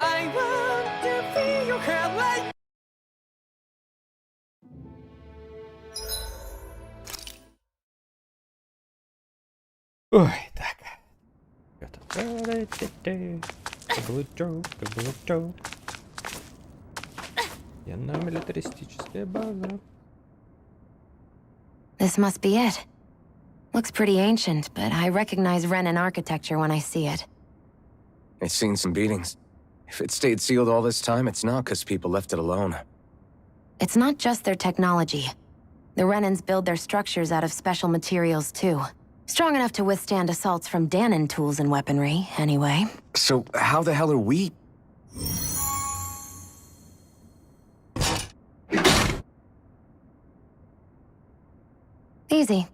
I want to feel your hair like. Ой, так. Военно-милитаристическая база. This must be it. Looks pretty ancient, but I recognize Renan architecture when I see it. It's seen some beatings. If it stayed sealed all this time, it's not because people left it alone. It's not just their technology. The Renans build their structures out of special materials, too. Strong enough to withstand assaults from Danon tools and weaponry, anyway. So how the hell are we? Easy.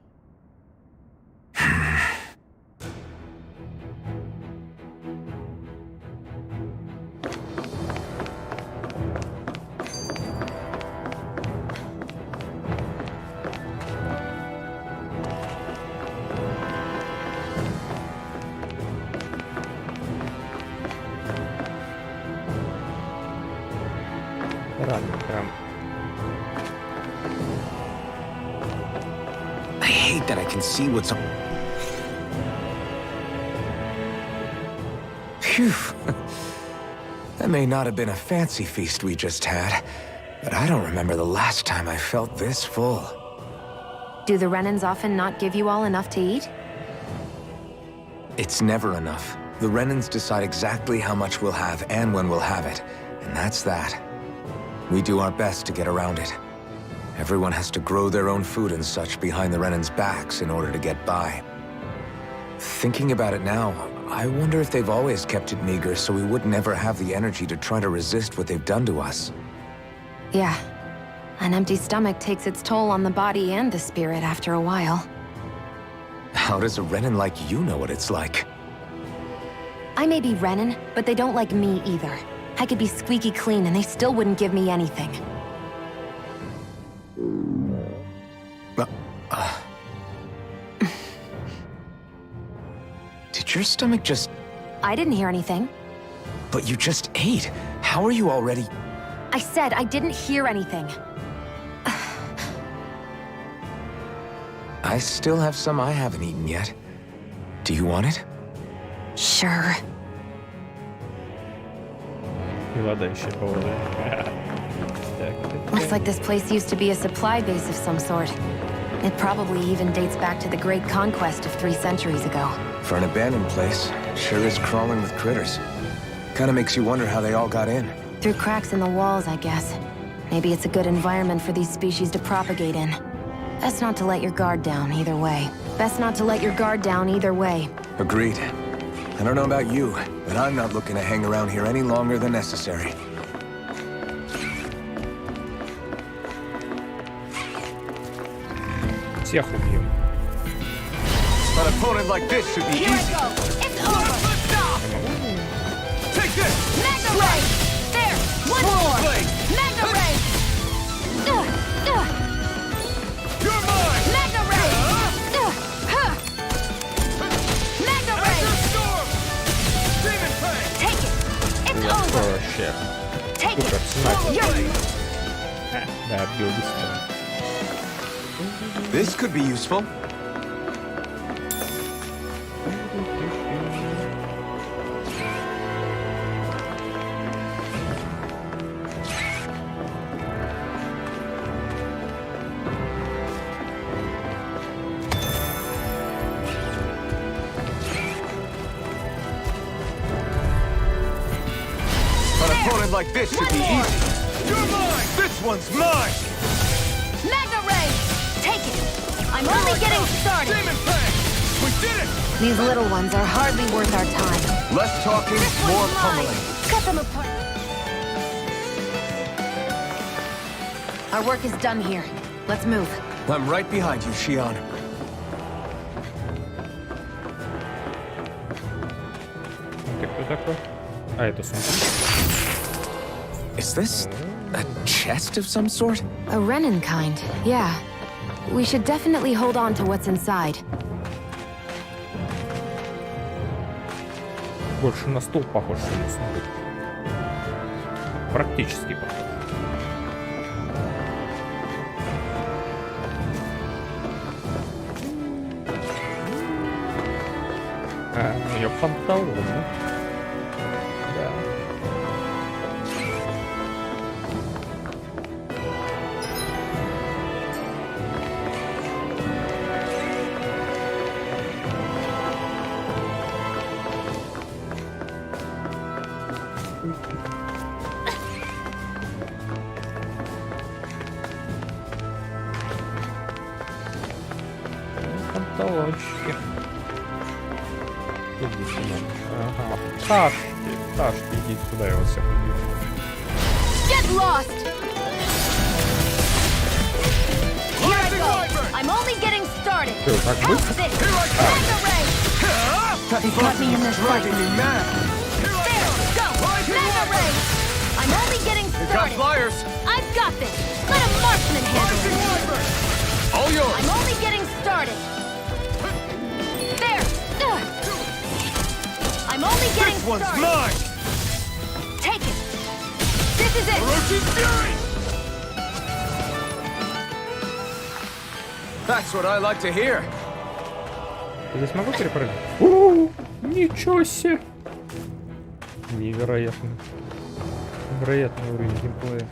Ладно, прям. I hate that I can see what's up. Phew. That may not have been a fancy feast we just had, but I don't remember the last time I felt this full. Do the Renans often not give you all enough to eat? It's never enough. The Renans decide exactly how much we'll have and when we'll have it, and that's that. We do our best to get around it. Everyone has to grow their own food and such behind the Renans' backs in order to get by. Thinking about it now, I wonder if they've always kept it meager so we would never have the energy to try to resist what they've done to us. Yeah. An empty stomach takes its toll on the body and the spirit after a while. How does a Renan like you know what it's like? I may be Renan, but they don't like me either. I could be squeaky clean and they still wouldn't give me anything. Did your stomach just... I didn't hear anything. But you just ate. How are you already... I said I didn't hear anything. I still have some I haven't eaten yet. Do you want it? Sure. Looks like this place used to be a supply base of some sort. It probably even dates back to the Great Conquest of 3 centuries ago. For an abandoned place, it sure is crawling with critters. Kinda makes you wonder how they all got in. Through cracks in the walls, I guess. Maybe it's a good environment for these species to propagate in. Best not to let your guard down either way. Best not to let your guard down either way. Agreed. I don't know about you, but I'm not looking to hang around here any longer than necessary. Всех убьем. An opponent like this should be Here I easy. go! It's over! Take this! Mega Ray! There! One more! Mega Ray! You're mine! Mega Ray! Mega Ray! Storm! Demon Fang! Take it! It's Я over! вообще Take супер it! снайпер. You're... Да, отбил быстро. This could be useful. An opponent like this should be easy. You're mine! This one's mine! Mega Ray! Take it! I'm only getting started! Demon Fang! We did it! These little ones are hardly worth our time. Less talking, This more one's mine! pummeling. Cut them apart! Our work is done here. Let's move. I'm right behind you, Shion. Ты кто такой? А, это сумка. Is this a chest of some sort? A Renan kind, yeah. We should definitely hold on to what's inside. Больше на стол похож, что ли, смотри. практический подход. У нее панталон. Да. Панталончики. Иди сюда. Ага. Пташки, иди сюда, я вас всех убью. Get lost! Here I go! I'm only getting started! Ты вот так быстро? Mega ray! They caught me in this fight! There! Go! Mega ray! I'm only getting started! flyers! I've got this! Let a marksman handle it! All yours! I'm only getting started! There! I'm only getting started! Take it! This is it! That's what I like to hear. Здесь могу перепрыгнуть? О, ничего себе! Невероятно. Невероятный уровень геймплея.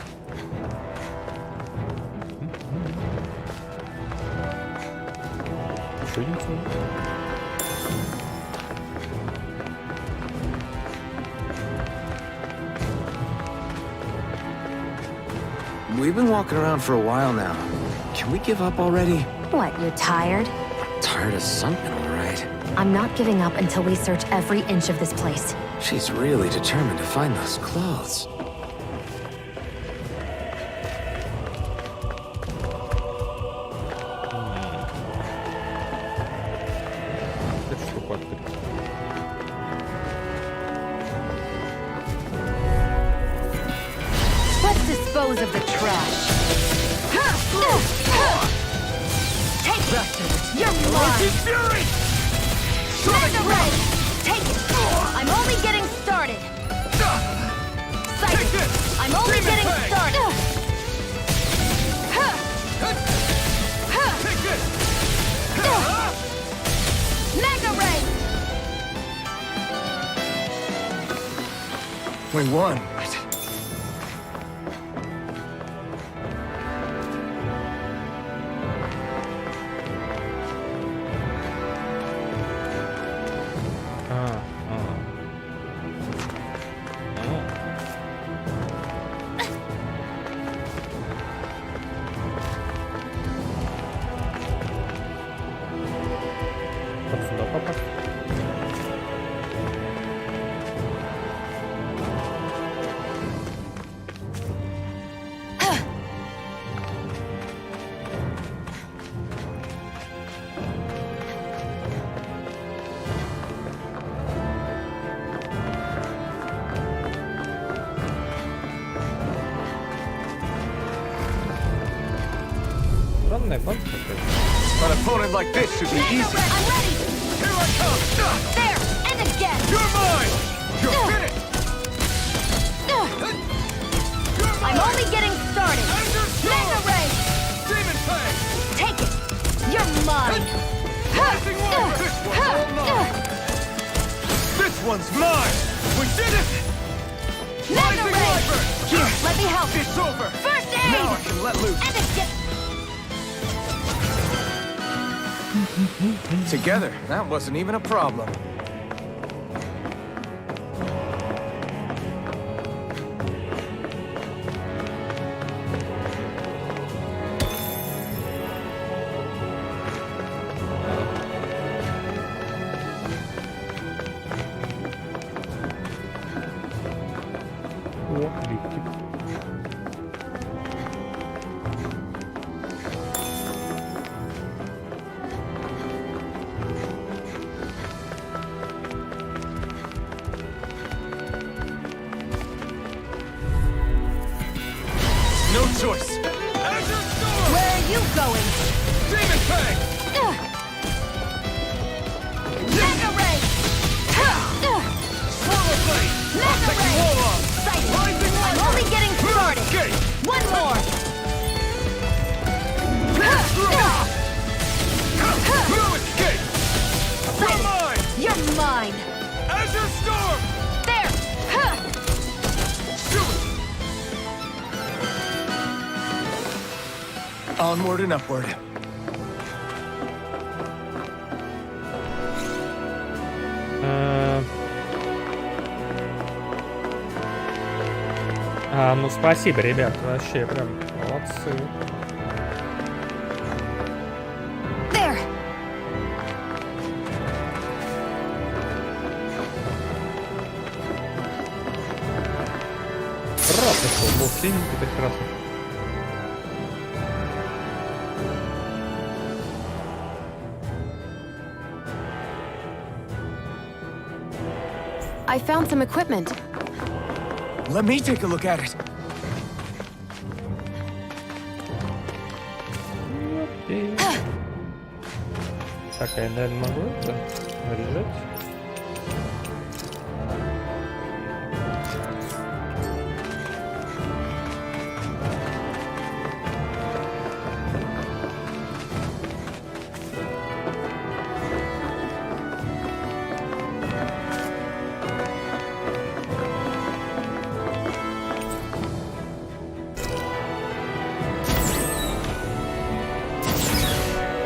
Еще один целый. We've been walking around for a while now. Can we give up already? What, you're tired? Tired of something, all right. I'm not giving up until we search every inch of this place. She's really determined to find those clothes. Эту штуку открыть. Let's dispose of the trash. Take it! You're mine! Mega ray! Take it! I'm only getting started! Sight it! I'm only getting started! Mega ray! We won. Вот сюда попасть. Странная база какая-то. An opponent like this should be Mega easy. ray! I'm ready! Here I come! There! And again! You're mine! You're finished! I'm only getting started! Mega ray! Demon Fang! Take it! You're mine! Rising Warrior! This one's mine! We did it! Mega Rising ray! Wyvern! Here, let me help! It's over! First Now I aid! can let loose. And again! Together, that wasn't even a problem. О, лифтик. No choice. Azure Storm! Where are you going? Demon Fang! Mega ray! Swallow Blade! Mega Take ray! you all on! Sight it! Rising I'm Warrior! only getting Onward and upward. Ну спасибо, ребят, вообще прям молодцы. There. Раз ушел, был синенький, прекрасно. I found some equipment. Let me take a look at it. Окей. Так, я, наверное, могу это наряжать.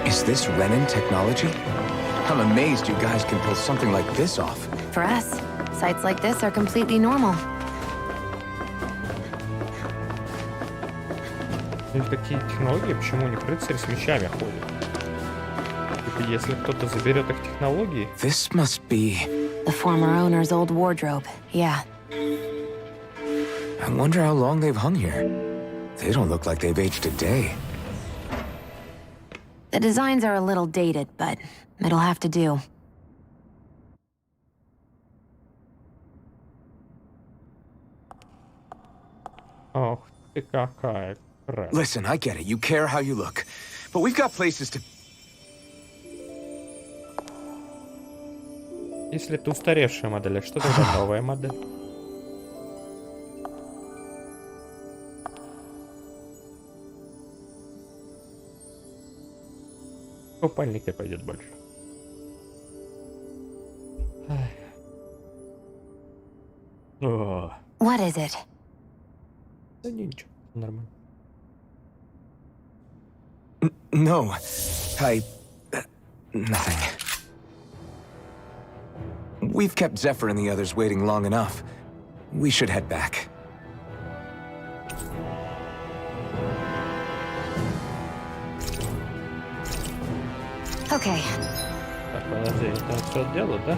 Is this Renin technology? I'm amazed you guys can pull something like this off. For us, sites like this are completely normal. Такие технологии, почему у них рыцарь с мечами ходит? Типа, если кто-то заберет их технологии... This must be... The former owner's old wardrobe, yeah. I wonder how long they've hung here. They don't look like they've aged a day. The designs are a little dated, but it'll have to do. Ох ты какая красота. Listen, I get it. You care how you look. But we've got places to... Если это устаревшая модель, а что тогда новая модель? Купальника пойдет больше. О, What is it? да ничего, нормально. No. Nothing. We've kept Zephyr and the others waiting long enough. We should head back. Okay. Так, подожди, это все дело, да?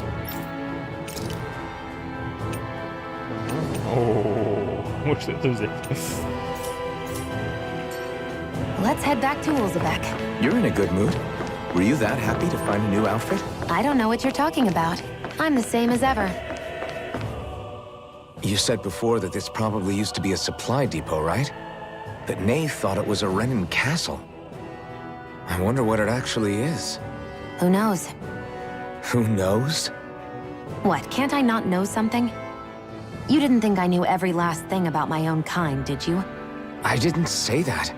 О, может это взять? Let's head back to Ulzebek. You're in a good mood. Were you that happy to find a new outfit? I don't know what you're talking about. I'm the same as ever. You said before that this probably used to be a supply depot, right? But Nave thought it was a Renin castle. I wonder what it actually is. Who knows? Who knows? What, can't I not know something? You didn't think I knew every last thing about my own kind, did you? I didn't say that.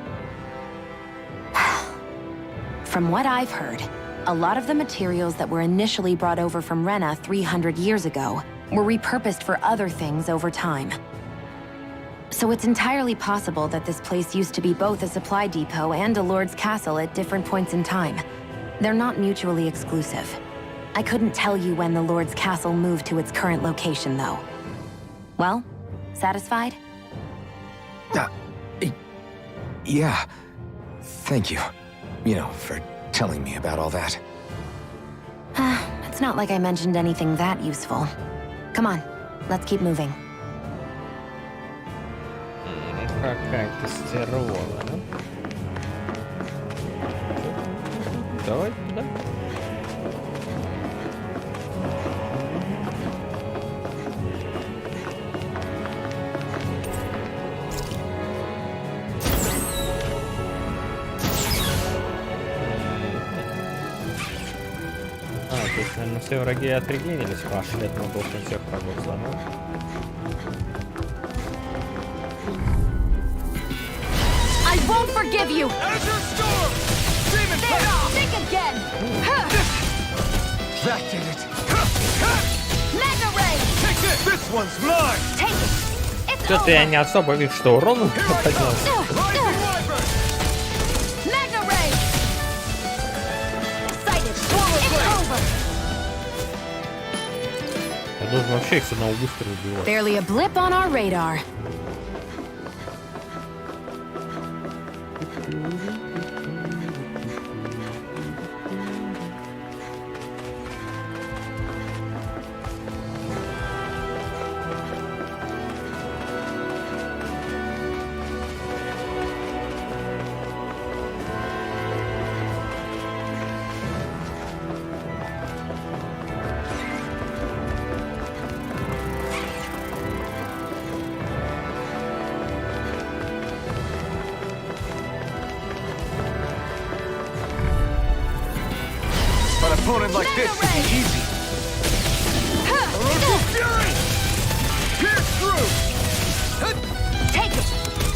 From what I've heard, a lot of the materials that were initially brought over from Rena 300 years ago were repurposed for other things over time. So it's entirely possible that this place used to be both a supply depot and a lord's castle at different points in time. They're not mutually exclusive. I couldn't tell you when the lord's castle moved to its current location, though. Well, satisfied? Yeah. Thank you. You know, for telling me about all that. It's not like I mentioned anything that useful. Come on, let's keep moving. Какая-то стервола, да? Давай, да? То есть, наверное, все враги отрегенились, пошли, мы должны всех врагов заново. I won't forgive you! Azure Storm! Demon There! Think again! That did it. Mega Ray! Take this! This one's mine! Take it! It's Что-то я over! не особо вижу, что урон поднял. должен вообще их с одного выстрела убивать. Barely a blip on our radar. An opponent like this should be easy. Orochi's Fury! Pierce through! Take it!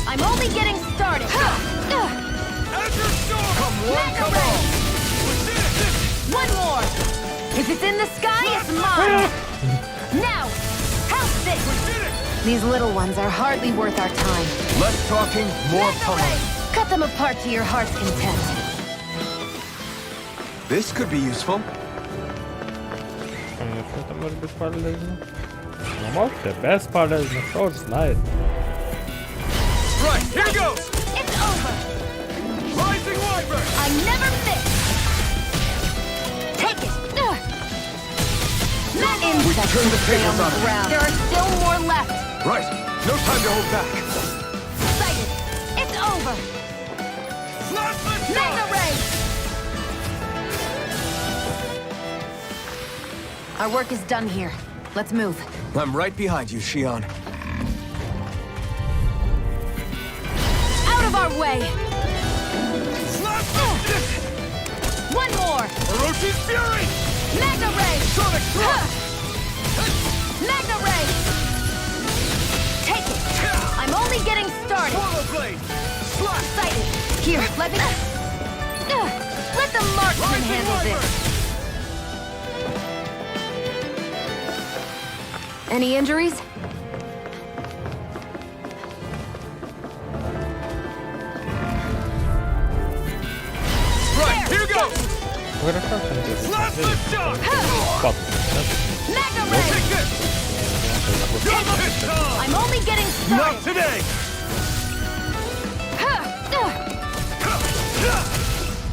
I'm only getting started. Azure Storm! Come one, come all! One more! If it's in the sky, it's mine! Now! House this! These little ones are hardly worth our time. Less talking, more pummeling. Cut them apart to your heart's content. This could be useful. Конечно, это может быть полезно. Но может и бесполезно, кто ж знает. Right, here goes! It's over! Rising Wyvern! I never miss! Take it! That insect turned the stay on tables the on it. ground. There are still more left. Right, no time to hold back. Sighted! It's over! Blast the Mega Ray! Our work is done here. Let's move. I'm right behind you, Shion. Out of our way! One more! Orochi's Fury! Mega Ray! Sonic Thrust! Mega Ray! Take it! I'm only getting started. Swallow Blade! Slash! Sighted! Here, let me... Let the marksman Rising handle Wyvern! this. Any injuries? Right, here goes! Хорошо, что он делает. Blast the Shock! Пап, Mega Ray! Take this! Double hit time! I'm only getting Not started. today!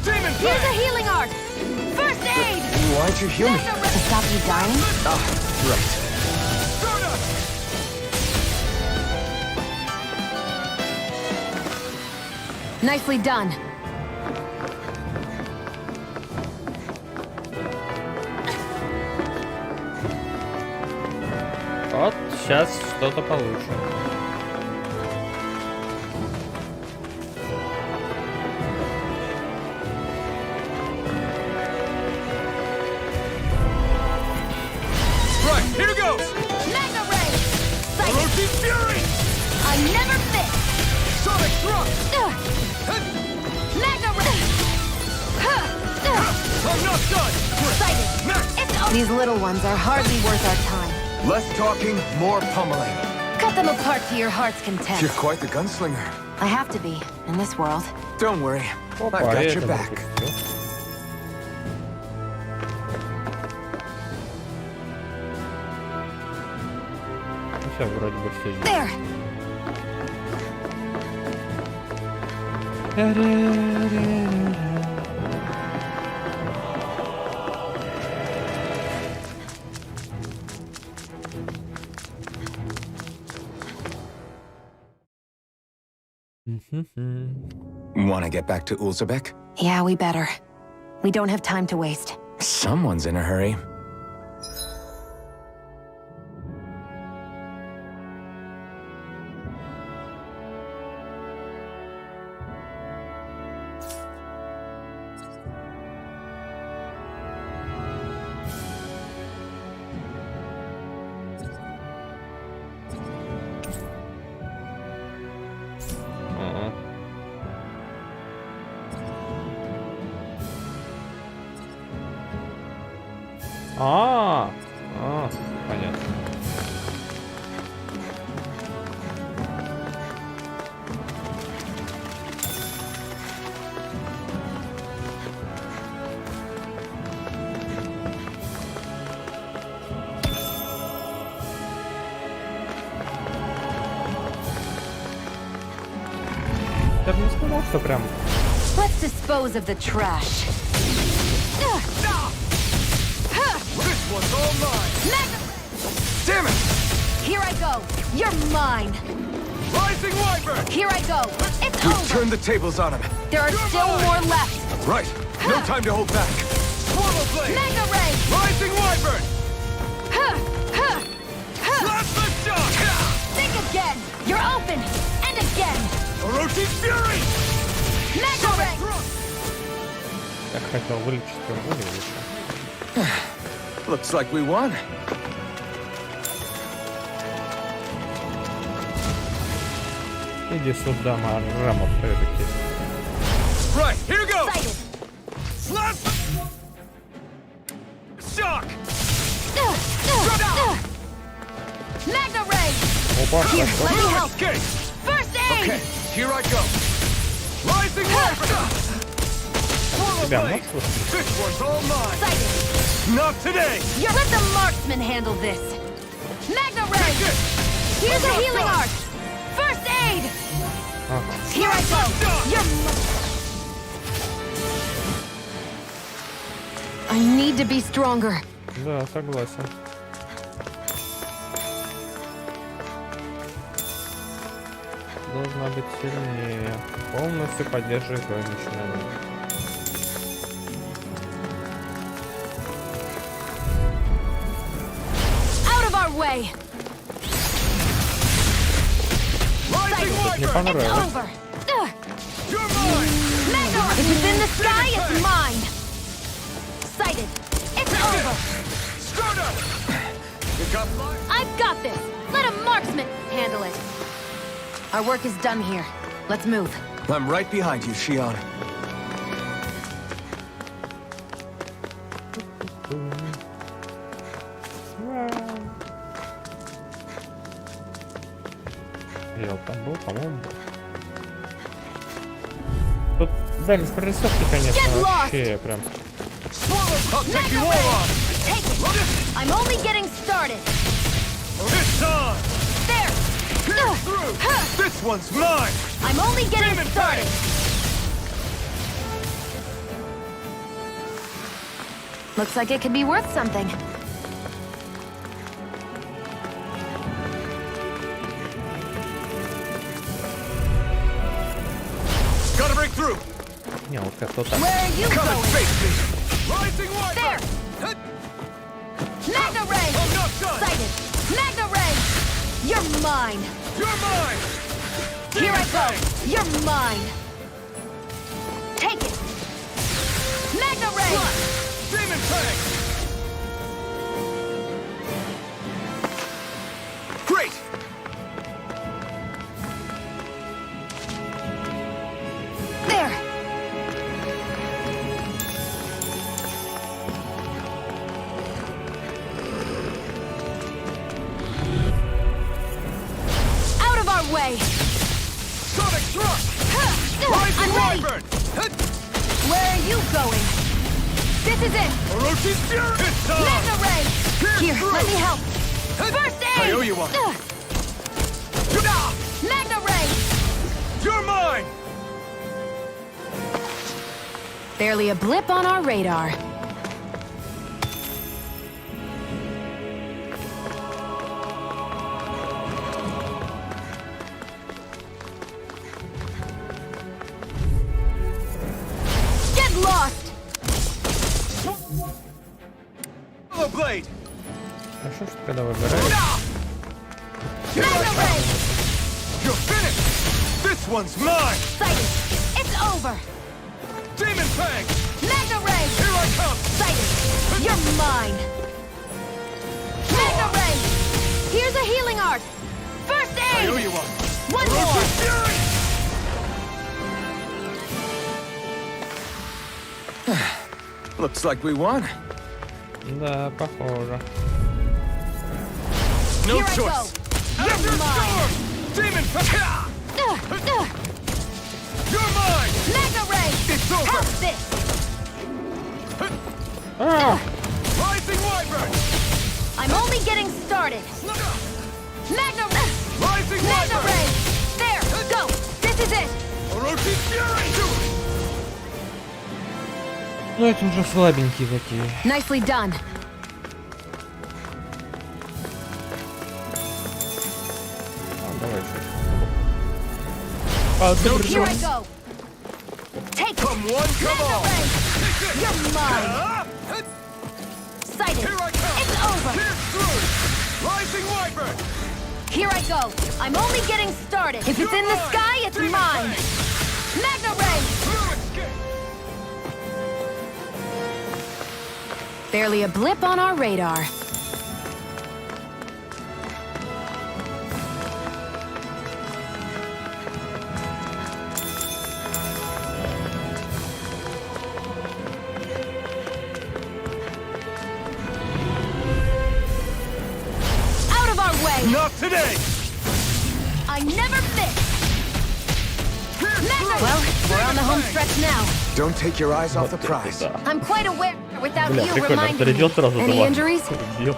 Demon Here's a Blade! healing arc. First aid. Why'd you heal me? Mega Ray. To stop you dying? Ah, right. Stardust! Nicely done. вот сейчас что-то получим. Right, here goes! Mega Ray. Sight. Orochi's Fury! I never miss. Sonic Thrust! Mega Ray. I'm not done! Sighted. Next! These little ones are hardly worth our time. Less talking, more pummeling. Cut them apart to your heart's content. You're quite the gunslinger. I have to be, in this world. Don't worry. Опа, I've got это your back. пропустил. Все, вроде бы все есть. There! Want to get back to Ulzebek? Yeah, we better. We don't have time to waste. Someone's in a hurry. Понятно. Я бы не сказал, что прям... Let's dispose of the trash. This one's all mine. Damn it! Here I go. You're mine. Rising Wyvern. Here I go. It's We've over. turned the tables on him. There are still more left. Right. No time to hold back. Swallow Blade. Mega Ray. Rising Wyvern. Huh, huh, huh. Blast the shot. Think again. You're open. And again. Orochi's Fury. Mega Ray. Я хотел вылечить его более лучше. Looks like we won. Иди сюда, Марама, все-таки. Right, here goes. Excited. Slap. Shock. Mega Ray. Опа, Here, хорошо. let me help. Escape. First aid. Okay, here I go. Rising Wyvern. Swallow Тебя Blade. можешь слышать? This one's all mine. Excited. Not today. Let the marksman handle this. Mega Ray. Take this. Here's a healing art. First aid. Ага. Here I go. You're I need to be stronger. Да, согласен. Должна быть сильнее. Полностью поддерживай твое начинание. Out of our way. Rising Не Wyvern. It's понравилось. over. You're mine. Mega Ray. If it's in the sky, it's mine. Sighted. It's over. Scrotum. You got fire. I've got this. Let a marksman handle it. Our work is done here. Let's move. I'm right behind you, Shion. Я вот там был, по-моему. Тут, да, без прорисовки, конечно, Get lost! вообще прям. I'll take you Mega all Ray. on. Take it. I'm only getting started. This time. There. Through. This one's mine. I'm only getting Demon started. Looks like it could be worth something. Gotta break through. Не, вот как то так. Where are you Come and going? face me. Rising There. Wyvern. Mega Ray. I'm not done. Sighted. Mega Ray. You're mine. You're mine. Here I Demon go. Fang. You're mine. Take it. Mega Ray. Demon Fang. Great. There. Out of our way. Sonic thrust. Rising I'm ready. Wyvern. Where are you going? This is it. Orochi's Fury. It's on. Mega Ray. Here, let me help. First aid. I owe you one. Mega Ray. You're mine. Barely a blip on our radar. Get lost! Swallow Blade. Хорошо, что когда выбираешь. Mega Ray! You're finished. This one's mine. Sighted. It's over. Demon Fang. Mega Ray! Here I come. Sighted. You're mine. Mega Ray! Here's a healing art. First I owe aid! you one. One more! Orochi's Fury. Looks like we won. Да, похоже. No Here I choice. go. After You're mine. storm. Demon Fang. You're mine. Mega Ray! It's over. Have this! А! Rising Wyvern. I'm only getting started. Mega Ray! Rising Mega Wyvern. Ray! There! Go! This is it! Orochi's Fury! Do it! Ну это уже слабенькие такие. Nicely done. Давай Here I go. Take it. Come one, come Mega on! Ray. You're mine. Sighted. Here I come! It's over. Pierce through! Rising Wyvern! Here I go. I'm only getting started. If it's in the sky, it's mine. Magna Ray. Blue escape! Barely a blip on our radar. Out of our way. Not today! I never miss. Pierce Magna. through! Well, we're on the home stretch now. Don't take your eyes off the prize. Да. I'm quite aware without Бля, you прикольно, он reminding me. перейдет сразу за Any вас. injuries? Бьет.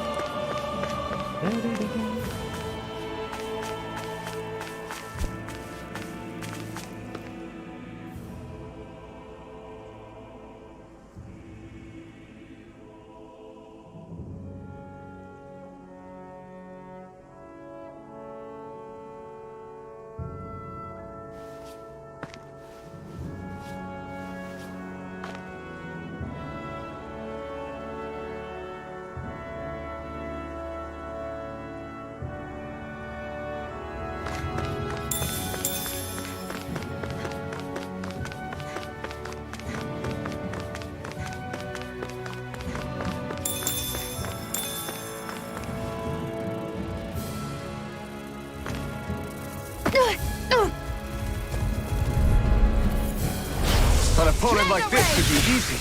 An opponent like this could be easy.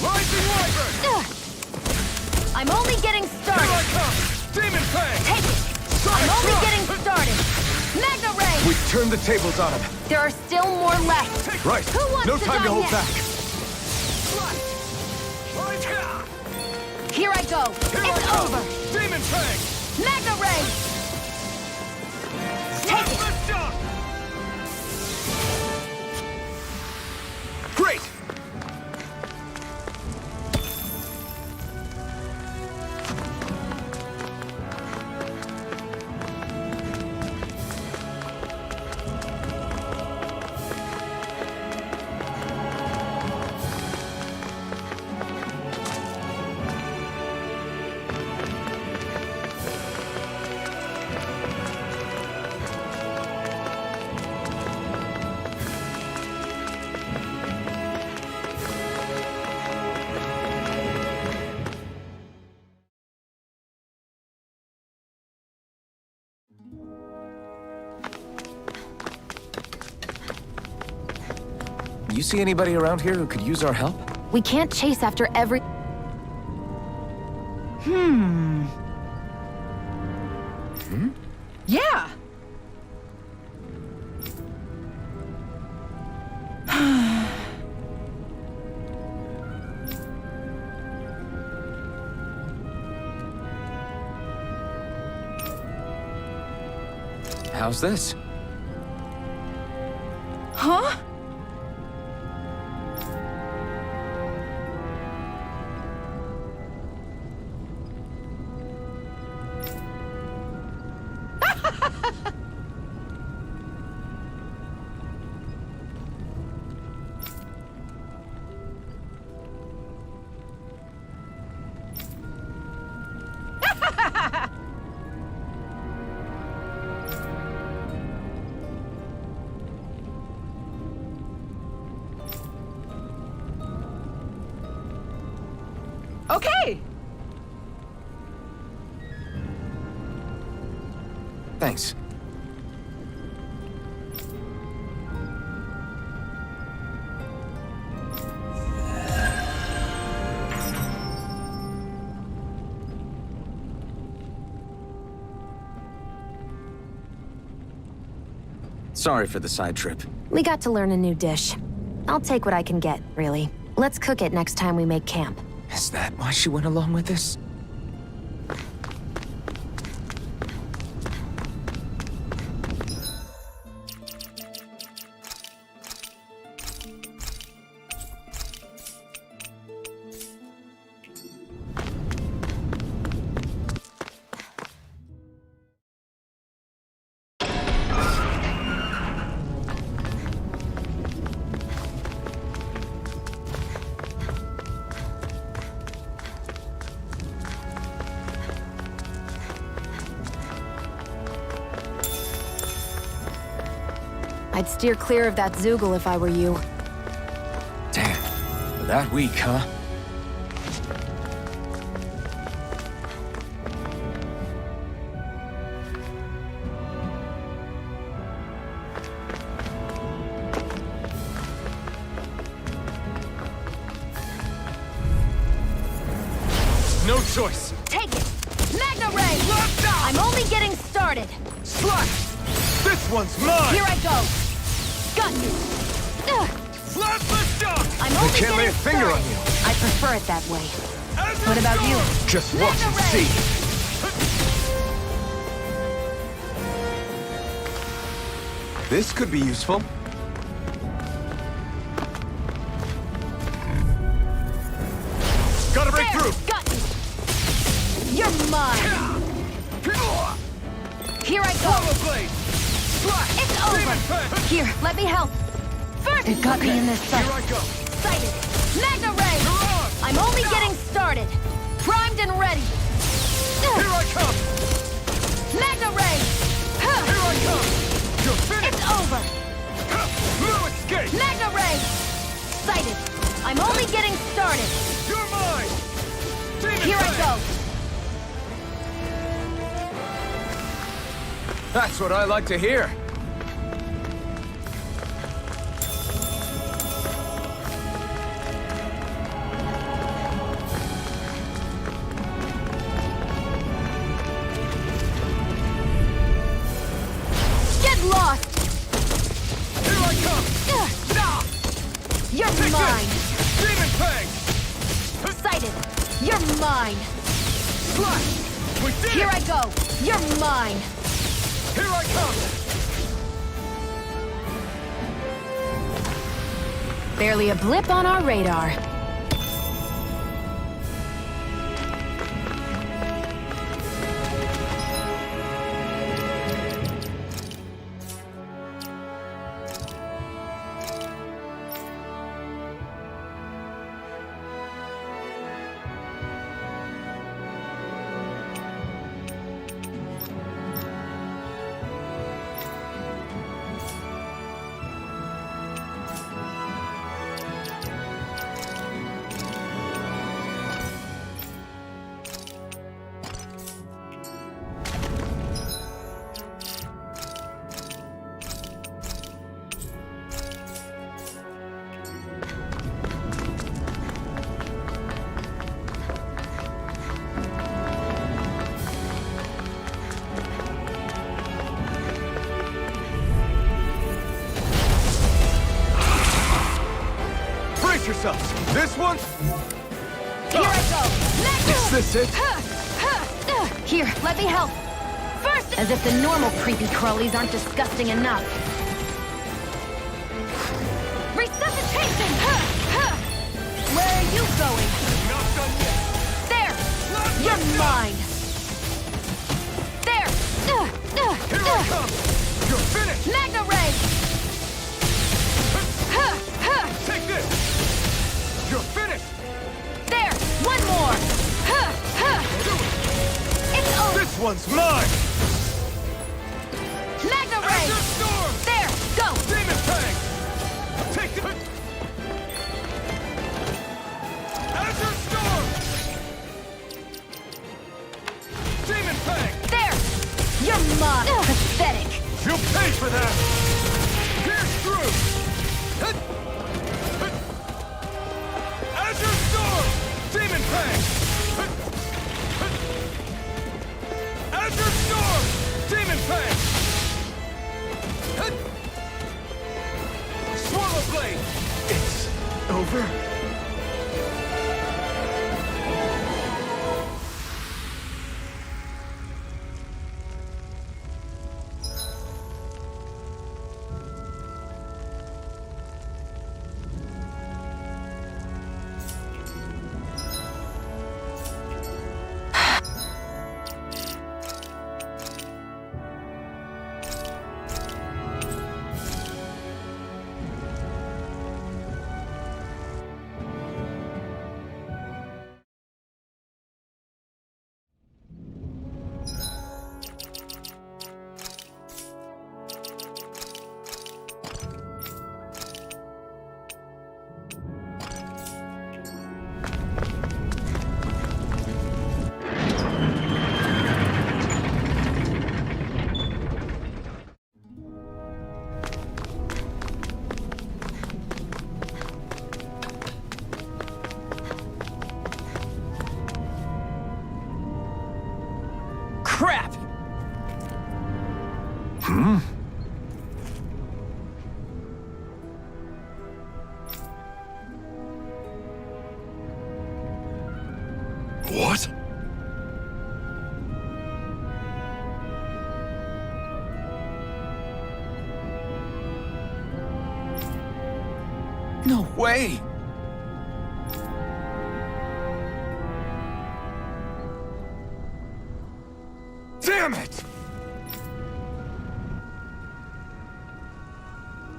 Rising Wyvern! I'm only getting Here I started. come! Demon Fang! Take it. I'm only getting started. Magna Ray. We've turned the tables on him. There are still more left. Right. Who wants No to time die to hold next? back. Here I go. Here I It's come! over. Demon Fang! Magna Ray. Take it. Lift up! Great. You see anybody around here who could use our help? We can't chase after every... Yeah. How's this? Huh? Okay. Thanks. Sorry for the side trip. We got to learn a new dish. I'll take what I can get, really. Let's cook it next time we make camp. Is that why she went along with this? I'd steer clear of that Zoogle if I were you. Damn. That weak, huh? No choice. Take it! Magna Ray! I'm only getting started! Slash! This one's mine! Here I go! Got you! Ugh. Slap the shock! I'm They only can't lay a getting finger on started. you. I prefer it that way. As What about you? Just watch and Magna Ray! see. This could be useful. Gotta break There! through! Got you! You're mine! Here I go! Follow blade! Slash! It's Demon over! Fang! Here, let me help! First! It got me in this Here sight. I go! Sighted! Magna Ray! Hurrah! I'm only getting started! Primed and ready! Here I come! Magna Ray! Huh. Here I come! You're finished! It's over! No escape! Magna Ray! Sighted! I'm only getting started! You're mine! Demon Here I Fang! go! That's what I like to hear. Get lost! Here I come! Ugh. Nah! You're Take mine! this! Demon Fang! Sighted! You're mine! Slash! We did Here it! I go! You're mine! Here I come! Barely a blip on our radar. Brace yourselves! This one? Here I go! Magna! Is this it? Here, let me help! First! As if the normal creepy crawlies aren't disgusting enough. Resuscitation! Where are you going? Not done yet! There! You're mine! There! Here I come! You're finished! Magna Ray! Take this! You're finished! There! One more! Do it! It's over! This one's mine! Magna Ray! Azure Storm! There! Go! Demon Fang! Take it! Azure Storm! Demon Fang! There! You're mine! Pathetic! You'll pay for that! Pierce through! Azure Storm! Demon Fang! Azure Storm! Demon Fang! Swallow Blade! It's over? What? No way! Damn it!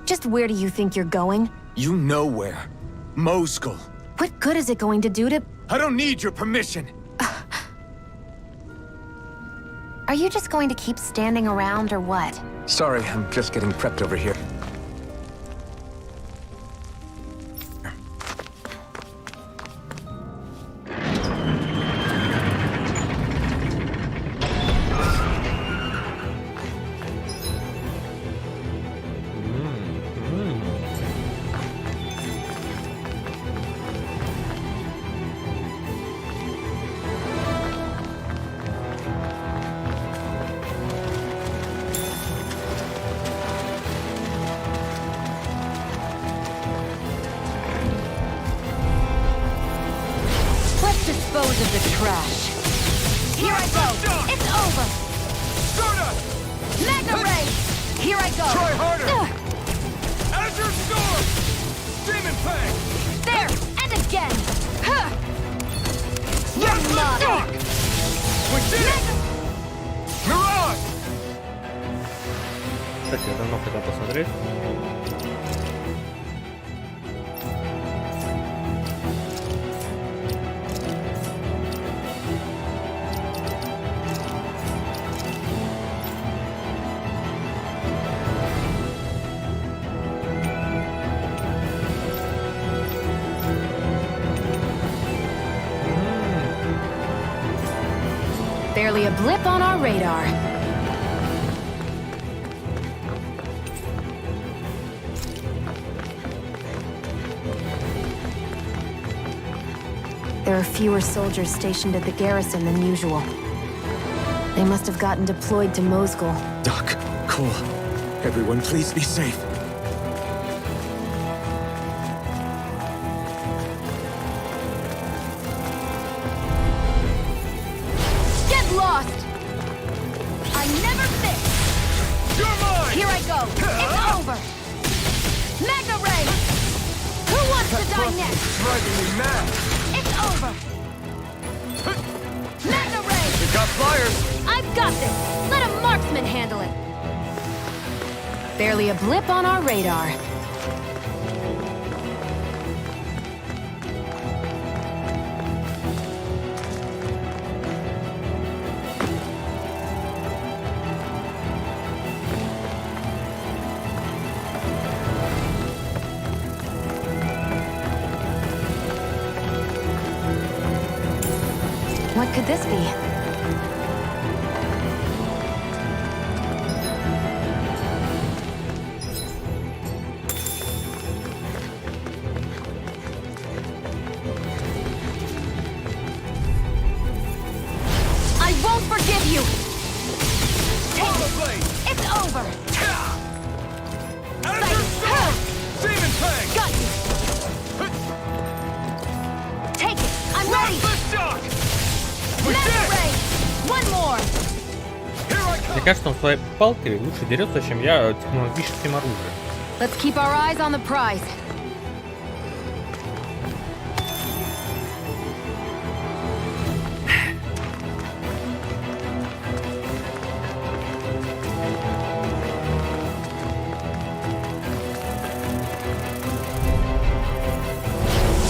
Just where do you think you're going? You know where. Moscow. What good is it going to do to... I don't need your permission. Are you just going to keep standing around or what? Sorry, I'm just getting prepped over here. Let's dispose of the trash. Here I go. It's over. Stardust! Mega Ray! Here I go. Try harder. Ugh. Azure Storm! Demon Fang! There! And again! Huh. You're Let's not. rock! We did it! Mirage! Кстати, я давно хотел посмотреть. Barely a blip on our radar. There are fewer soldiers stationed at the garrison than usual. They must have gotten deployed to Moscow. Doc, Cole, everyone please be safe. Get lost! I never miss! You're mine! Here I go! It's over! Mega Ray! Who wants to die next? Driving me mad! It's over! Mega Ray! We got flyers! I've got this! Let a marksman handle it! Barely a blip on our radar. What could this be? I won't forgive you! Take it! Blade! It's over! Azure Storm! Demon Fang! Got you! Take it! I'm ready! Ruthless Shock! We Mega did it! Ray! One more! Here I come! Мне кажется, он своей палкой лучше дерется, чем я технологическим оружием. Let's keep our eyes on the prize.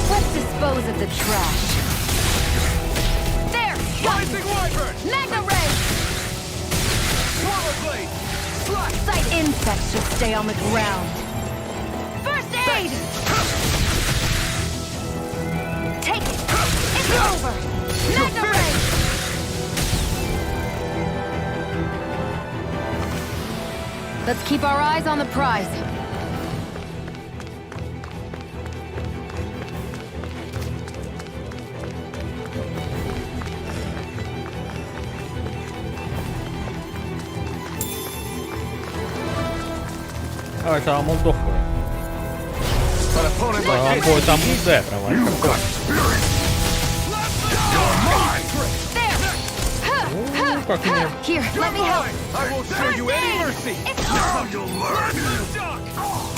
Let's dispose of the trash. There! Got it. Rising Wyvern! Mega Ray! Swallow Blade! Slash! Sight insects should stay on the ground. First aid! Take it! It's over! Mega Ray! Let's keep our eyes on the prize. А, это Амулдоху. An opponent like this! Какой там музе, прям вообще. You're mine! как мне... Here, let me help. I won't show you any mercy. It's over. You'll learn.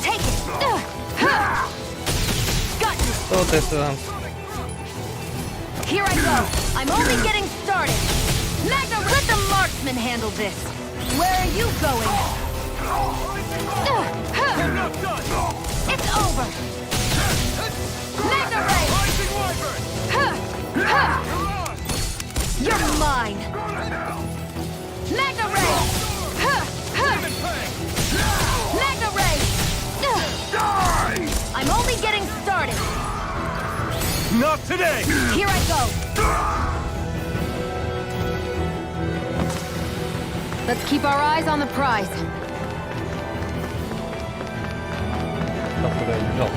Take it. Got you. Вот это... Here I go. I'm only getting started. Magna, let the marksman handle this. Where are you going? You're not done. It's over. Magna Ray. Rising Wyvern. You're lost. You're mine. Magna Ray. Demon Fang. Magna Ray. Die. I'm only getting started. Not today. Here I go. Let's keep our eyes on the prize. Так, куда я бежал?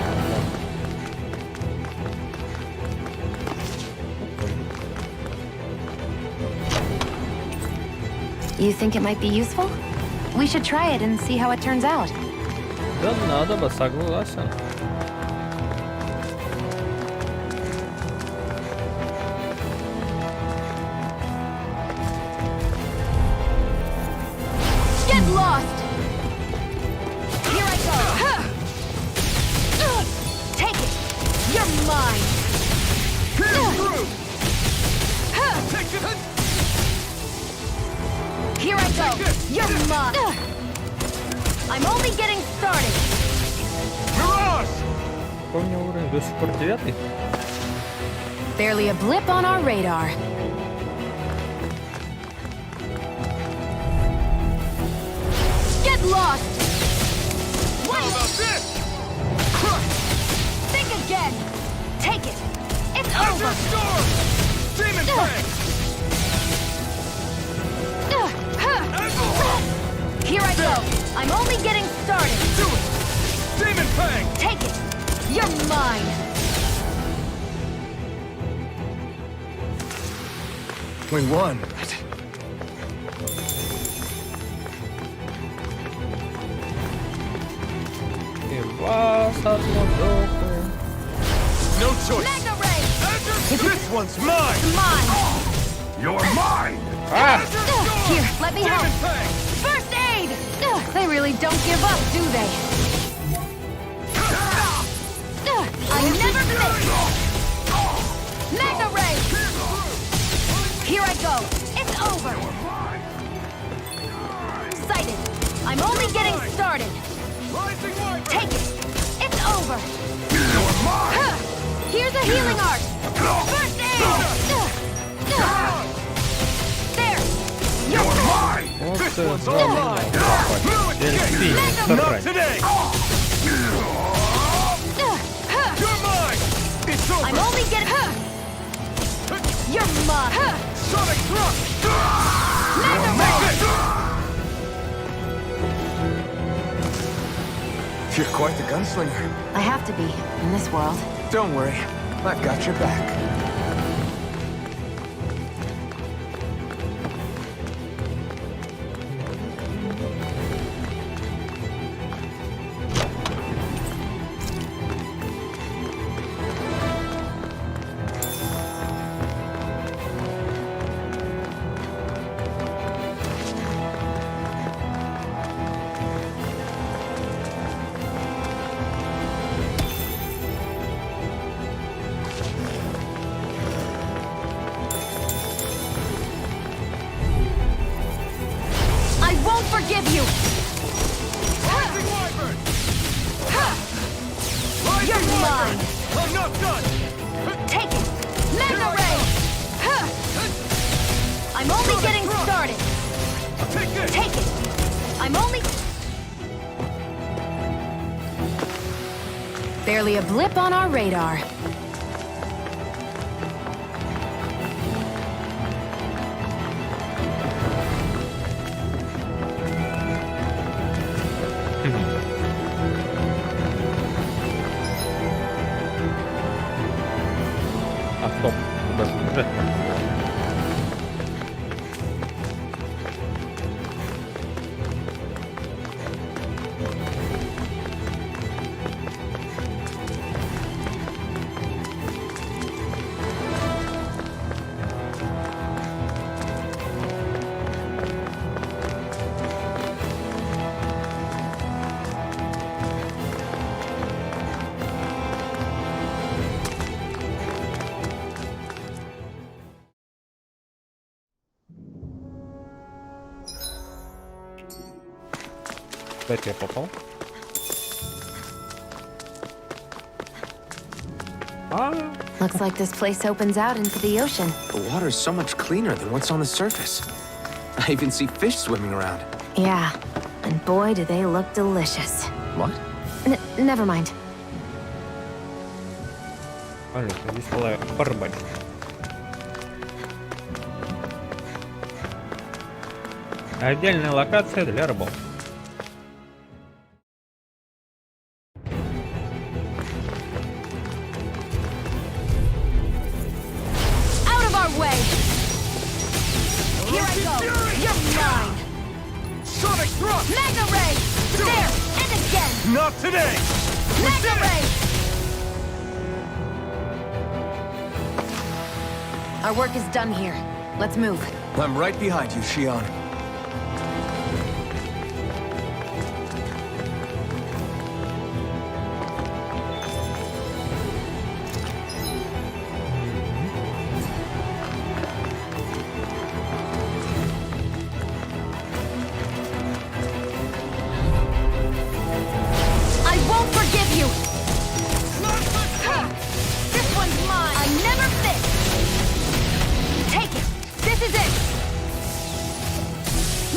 You think it might be useful? We should try it and see how it turns out. Да надо бы, согласен. Get lost! Here I go! Take it! You're mine! Through. Take it. Here I go! You're mine! I'm only getting started! Mirage. Какой у меня уровень? До сих пор 9? Barely a blip on our radar. Get lost! How about this? Think again! Take it! It's Azure over! Storm. Demon Fang. Here I go! I'm only getting started! Do it. Demon Fang. Take it! You're mine! We won. И вас одно No choice. Magna Ray! This one's mine. Mine! You're mine. А! Here, let me help! Demon Fang. First aid! They really don't give up, do they? I never miss! Magna Ray! Here I go! It's over! Sighted! I'm only getting started! Rising Wyvern. Take it! It's over! You're mine. Here's a healing art! First aid! There! You're mine. Вот This это one's all mine. No escape. дельфин, Not срань. today. You're mine. It's over. I'm only getting... You're mine! Sonic thrust. Magna Ray! You're quite the gunslinger. I have to be, in this world. Don't worry. I've got your back. I won't forgive you! Rising Wyvern. You're Rising Wyvern. mine! I'm not done. Take it! Magna Ray! I'm only getting started! Take this. Take it! I'm only... Barely a blip on our radar. А, стоп. Даже бежать можно. Дайте я попал. Looks like this place opens out into the ocean. The water's so much cleaner than what's on the surface. I even see fish swimming around. Yeah, and boy, do they look delicious. What? Never mind. Понятно, здесь была барбарь. Отдельная локация для рыбов. Out of our way! Here I go! You're mine! Sonic thrust! Mega Ray! There! And again! Not today! Mega Ray! Our work is done here. Let's move. I'm right behind you, Shion. I won't forgive you! This one's mine! I never fit! Take it! This is it!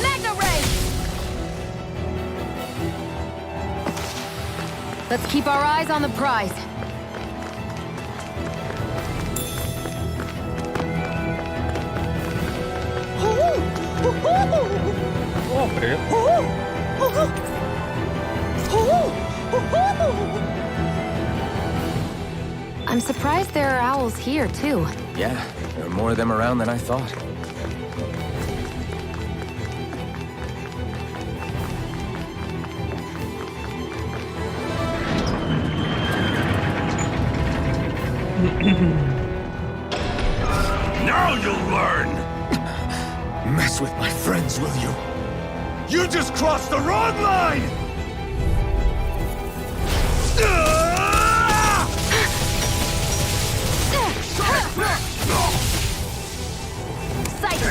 Mega Ray! Let's keep our eyes on the prize. О, привет. I'm surprised there are owls here, too. Yeah, there are more of them around than I thought. Now you'll learn! Mess with my friends, will you? You just crossed the wrong line! Sight!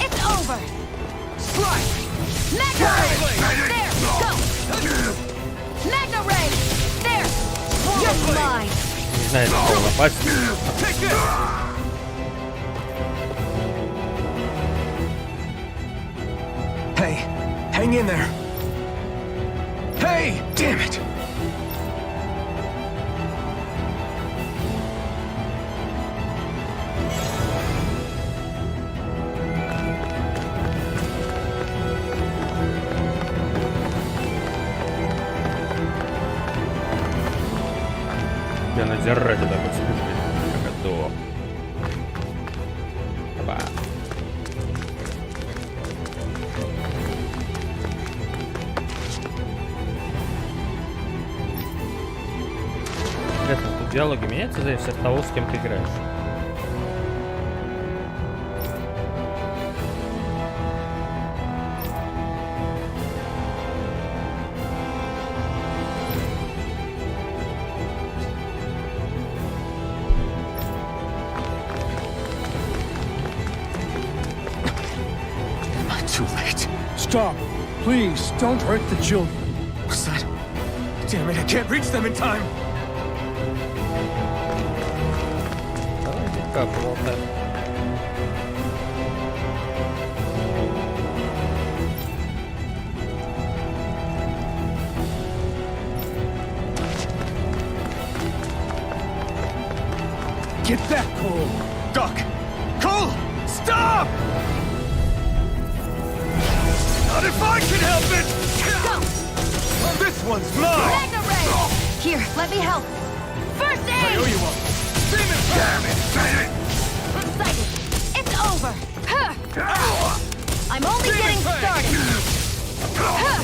It's over! Slide! Mega Ray! There! Go! Mega Ray! There! You're mine! Не знаю, как напасть. Take this! Hey, hang in there. Hey, damn it! Я надзираю туда подспустить. Готово. Опа. Интересно, тут диалоги меняются в зависимости от того, с кем ты играешь. Am I too late? Stop! Please, don't hurt the children. What's that? Damn it, I can't reach them in time! Давайте как вот так. Get that, Cole! Doc! Cole! Stop! Not if I can help it! Go! This one's mine! Mega Ray! Here, let me help. First I owe aid! you one. Damn it! Sighted! It's over! Huh. I'm only getting started! Huh.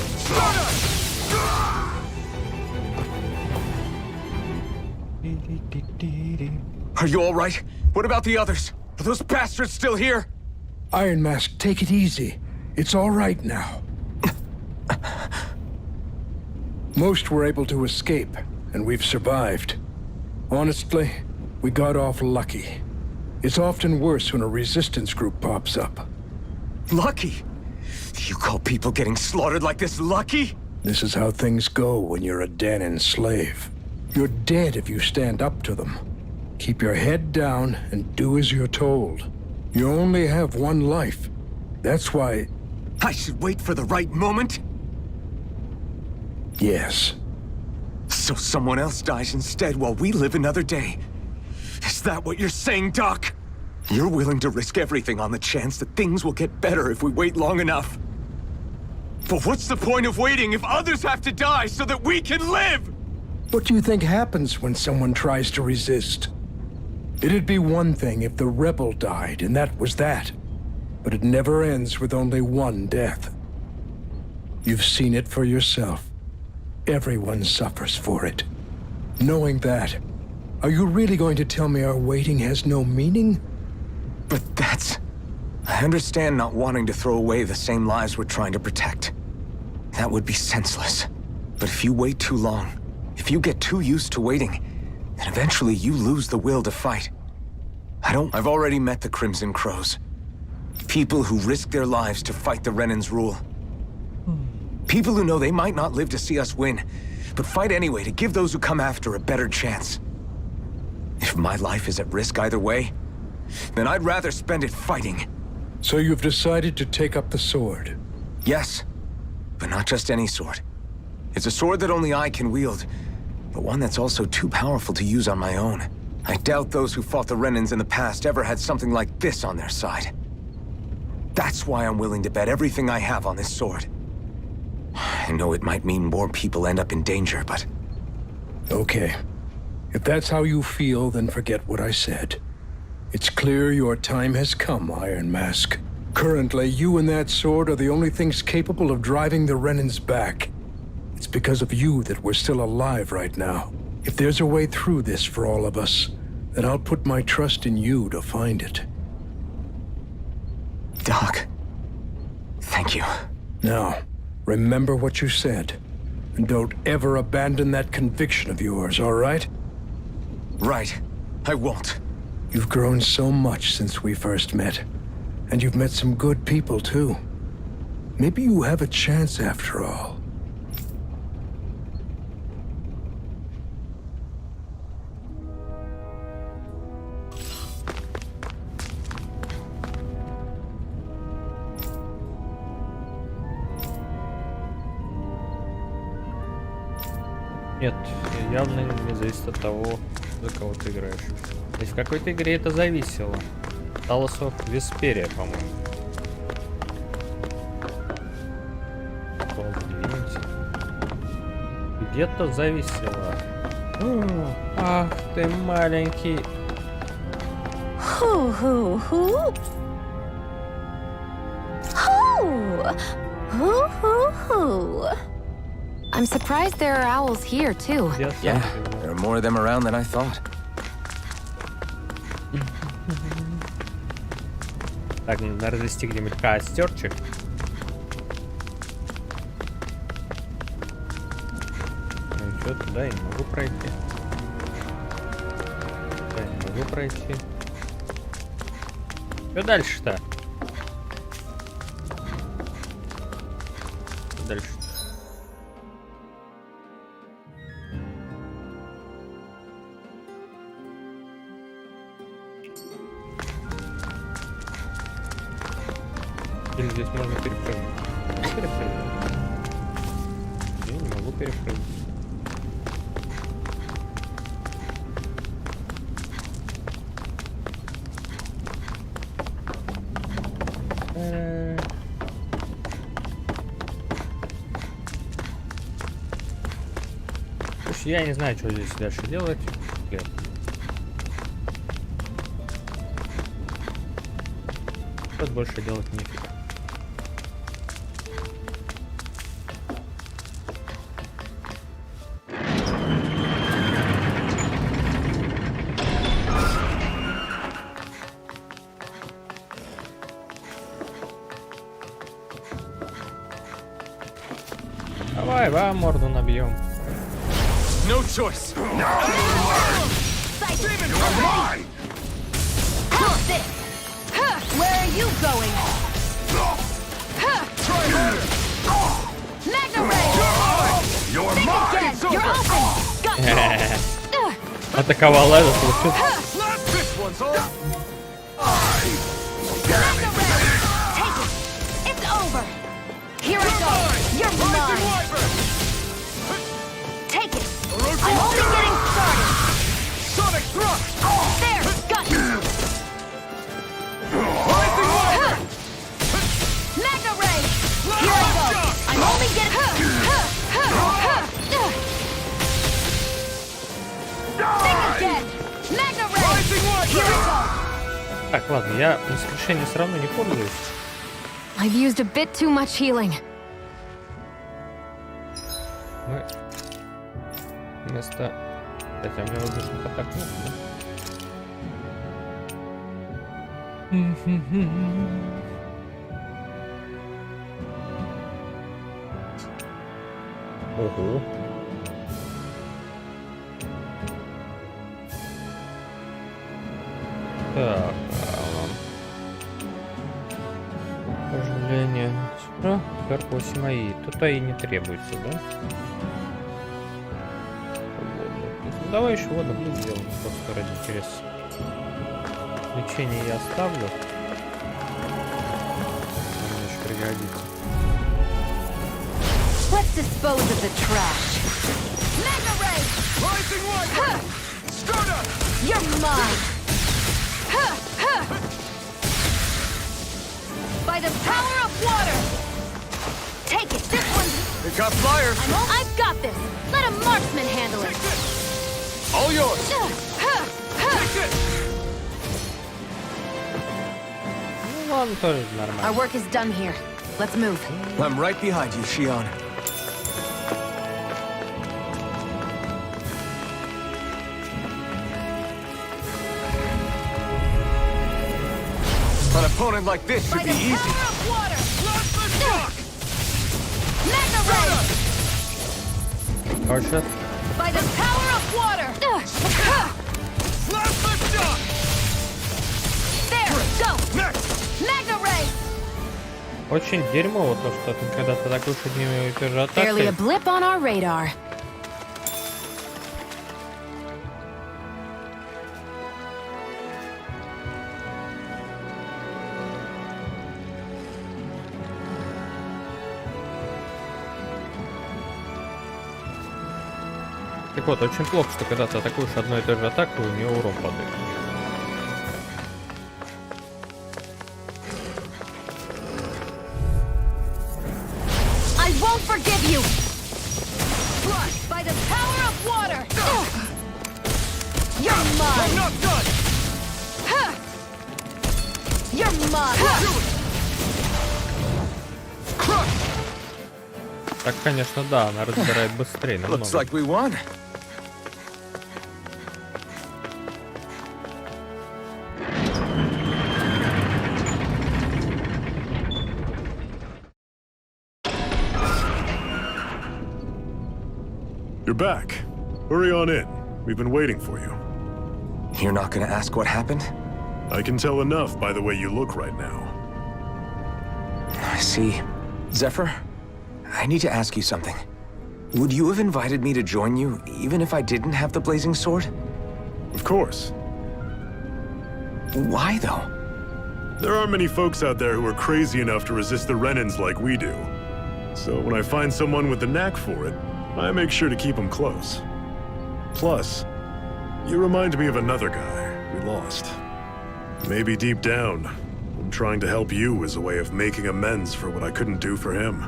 Are you all right? What about the others? Are those bastards still here? Iron Mask, take it easy. It's all right now. Most were able to escape, and we've survived. Honestly, we got off lucky. It's often worse when a resistance group pops up. Lucky? You call people getting slaughtered like this lucky? This is how things go when you're a Danon slave. You're dead if you stand up to them. Keep your head down and do as you're told. You only have one life. That's why... I should wait for the right moment? Yes. So someone else dies instead while we live another day. Is that what you're saying, Doc? You're willing to risk everything on the chance that things will get better if we wait long enough. But what's the point of waiting if others have to die so that we can live? What do you think happens when someone tries to resist? It'd be one thing if the rebel died, and that was that. But it never ends with only one death. You've seen it for yourself. Everyone suffers for it. Knowing that, are you really going to tell me our waiting has no meaning? But that's... I understand not wanting to throw away the same lives we're trying to protect. That would be senseless. But if you wait too long, if you get too used to waiting, then eventually you lose the will to fight. I've already met the Crimson Crows. People who risk their lives to fight the Renan's rule. People who know they might not live to see us win, but fight anyway to give those who come after a better chance. If my life is at risk either way, then I'd rather spend it fighting. So you've decided to take up the sword? Yes, but not just any sword. It's a sword that only I can wield, but one that's also too powerful to use on my own. I doubt those who fought the Renans in the past ever had something like this on their side. That's why I'm willing to bet everything I have on this sword. I know it might mean more people end up in danger, but... Okay. If that's how you feel, then forget what I said. It's clear your time has come, Iron Mask. Currently, you and that sword are the only things capable of driving the Renans back. It's because of you that we're still alive right now. If there's a way through this for all of us, then I'll put my trust in you to find it. Doc, thank you. Now, remember what you said. And don't ever abandon that conviction of yours, all right? Right. I won't. You've grown so much since we first met. And you've met some good people, too. Maybe you have a chance after all. Нет, явно не зависит от того, за кого ты играешь. То есть в какой-то игре это зависело. Талос оф Весперия, по-моему. Где-то зависело. Ах ты маленький. Hoo-hoo-hoo. Hoo-hoo-hoo. I'm surprised there are owls here, too. Yeah, there are more of them around than I thought. Так, надо развести где-нибудь костерчик. Ну что, туда я не могу пройти. Туда я не могу пройти. Что дальше-то? Что дальше? Или здесь можно перепрыгнуть? Перепрыгнуть. Я не могу перепрыгнуть. Слушай, я не знаю, что здесь дальше делать. Блин. Тут больше делать нефиг. Давай, вам морду набьем. No choice. Where are you going? Magna Ray! Атаковала этот получил. This one's all. Take it. It's over. Here I go. You're Rising mine. Wyvern. Take it. I'm only getting started. Sonic thrust. There. Got you. Rising Wyvern. Mega ray. Here I go. I'm only getting. Think again. Mega ray. Rising Here Wyvern. we go. Так, ладно, я воскрешение все равно не пользуюсь. I've used a bit too much healing. Мы вместо... Хотя у меня воздушных атак нет, да? Ого. Так, оживление. Что? Сверху 8 АИ. Тут АИ не требуется, да? Ну, давай еще воду, блин, сделаем. Просто ради интереса. Лечение я оставлю. Нам еще пригодится. Let's dispose of the trash. Mega ray. Rising Wyvern. Stardust. You're mine. By the power of water. Take it. This one's. It got flyers. I've got this. Let a marksman handle it. Take this. All yours. Take this. Ну ладно, тоже Our нормально. work is done here. Let's move. I'm right behind you, Shion. An opponent like this By should the be easy. power of water. Plasma shock. Mega ray. Хорошо. By the power of water. Plasma shock. There. Go. Next. Mega ray. Очень дерьмово то, что ты когда ты атакуешь одними и той же Barely a атакой. blip on our radar. Так вот, очень плохо, что когда ты атакуешь одной и той же атакой, у нее урон падает. I won't forgive you. Crushed by the power of water. You're I'm mine. not done. You're mine. Do it. Crush. Так, конечно, да, она разбирает быстрее, намного. Looks like we won. You're back. Hurry on in. We've been waiting for you. You're not gonna ask what happened? I can tell enough by the way you look right now. I see. Zephyr, I need to ask you something. Would you have invited me to join you, even if I didn't have the blazing sword? Of course. Why, though? There aren't many folks out there who are crazy enough to resist the Renans like we do. So when I find someone with the knack for it, I make sure to keep them close. Plus, you remind me of another guy we lost. Maybe deep down, I'm trying to help you as a way of making amends for what I couldn't do for him.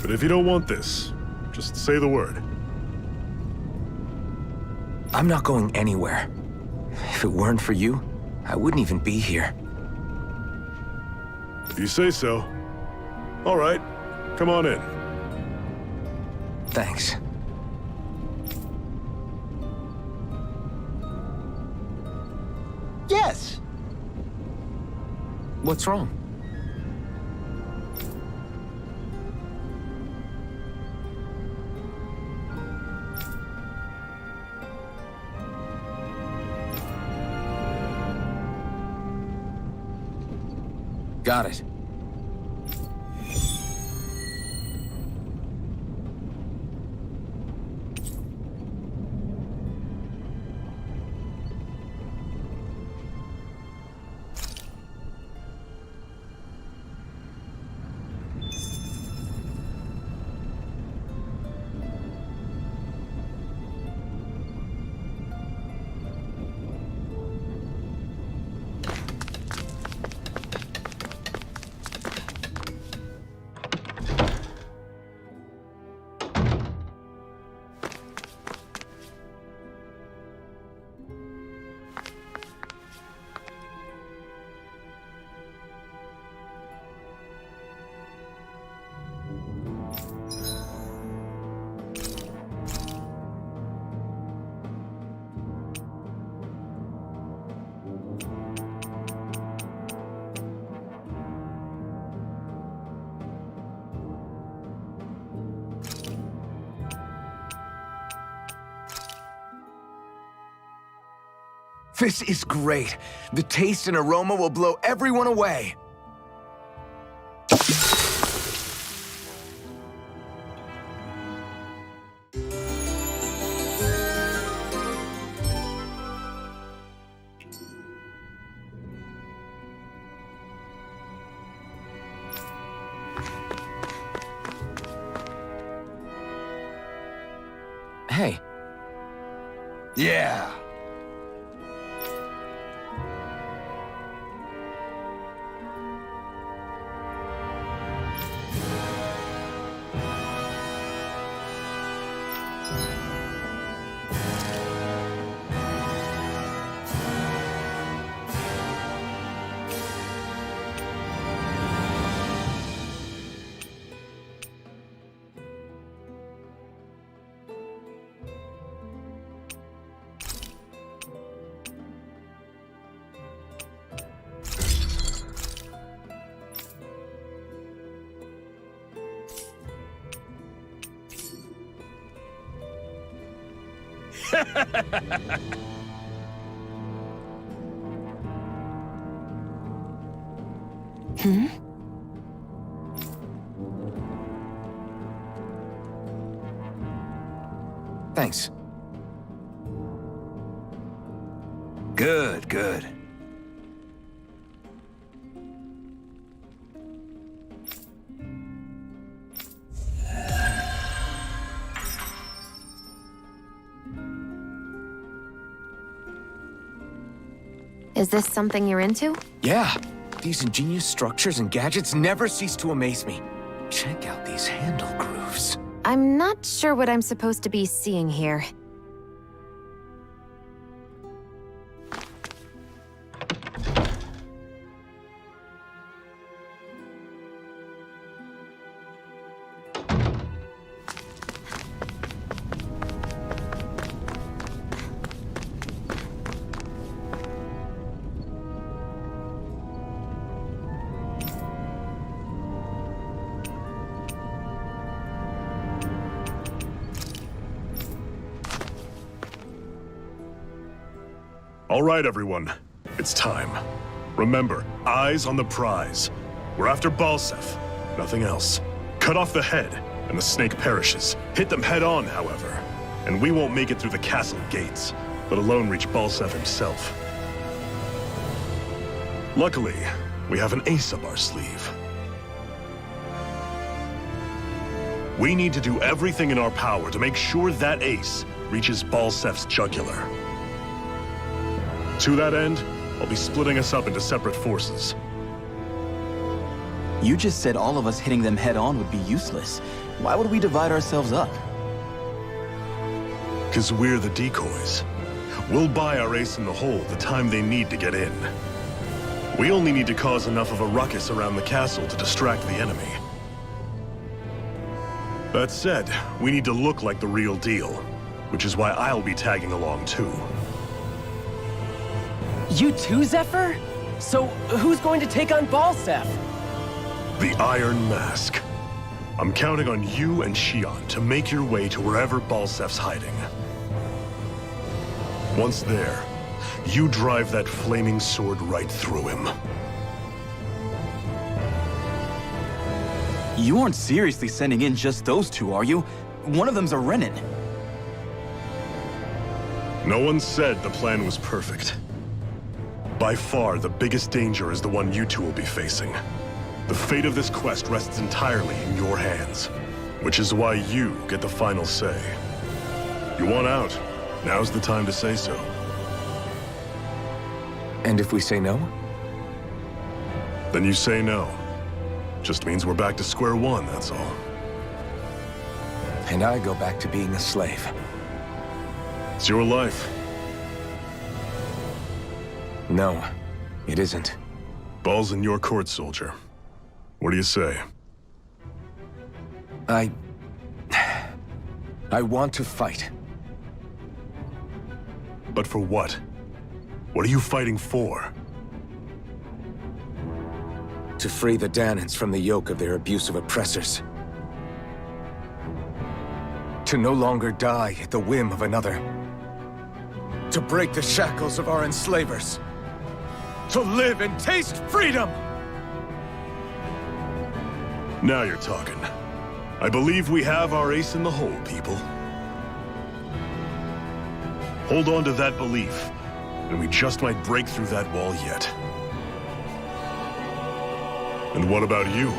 But if you don't want this, just say the word. I'm not going anywhere. If it weren't for you, I wouldn't even be here. If you say so. All right, come on in. Thanks. Yes. What's wrong? Got it. This is great. The taste and aroma will blow everyone away. Hey. Yeah. Thanks. Good, good. Is this something you're into? Yeah. These ingenious structures and gadgets never cease to amaze me. Check out these handle grooves. I'm not sure what I'm supposed to be seeing here. All right, everyone. It's time. Remember, eyes on the prize. We're after Balsef, nothing else. Cut off the head, and the snake perishes. Hit them head on, however, and we won't make it through the castle gates, let alone reach Balsef himself. Luckily, we have an ace up our sleeve. We need to do everything in our power to make sure that ace reaches Balsef's jugular. To that end, I'll be splitting us up into separate forces. You just said all of us hitting them head-on would be useless. Why would we divide ourselves up? 'Cause we're the decoys. We'll buy our ace in the hole the time they need to get in. We only need to cause enough of a ruckus around the castle to distract the enemy. That said, we need to look like the real deal, which is why I'll be tagging along too. You too, Zephyr? So, who's going to take on Balsef? The Iron Mask. I'm counting on you and Shion to make your way to wherever Balsef's hiding. Once there, you drive that flaming sword right through him. You aren't seriously sending in just those two, are you? One of them's a Renin. No one said the plan was perfect. By far, the biggest danger is the one you two will be facing. The fate of this quest rests entirely in your hands, which is why you get the final say. You want out? Now's the time to say so. And if we say no? Then you say no. Just means we're back to square one, that's all. And I go back to being a slave. It's your life. No, it isn't. Ball's in your court, soldier. What do you say? I want to fight. But for what? What are you fighting for? To free the Danans from the yoke of their abusive oppressors. To no longer die at the whim of another. To break the shackles of our enslavers. To live and taste freedom! Now you're talking. I believe we have our ace in the hole, people. Hold on to that belief, and we just might break through that wall yet. And what about you?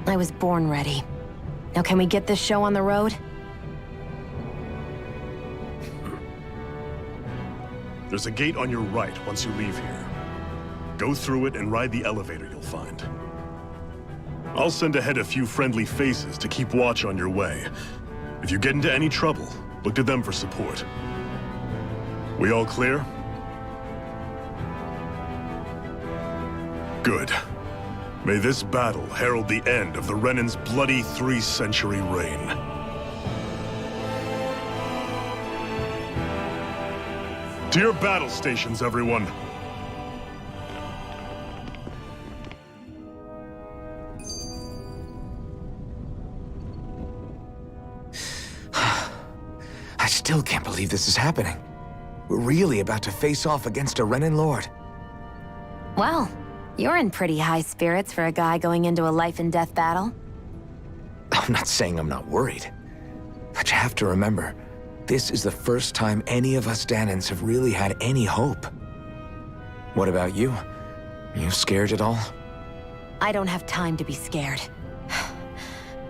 I was born ready. Now can we get this show on the road? There's a gate on your right once you leave here. Go through it and ride the elevator you'll find. I'll send ahead a few friendly faces to keep watch on your way. If you get into any trouble, look to them for support. We all clear? Good. May this battle herald the end of the Renan's bloody 3-century reign. To your battle stations, everyone. I still can't believe this is happening. We're really about to face off against a Renan Lord. Well, you're in pretty high spirits for a guy going into a life-and-death battle. I'm not saying I'm not worried. But you have to remember, this is the first time any of us Danans have really had any hope. What about you? You scared at all? I don't have time to be scared.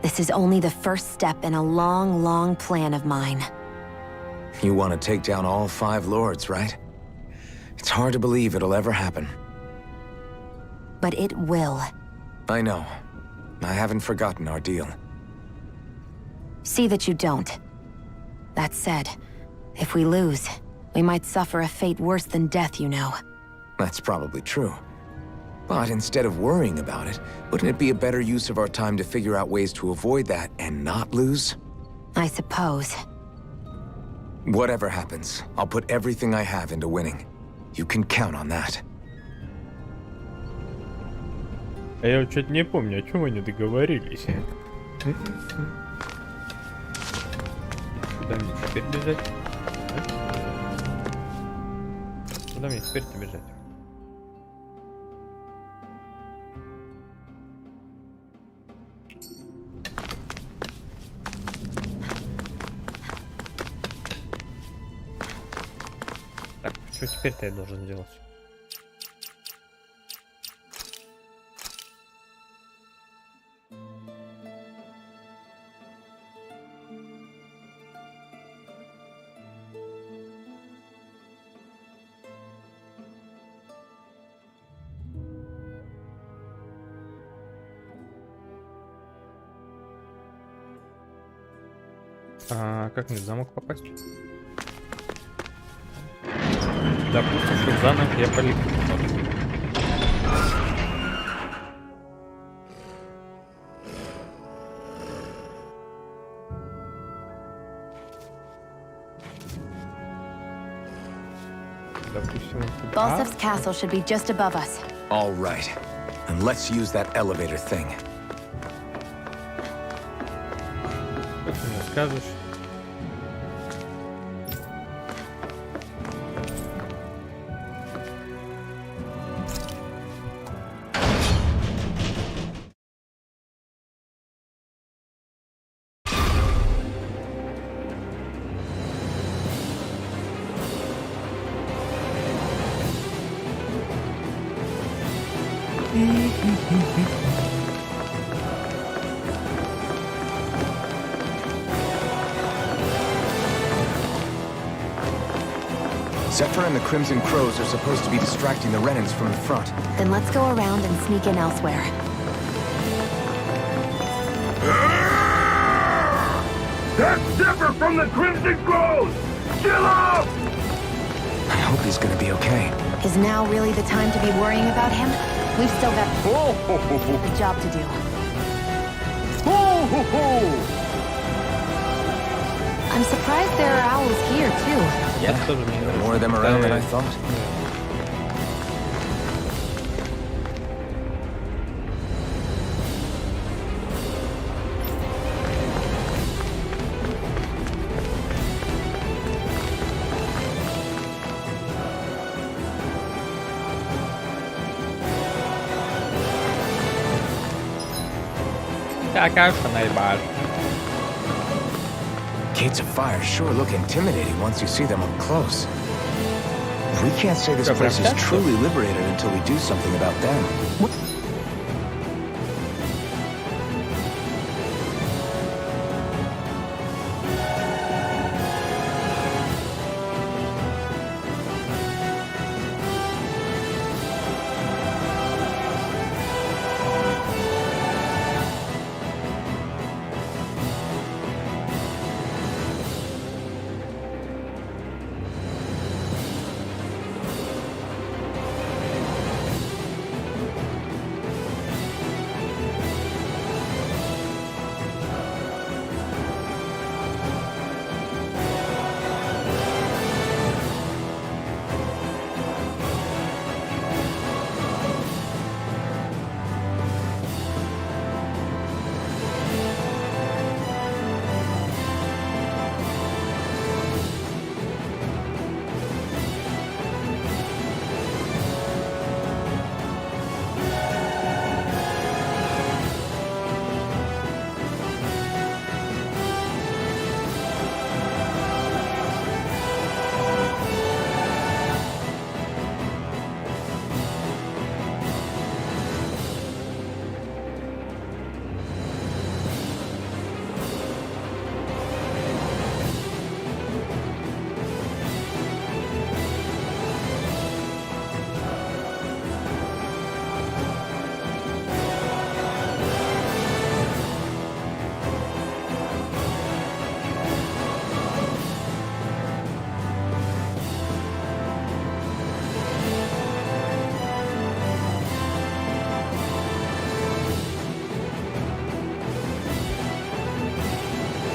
This is only the first step in a long, long plan of mine. You want to take down all 5 lords, right? It's hard to believe it'll ever happen. But it will. I know. I haven't forgotten our deal. See that you don't. That said, if we lose, we might suffer a fate worse than death, you know. That's probably true. But instead of worrying about it, wouldn't it be a better use of our time to figure out ways to avoid that and not lose? I suppose. Whatever happens, I'll put everything I have into winning. You can count on that. А я вот что-то не помню, о чем они договорились. Куда мне теперь бежать? Куда мне теперь-то бежать? Так, что теперь-то я должен делать? А как мне в замок попасть? Допустим, что в замок я полетел. Допустим, Balsef's castle should be just above us. All right. And let's use that elevator thing. Что ты мне скажешь? Zephyr and the Crimson Crows are supposed to be distracting the Renans from the front. Then let's go around and sneak in elsewhere. That's Zephyr from the Crimson Crows! Chill out! I hope he's gonna be okay. Is now really the time to be worrying about him? We've still got a job to do. I'm surprised there are owls here, too. Yeah, тоже мне нравится. More of them around than I thought. Какаша наебаш. Gates of fire sure look intimidating once you see them up close. We can't say this Yeah, place is perhaps. truly liberated until we do something about them.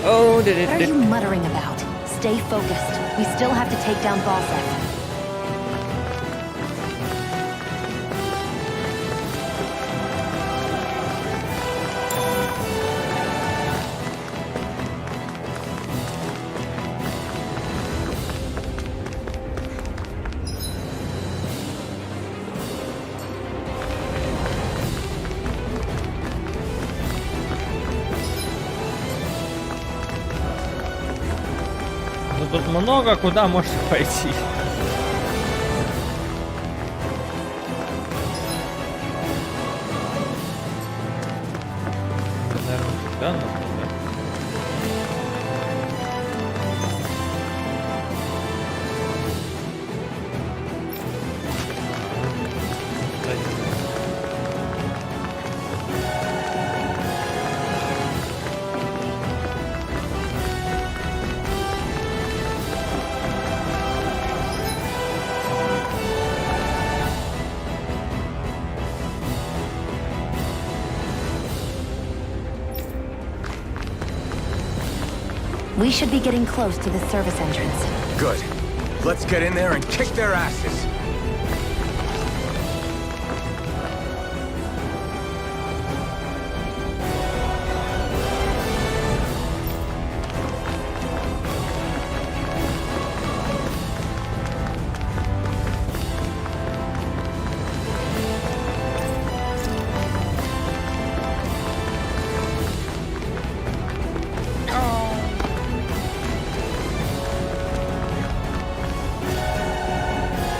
Oh, did What are it? you muttering about? Stay focused. We still have to take down Balsec. Ну тут много куда можно пойти. Наверное, сюда нужно, да? We should be getting close to the service entrance. Good. Let's get in there and kick their asses.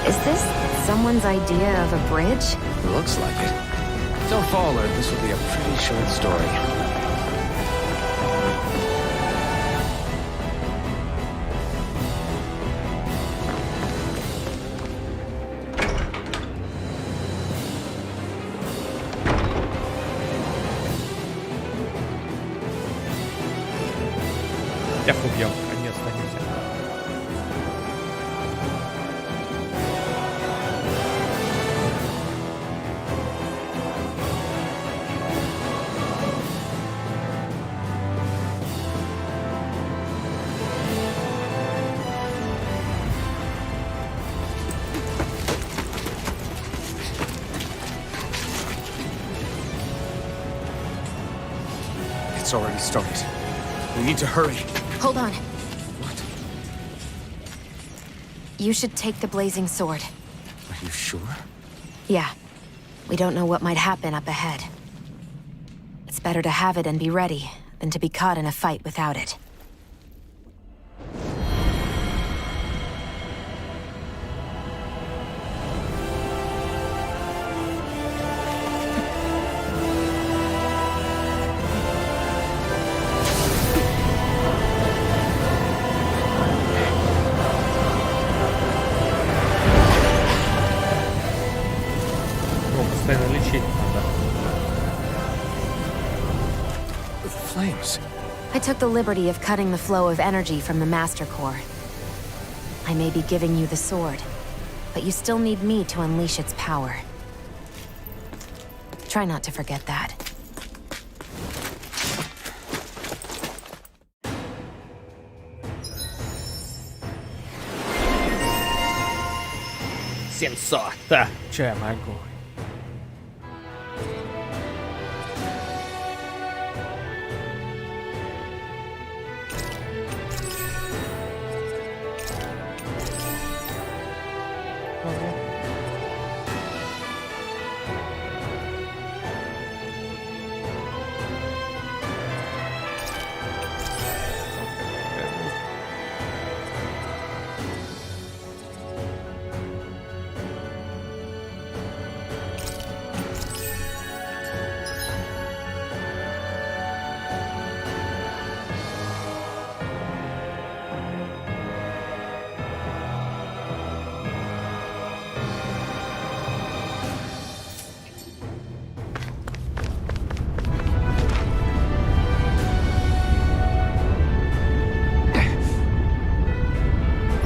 Is this someone's idea of a bridge? Looks like it. Don't fall, or this will be a pretty short story. Всех убьем, они останемся. It's already started. We need to hurry. Hold on. What? You should take the blazing sword. Are you sure? Yeah. We don't know what might happen up ahead. It's better to have it and be ready than to be caught in a fight without it. Его постоянно лечить надо. Flames. I took the liberty of cutting the flow of energy from the Master Core. I may be giving you the sword, but you still need me to unleash its power. Try not to forget that. Да, че я могу?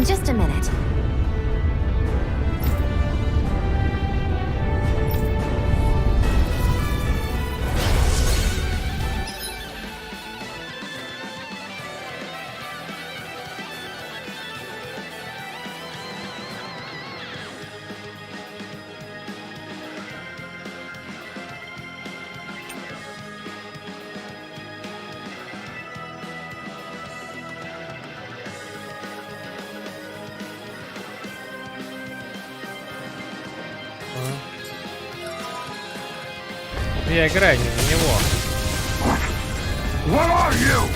Just a minute. Я играю не на него. What are you?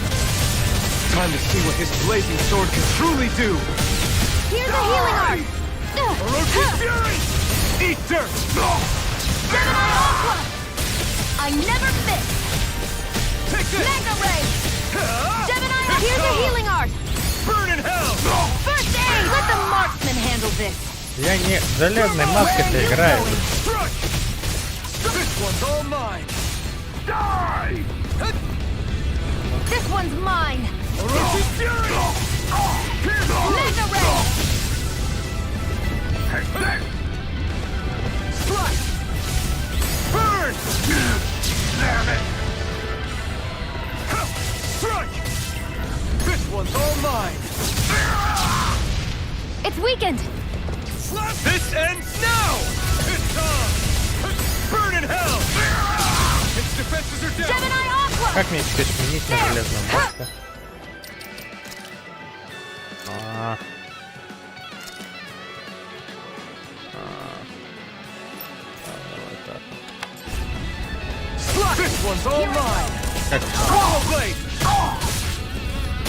Time to see what his blazing sword can truly do. Here's a healing art! Orochi's fury! Eat dirt! Gemini Aqua! I never miss! Take this! Mega Ray! Gemini, here's a healing art! Burn in hell! First aid! Let the marksman handle this! Я не железной маской-то играю. This one's all mine! Die! This one's mine! Orochi's fury! Mega Ray! Slash! Burn! Damn it! Strike! This one's all mine! It's weakened! This ends now! It's on! Burn in hell! Its defenses are down! Gemini Aqua! Как мне теперь сменить на железную маску? Вот так. This one's all mine! Как Swallow blade!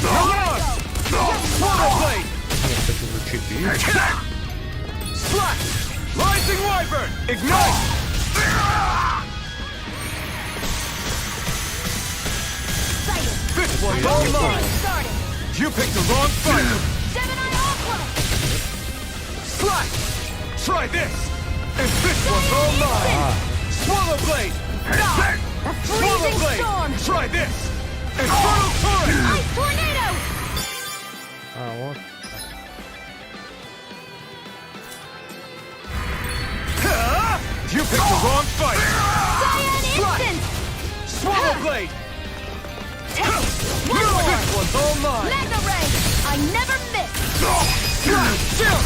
Mirage! Swallow blade! мне, кстати, звучит? Slash! Rising Wyvern! Ignite! This one's all mine! Started! You picked the wrong fight! Gemini Aqua! Slash! Try this! And this one's all mine! Swallow blade! A Swallow freezing blade! storm! Try this! Infernal torrent! Ice tornado! Вот. You picked the wrong fight! Cyan instant! Swallow blade! One more! This one's all mine! Mega Ray! I never miss! Chill!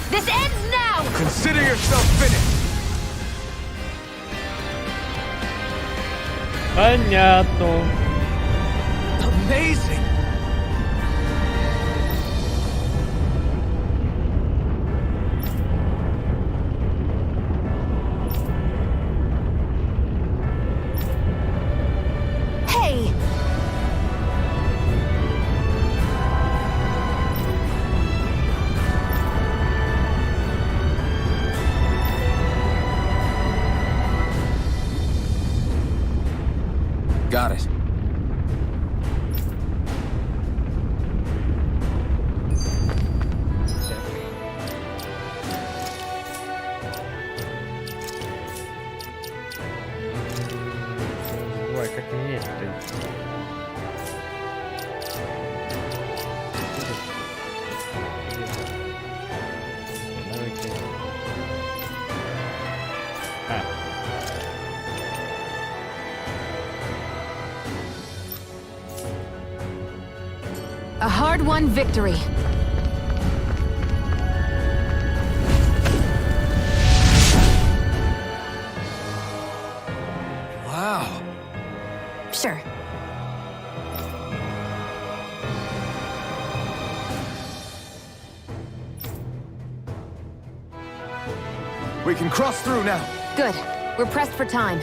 This ends now! Consider yourself finished! Понятно. Amazing! A hard-won victory. Wow. Sure. We can cross through now. Good. We're pressed for time.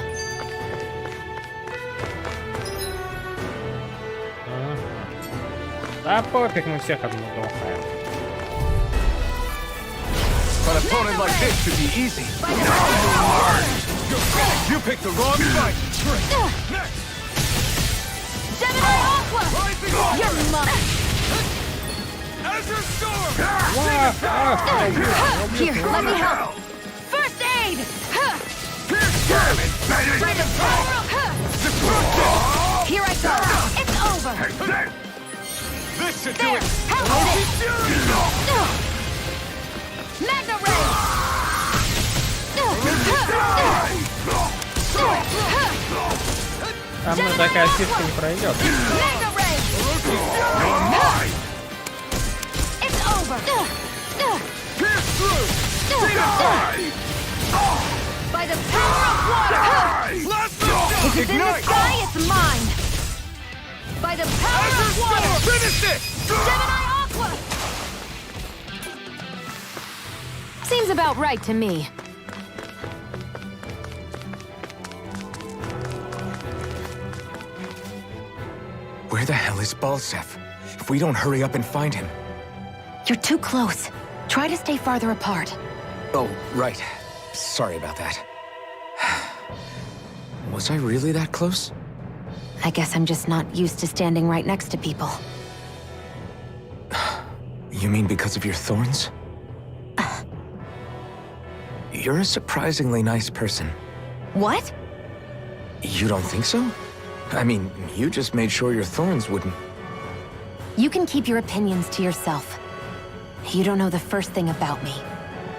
Да пофиг, мы всех отмудохаем. But an opponent like this should be easy. You picked the wrong fight. Gemini Aqua! You're mine! Azure Storm! Here, let me help. First aid! Damn it, By the power of... Here I go. It's over. This should do There! it! How about it? Magna Ray! Там такая фишка не пройдет. Magna Ray! It's over. By the power of water! If it's in the sky, it's mine! By the power of water! Finish it! Gemini Aqua! Seems about right to me. Where the hell is Balsef? If we don't hurry up and find him... You're too close. Try to stay farther apart. Oh, right. Sorry about that. Was I really that close? I guess I'm just not used to standing right next to people. You mean because of your thorns? You're a surprisingly nice person. What? You don't think so? I mean, you just made sure your thorns wouldn't... You can keep your opinions to yourself. You don't know the first thing about me.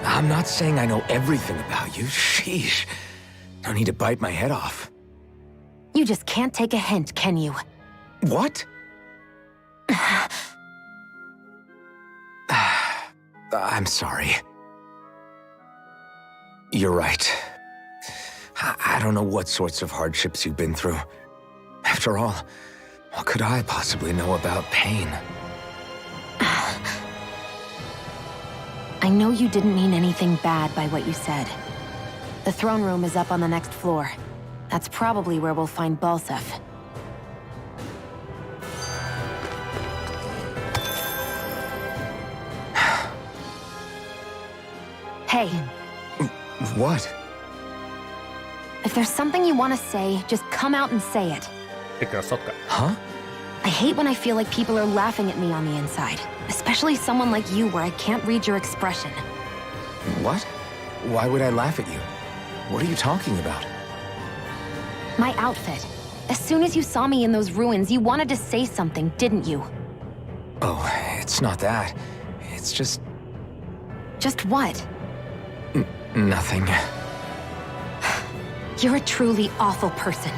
I'm not saying I know everything about you. Sheesh. No need to bite my head off. You just can't take a hint, can you? What? I'm sorry. You're right. I don't know what sorts of hardships you've been through. After all, what could I possibly know about pain? I know you didn't mean anything bad by what you said. The throne room is up on the next floor. That's probably where we'll find Balsef. Hey, What? if there's something you want to say, just come out and say it. Ты красотка. Huh? I hate when I feel like people are laughing at me on the inside. Especially someone like you where I can't read your expression. What? Why would I laugh at you? What are you talking about? My outfit. As soon as you saw me in those ruins, you wanted to say something, didn't you? Oh, it's not that. It's just... Just what? nothing. You're a truly awful person.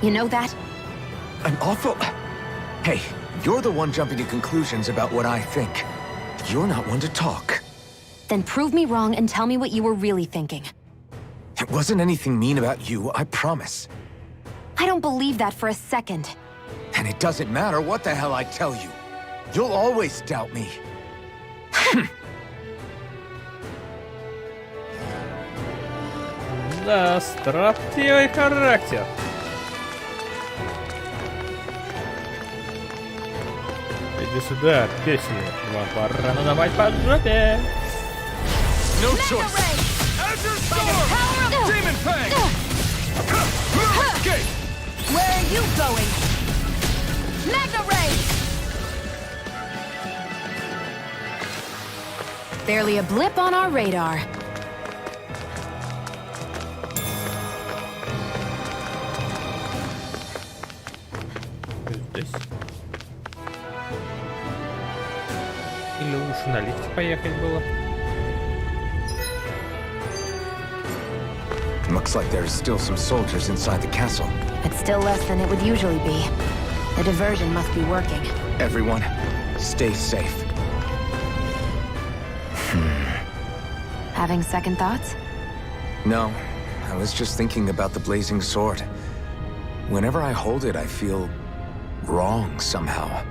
You know that? An awful... Hey, you're the one jumping to conclusions about what I think. You're not one to talk. Then prove me wrong and tell me what you were really thinking. It wasn't anything mean about you, I promise. I don't believe that for a second. And it doesn't matter what the hell I tell you. You'll always doubt me. Да, строптивый характер. Иди сюда, песни. Вам пора надавать по жопе. No choice! Azure Storm! Demon Fang! Escape! Where are you going? Magna Ray! Barely a blip on our radar. Здесь. Или лучше на лифте поехать было? Looks like there's still some soldiers inside the castle. It's still less than it would usually be. The diversion must be working. Everyone, Stay safe. Having second thoughts? No, I was just thinking about the blazing sword. Whenever I hold it, I feel wrong somehow.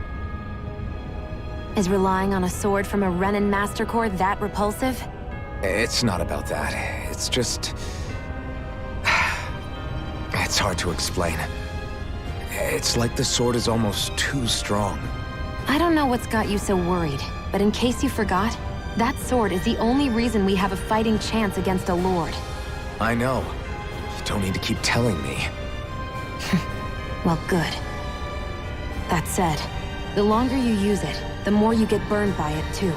Is relying on a sword from a Renan Master Core that repulsive? It's not about that. It's just... It's hard to explain. It's like the sword is almost too strong. I don't know what's got you so worried, but in case you forgot, that sword is the only reason we have a fighting chance against a lord. I know. You don't need to keep telling me. Well, good. That said, the longer you use it, the more you get burned by it, too.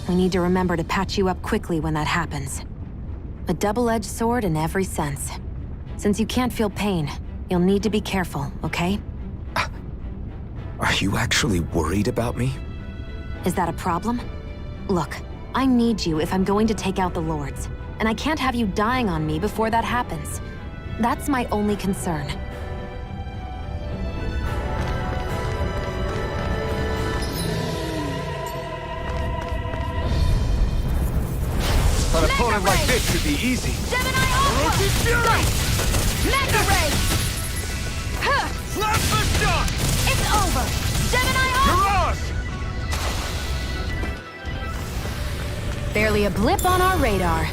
We need to remember to patch you up quickly when that happens. A double-edged sword in every sense. Since you can't feel pain, you'll need to be careful, okay? Are you actually worried about me? Is that a problem? Look, I need you if I'm going to take out the lords, and I can't have you dying on me before that happens. That's my only concern. An opponent like this should be easy. Gemini Aqua! Fury! Mega Ray! Huh! Plasma shock! It's over! Gemini Aqua! Mirage! Barely a blip on our radar.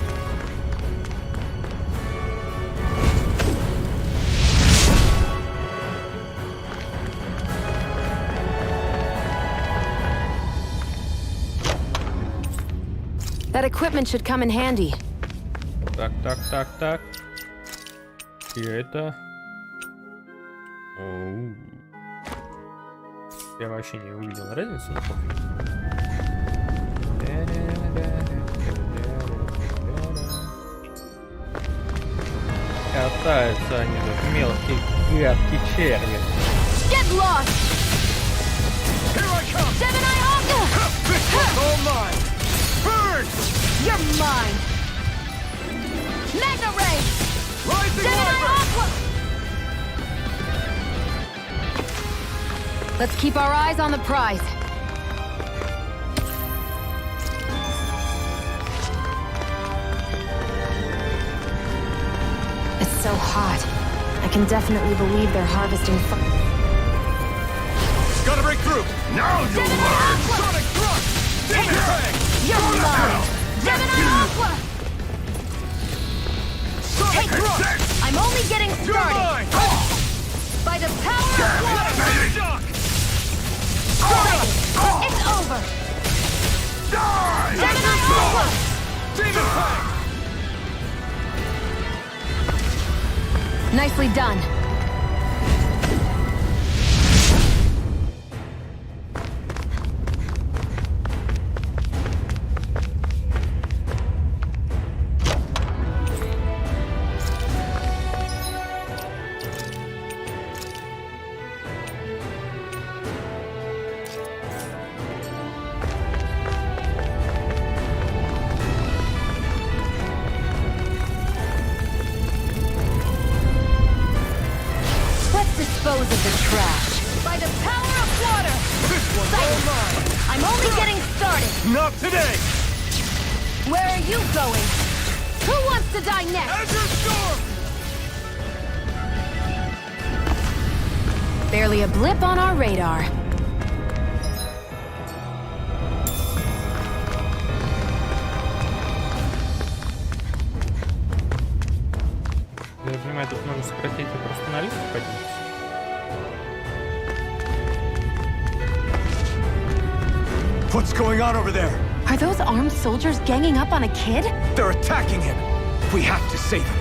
That equipment should come in handy. Так. И это... Оу. Я вообще не увидел разницу, но пофиг. Катаются они тут, мелкие гадкие черви. Get lost! Here I come! Gemini Aqua! This one's all mine! Burn! You're mine! Mega Ray! Rising Gemini Wyvern! Aqua! Let's keep our eyes on the prize. It's so hot. I can definitely believe they're harvesting Gotta break through! Now you'll learn! Sonic thrust! Demon Fang! You're mine! Gemini Aqua! Sonic Take thrust! I'm only getting You're started! mine! By the power of water! Plasma shock! It's over! Die! Gemini Aqua! Demon Fang! Nicely done. Dispose of the trash. By the power of water! This one's all mine! I'm only getting started! Not today! Where are you going? Who wants to die next? Azure Storm! Barely a blip on our radar. Я понимаю, тут можно сократить и просто на лифт подняться. What's going on over there? Are those armed soldiers ganging up on a kid? They're attacking him! We have to save him!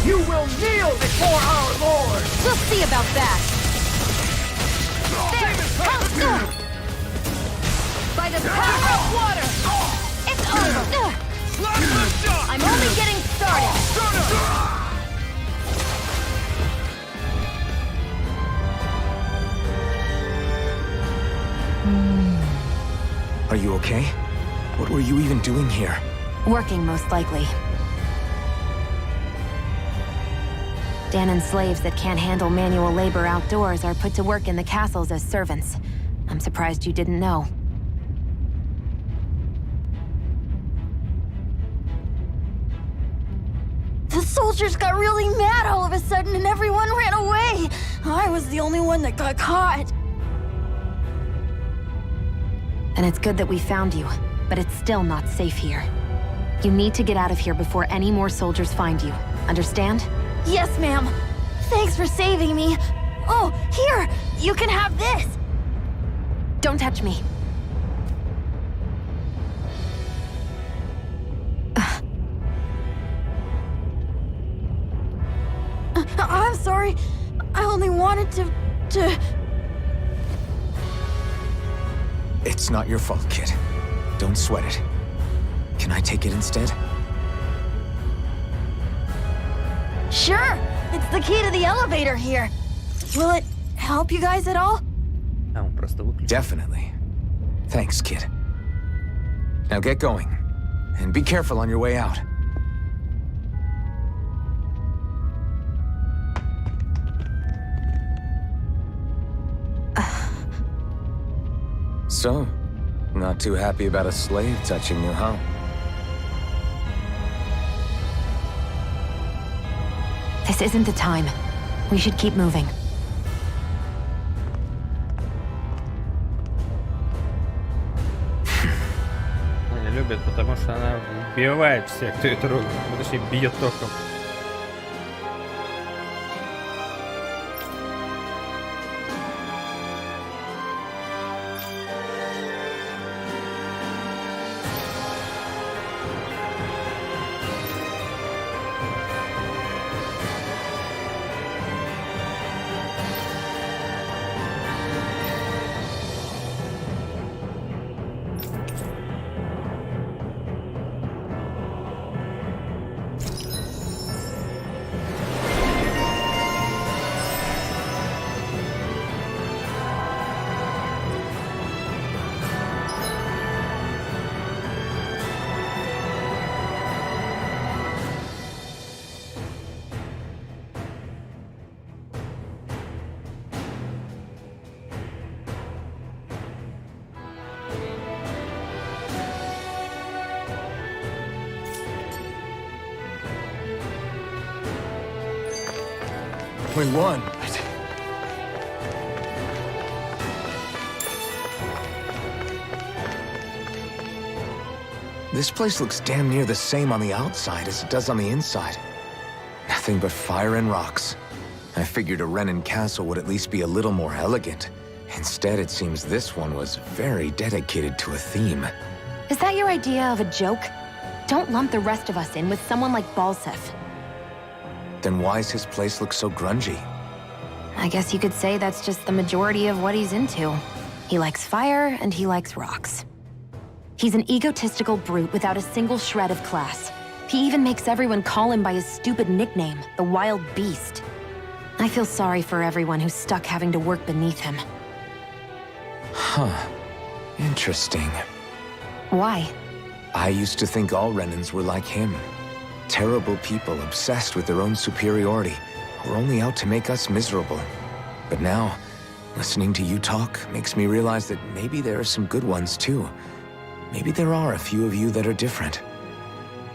You will kneel before our Lord! We'll see about that. By the power of water! It's over! I'm only getting started! Are you okay? What were you even doing here? Working, most likely. Danan's slaves that can't handle manual labor outdoors are put to work in the castles as servants. I'm surprised you didn't know. The soldiers got really mad all of a sudden and everyone ran away. I was the only one that got caught. And it's good that we found you, but it's still not safe here. You need to get out of here before any more soldiers find you. Understand? Yes, ma'am. Thanks for saving me. Oh, here! You can have this! Don't touch me. I'm sorry. I only wanted to... It's not your fault, kid. Don't sweat it. Can I take it instead? Sure! It's the key to the elevator here. Will it help you guys at all? А, он просто выключил. Definitely. Thanks, kid. Now get going. And be careful on your way out. So, not too happy about a slave touching you, huh? This isn't the time. We should keep moving. Она не любит, потому что она убивает всех, кто ее трогает. Ну, точнее, бьет током. We won. This place looks damn near the same on the outside as it does on the inside. Nothing but fire and rocks. I figured a Renan castle would at least be a little more elegant. Instead, it seems this one was very dedicated to a theme. Is that your idea of a joke? Don't lump the rest of us in with someone like Balsef. Then why's his place look so grungy? I guess you could say that's just the majority of what he's into. He likes fire and he likes rocks. He's an egotistical brute without a single shred of class. He even makes everyone call him by his stupid nickname, the Wild Beast. I feel sorry for everyone who's stuck having to work beneath him. Huh. Interesting. Why? I used to think all Renans were like him. Terrible people obsessed with their own superiority, who are only out to make us miserable. But now, listening to you talk makes me realize that maybe there are some good ones too. Maybe there are a few of you that are different.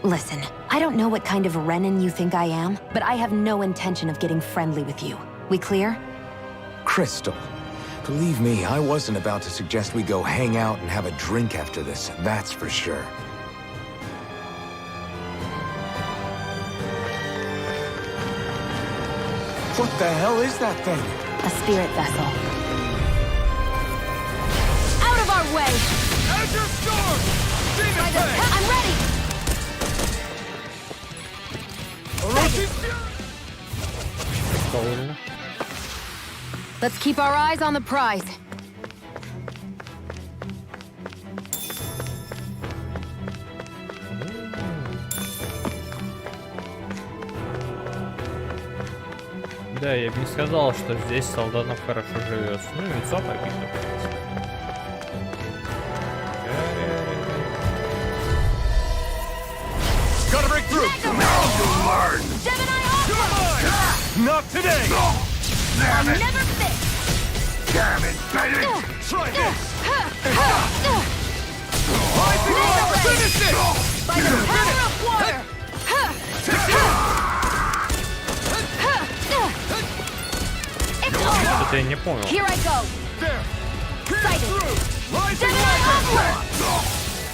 Listen, I don't know what kind of Renan you think I am, but I have no intention of getting friendly with you. We clear? Crystal, believe me, I wasn't about to suggest we go hang out and have a drink after this, that's for sure. What the hell is that thing? A spirit vessel. Out of our way! Azure Storm! Demon Fang! I'm ready! Orochi Fury! Прикольно. Let's keep our eyes on the prize. Да, я бы не сказал, что здесь солдатам хорошо живется. Ну, лицо побито. Mega Ray! Gemini Aqua! Not today! I never miss! Damn it, baby! Try this! Mega Ray! Finish it! By the power of water! It's over! Что-то я не понял. Here I go! There! Sighted! Rising Gemini Wyvern! Aqua!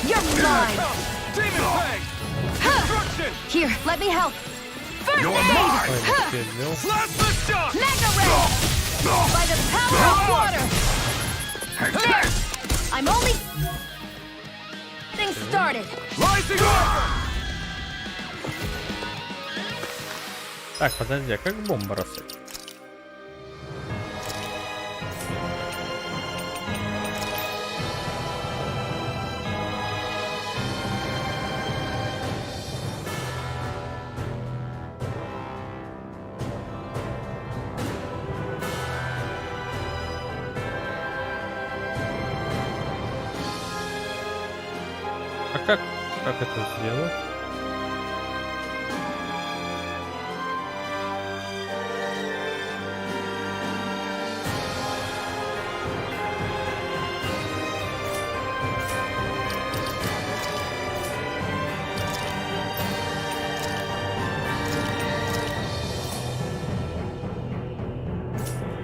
You're mine! Demon Fang! Destruction! Here, let me help! First You're aid! mine! Ой, теперь взял. Plasma Shock! Mega Ray! By the power of water! There! I'm only getting started! Rising Wyvern! Так, подожди, а как бомбу бросать? А как это сделать?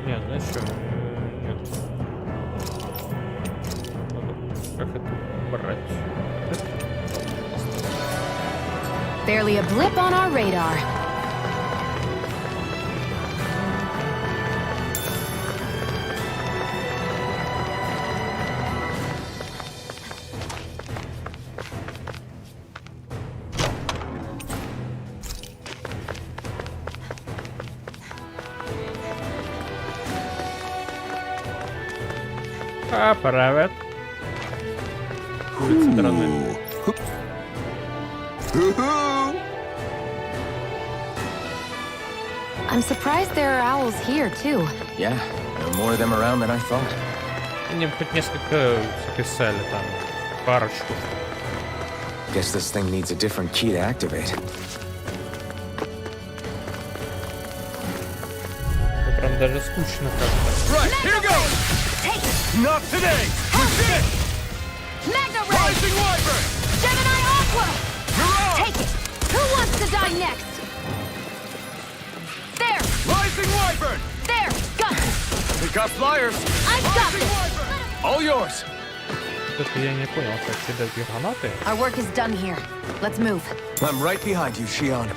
Нет, знаешь что? Нет. Как это брать? Barely a blip on our radar. А, привет. Улица драны. I'm surprised there are owls here, too. Yeah, there are more of them around than I thought. Мне хоть несколько записали там. Парочку. Guess this thing needs a different key to activate. Ну, прям даже скучно как-то. Right, here goes! Take it! Not today! You did it! Mega Ray! Rising Wyvern! Gemini Aqua! You're on! Take it! Who wants to die next? There! Rising Wyvern! There! Got this! We got flyers! I've got Rising this! Wyvern! All yours! Что-то я не понял, как кидать гранаты. Our work is done here. Let's move. I'm right behind you, Shion.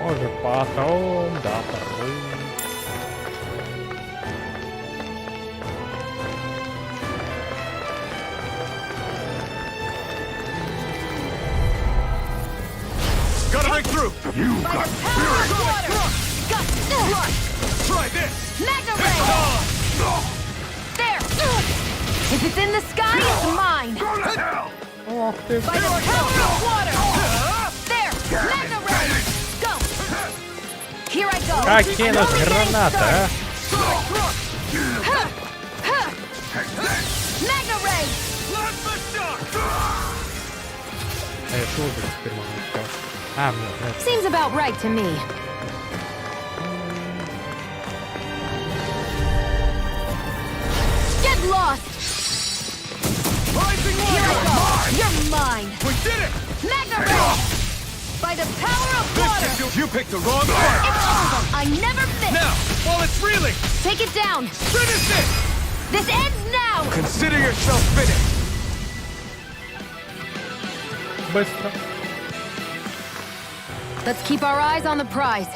Может, потом, да, порой. Gotta break through! You By the power of water! Got this! Try this! Mega Ray! There! If it's in the sky, it's mine! Ох ты. By the power of water! There! Mega Ray! Go! Here I go! Как кинуть гранаты, а? Mega Ray! Plasma Shock! А я тоже теперь могу сделать. А, нет. Seems about right to me. Get lost! Rising Here I Wyvern! go! You're mine! We did it! Mega Ray! By the power of water! You picked the wrong one! It's over! I never miss! Now, while it's reeling, Take it down! finish it! This ends now! Consider yourself finished! Быстро. Let's keep our eyes on the prize.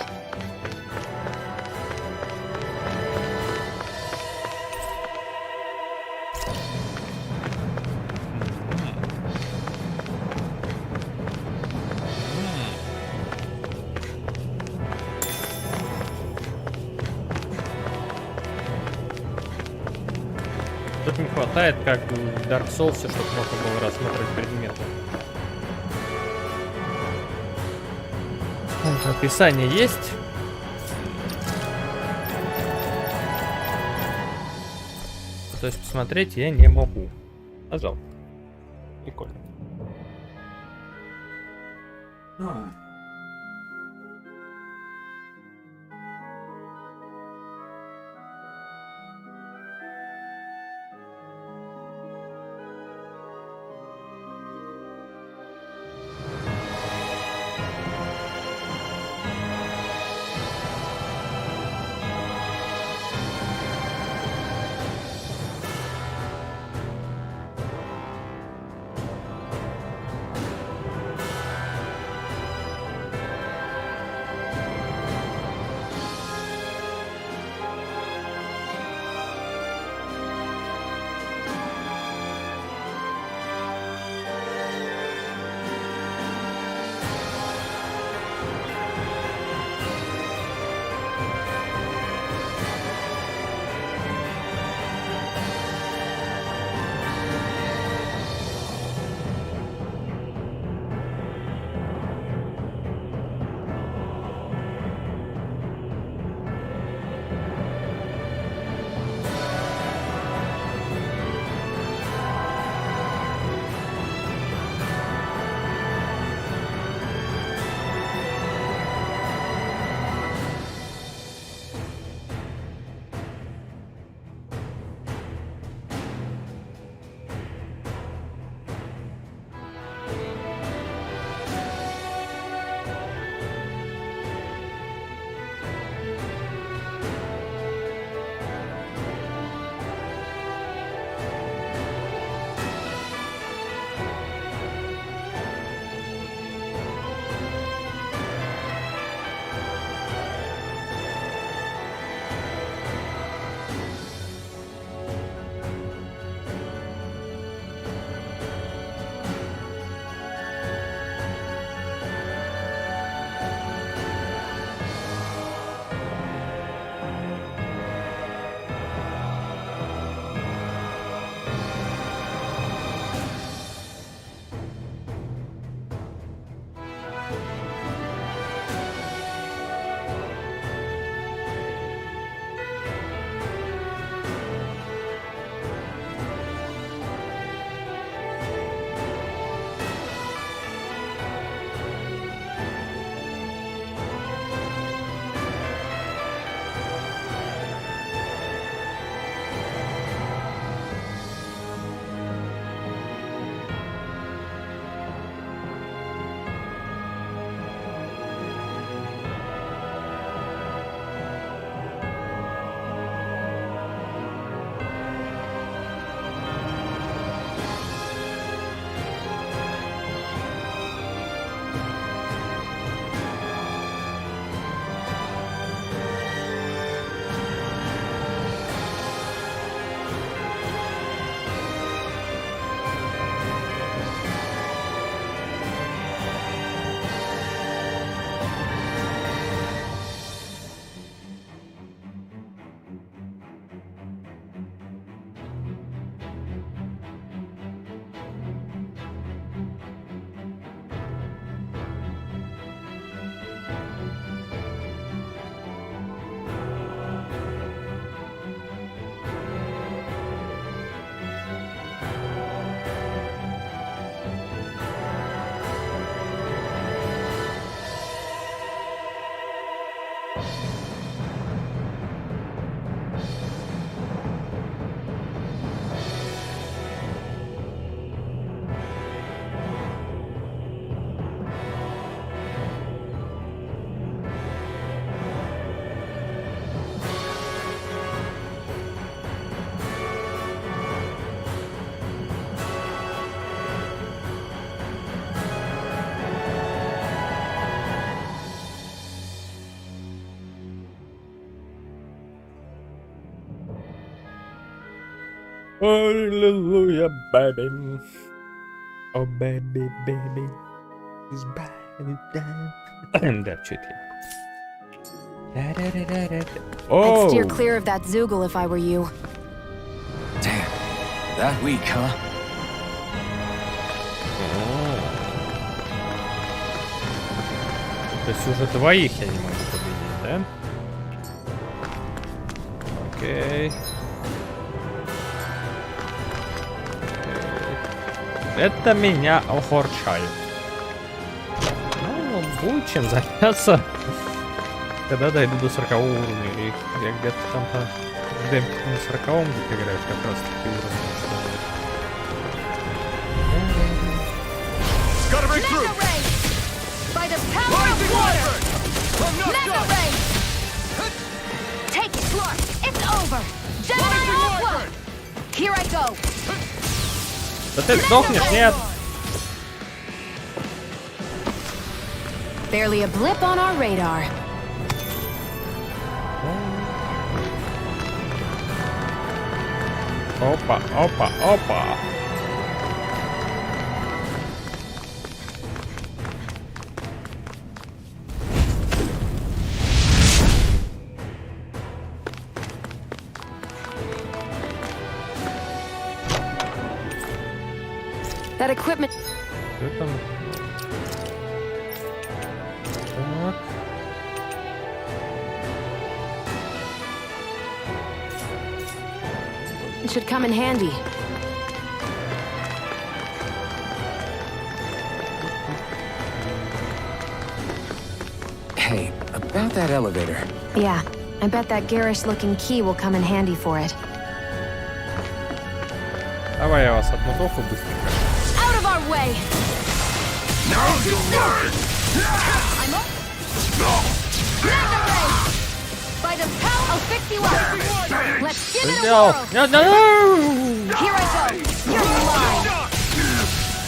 Тут не хватает, как в Dark Souls, чтобы можно было рассматривать предметы. Описание есть. То есть посмотреть я не могу. Нажал. Прикольно. Hallelujah, baby. Oh, baby, baby. Is baby down. Да, чуть ли. I'd Oh! steer clear of that Zoogle if I were you. Damn. That weak, huh? То есть уже двоих я не могу победить, да? Окей. Это меня огорчает. Ну будет чем заняться, когда дойду до 40-го уровня. И я где-то там по демке на 40-м играю как раз таки уровень. Gotta break through! Mega Ray! By the power of water! I'm not Mega done! Ray! Take it! It's over! Gemini Aqua! Here I go! Да ты сдохнешь, нет? Barely a blip on our radar. Опа, опа, опа. That equipment. Что там? Так. It should come in handy. Hey, about that elevator. Yeah, I bet that garish-looking key will come in handy for it. Давай я вас отмотофу быстренько. Out of our way! Now you learn! I'm up! Mega Ray! By the power, I'll fix you up! Let's give it a No, whirl! no, no, no! Here I go! You're mine!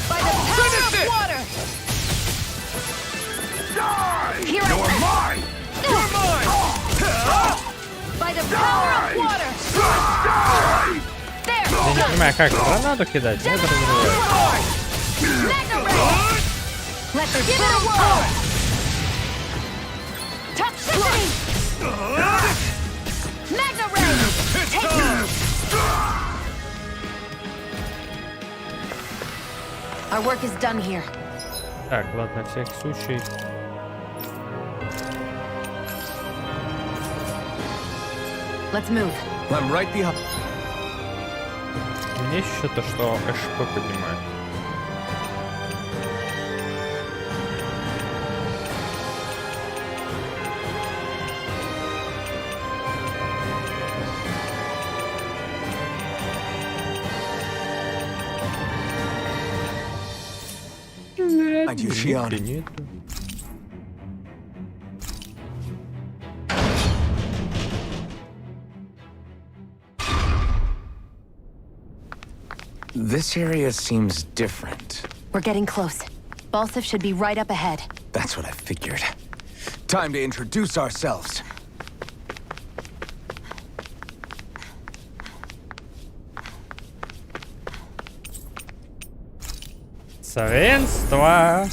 By the power of water! Here I go! Mine! You're mine! By the power of water! There! Я не понимаю, как гранату кидать, нет, разрывает. Mega Ray! Let's give it a whirl! Toxicity! Mega Ray! Take it! Our work is done here. Так, ладно, на всякий случай. Let's move. I'm right behind. Мне еще то, что ХП поднимает. You, Shion. Нету. This area seems different. We're getting close. Balsif should be right up ahead. That's what I figured. Time to introduce ourselves. Свинство!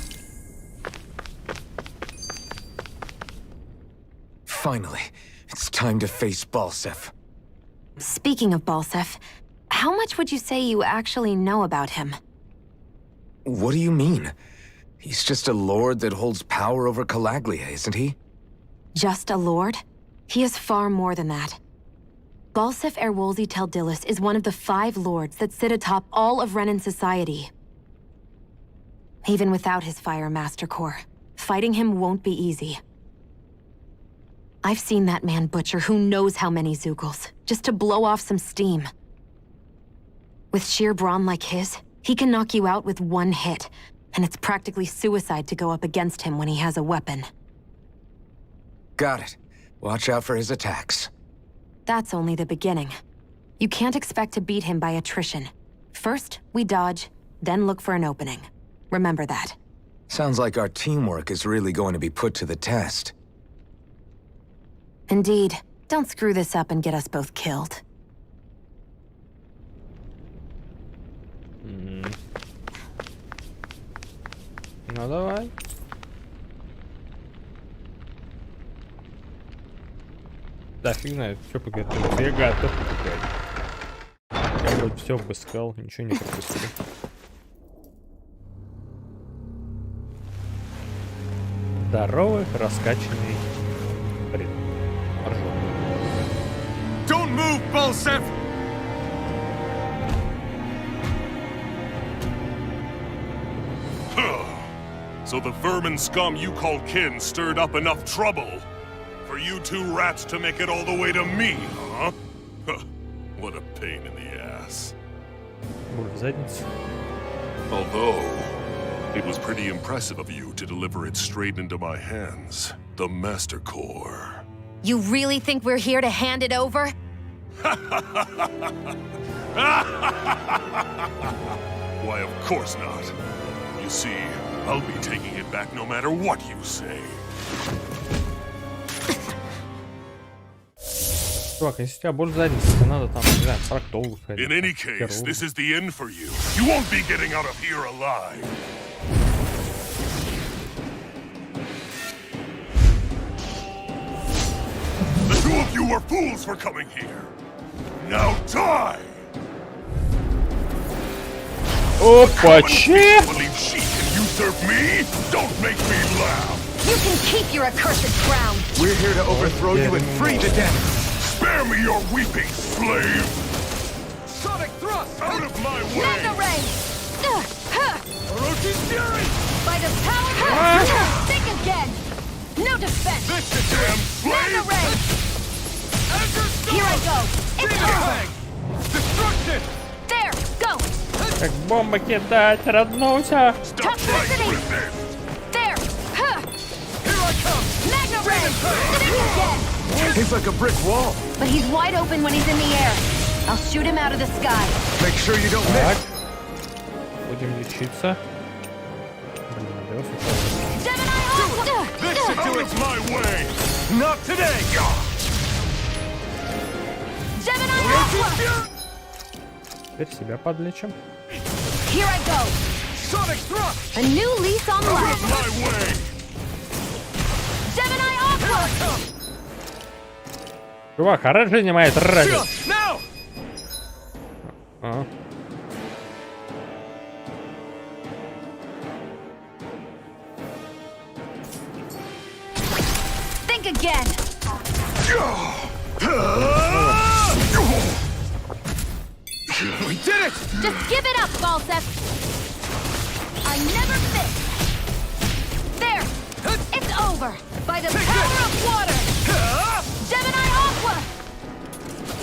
Finally, it's time to face Balsif. Speaking of Balsif, how much would you say you actually know about him? What do you mean? He's just a lord that holds power over Calaglia, isn't he? Just a lord? He is far more than that. Balsif Erwolzi Teldilis is one of the 5 lords that sit atop all of Renan society. Even without his Fire Master Core, fighting him won't be easy. I've seen that man butcher who knows how many Zugals, just to blow off some steam. With sheer brawn like his, he can knock you out with one hit, and it's practically suicide to go up against him when he has a weapon. Got it. Watch out for his attacks. That's only the beginning. You can't expect to beat him by attrition. First, we dodge, then look for an opening. Remember that. Sounds like our teamwork is really going to be put to the test. Indeed. Don't screw this up and get us both killed. Ну давай. Да, фиг знает, все подготовить. Я готов. Я вот все обыскал, ничего не пропустил. Здоровый, раскачанный бред. Don't move, Balsif! So the vermin scum you call kin stirred up enough trouble for you two rats to make it all the way to me, huh? What a pain in the ass. Боль в заднице. Although, it was pretty impressive of you to deliver it straight into my hands. The Master Core. You really think we're here to hand it over? Why, of course not. You see, I'll be taking it back no matter what you say. Чувак, если у тебя боль в заднице, то надо там, не знаю, проктологу ходить. In any case, this is the end for you. You won't be getting out of here alive. The two of you were fools for coming here. Now die! Опачи! Believe she can usurp me? Don't make me laugh. You can keep your accursed crown. We're here to overthrow you and free the den. Spare me your weeping, slave! Sonic thrust! Out of my way! Mega ray! Orochi's fury! By the power of think again! No defense! This is Damn Mega slave! ray! Azure Here I go! It's over! Bang! Destruction! There! Go! Как бомба кидать, роднулся! Stop trying to resist! There! Here I come! Mega ray! Think again! He's like a brick wall. But he's wide open when he's in the air. I'll shoot him out of the sky. Make sure you don't Так. miss. Будем лечиться. Блин, надо сначала. Gemini Aqua! This should do Out it. of my way! Not today! Gemini Aqua! Теперь себя подлечим. Here I go! Sonic thrust! A new lease on Out of life! my way! Gemini Aqua! Чувак, оружие занимает разница. Shield, now! А. Think again! We did it! Just give it up, Balsef! I never miss! There! It's over! By the power of water! Gemini Aqua!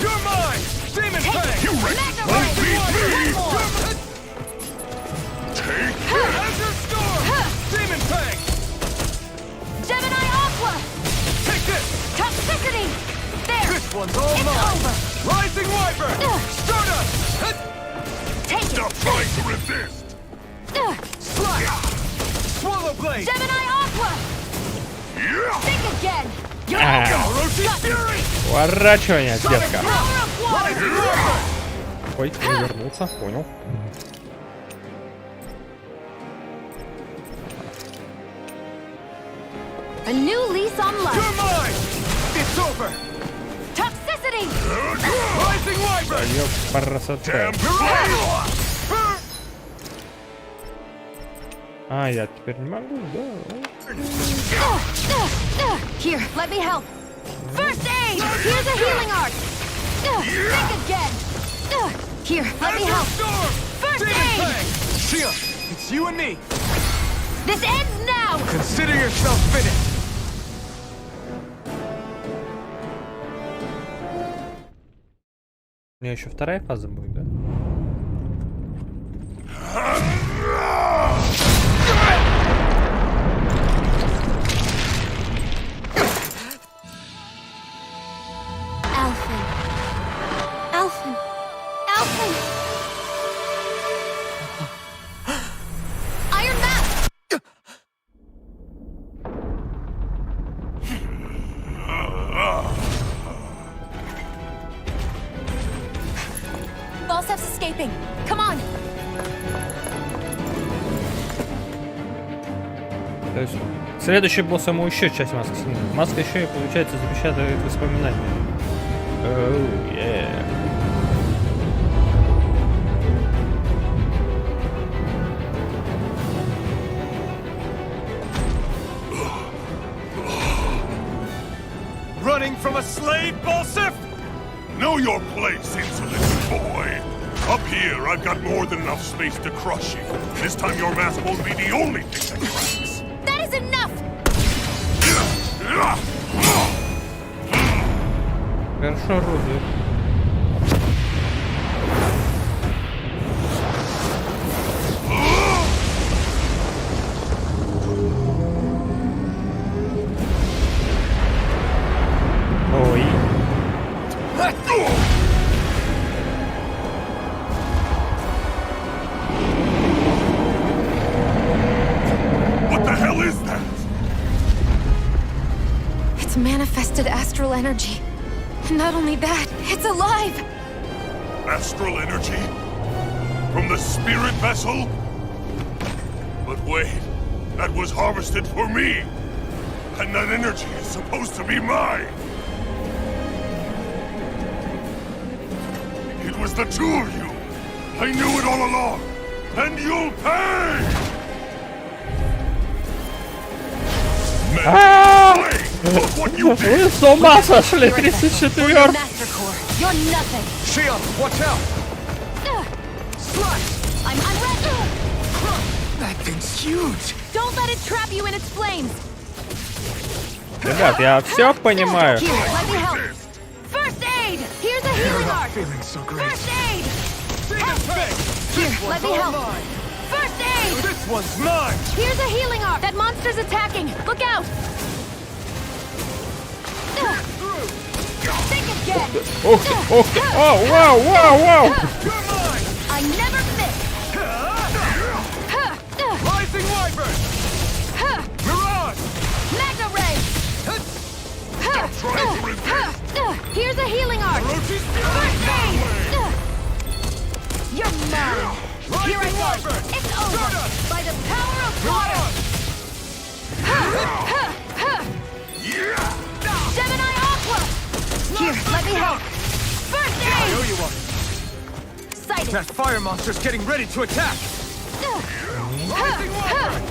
You're mine! Demon Take Fang! it! You Mega won't Ray! beat me! One more! Take Azure Storm! Demon Fang! Gemini Aqua! Take this! Toxicity! There! This one's all It's mine! over! Rising Wyvern! Stardust! Take Stop it! trying to resist! Slash! Swallow Blade! Gemini Aqua! Yeah! Think again! You're Ah. over! Orochi's fury! Уворачивание, Sonic детка. thrust! Power of water! Rising Wyvern! Ой, не вернулся, понял. A new lease on You're life! mine! It's over! Toxicity! Rising Wyvern! Ёп, красота. Damn slave! А, я теперь не могу, да. Here, let me help. First aid! Here's a healing arc! Think again! Here, let me Azure help. Storm! First Demon aid! Fang! Shield, it's you and me. This ends now! Consider yourself finished. У меня еще вторая фаза будет, да? Alphen. Alphen. Alphen! Iron Mask! Balsef's escaping. Come on! То есть следующий босс ему еще часть маски снимет. Маска еще и, получается, запечатывает воспоминания. Oh, yeah. Running from a slave, Balsef? Know your place, insolent boy! Up here, I've got more than enough space to crush you. This time your mask won't be the only thing that cracks. That's enough! Хорошо оружие. Ой. What the hell is that? It's manifested astral energy. And not only that, it's alive! Astral energy? From the spirit vessel? But wait, that was harvested for me! And that energy is supposed to be mine! It was the two of you! I knew it all along! And you'll pay! Look what you did! Вы с ума сошли, 34. Master Core, you're nothing! Shield, watch out! I'm ready! That thing's huge! Don't let it trap you in its flames! Ребят, я все понимаю. Here, let me help! First aid! Here's a healing arc! Feeling so great. First aid! Here, let me help! First aid! This one's mine! Here's a healing arc! That monster's attacking! Look out! Think again! Ух ты, ух ты. О, вау, вау, вау. You're mine! I never miss! Rising Wyvern! Mirage! Magna Ray! Here's a healing arc! Orochi's First aid! You're mine! Here I Rising go! Wyvern! It's over! Shut up! By the power of water! Gemini Aqua! Here, let me help! First I know aid! you are. Sighted! That fire monster's getting ready to attack! Rising Wyvern!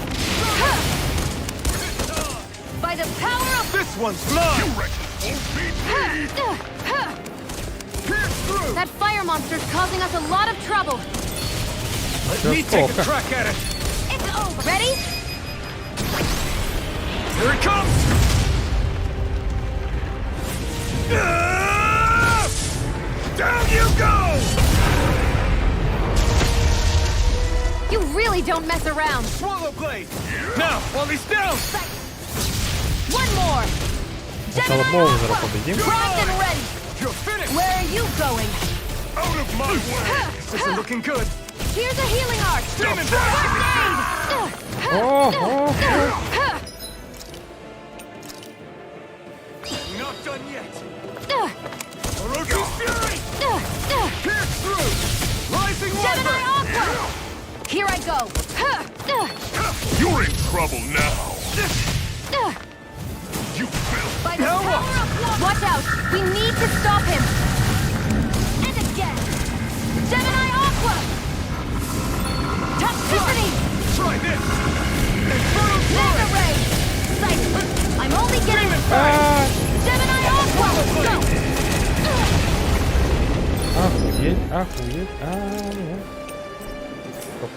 By the power of... This one's mine! Pierce through! That fire monster's causing us a lot of trouble! Let me take a crack at it! It's over! Ready? Here it comes! Down you go! You really don't mess around! Swallow blade! Now, while he's down! One more! Сначала Боузера победим. Primed and ready! You're finished! Where are you going? Out of my way! This isn't looking good! Here's a healing arc! Demon First О, о, о. Not done yet! aid! Orochi's Fury! Pierce through! Rising Gemini Wyvern! Aqua! Here I go! You're in trouble now! You filth! By the Now power what? of water! Watch out! We need to stop him! And again! Gemini Aqua! Toxicity! Try this! Infernal Magna Flurry! Ray! Sight! I'm only getting А, Gemini Aqua! Go! Охуеть, охуеть. Нет. Стоп.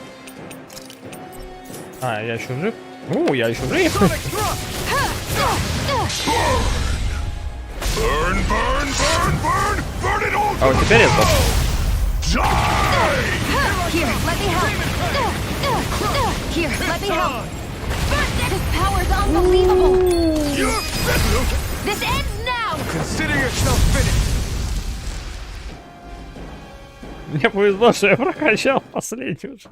А, я еще жив? Я еще жив. Sonic Thrust! Burn, burn, burn, burn! Burn it all! А вот теперь это. Die! Here, let me help! Here, let me help! This power's unbelievable! You're This ends now! Consider yourself finished! Мне повезло, что я прокачал последний уже.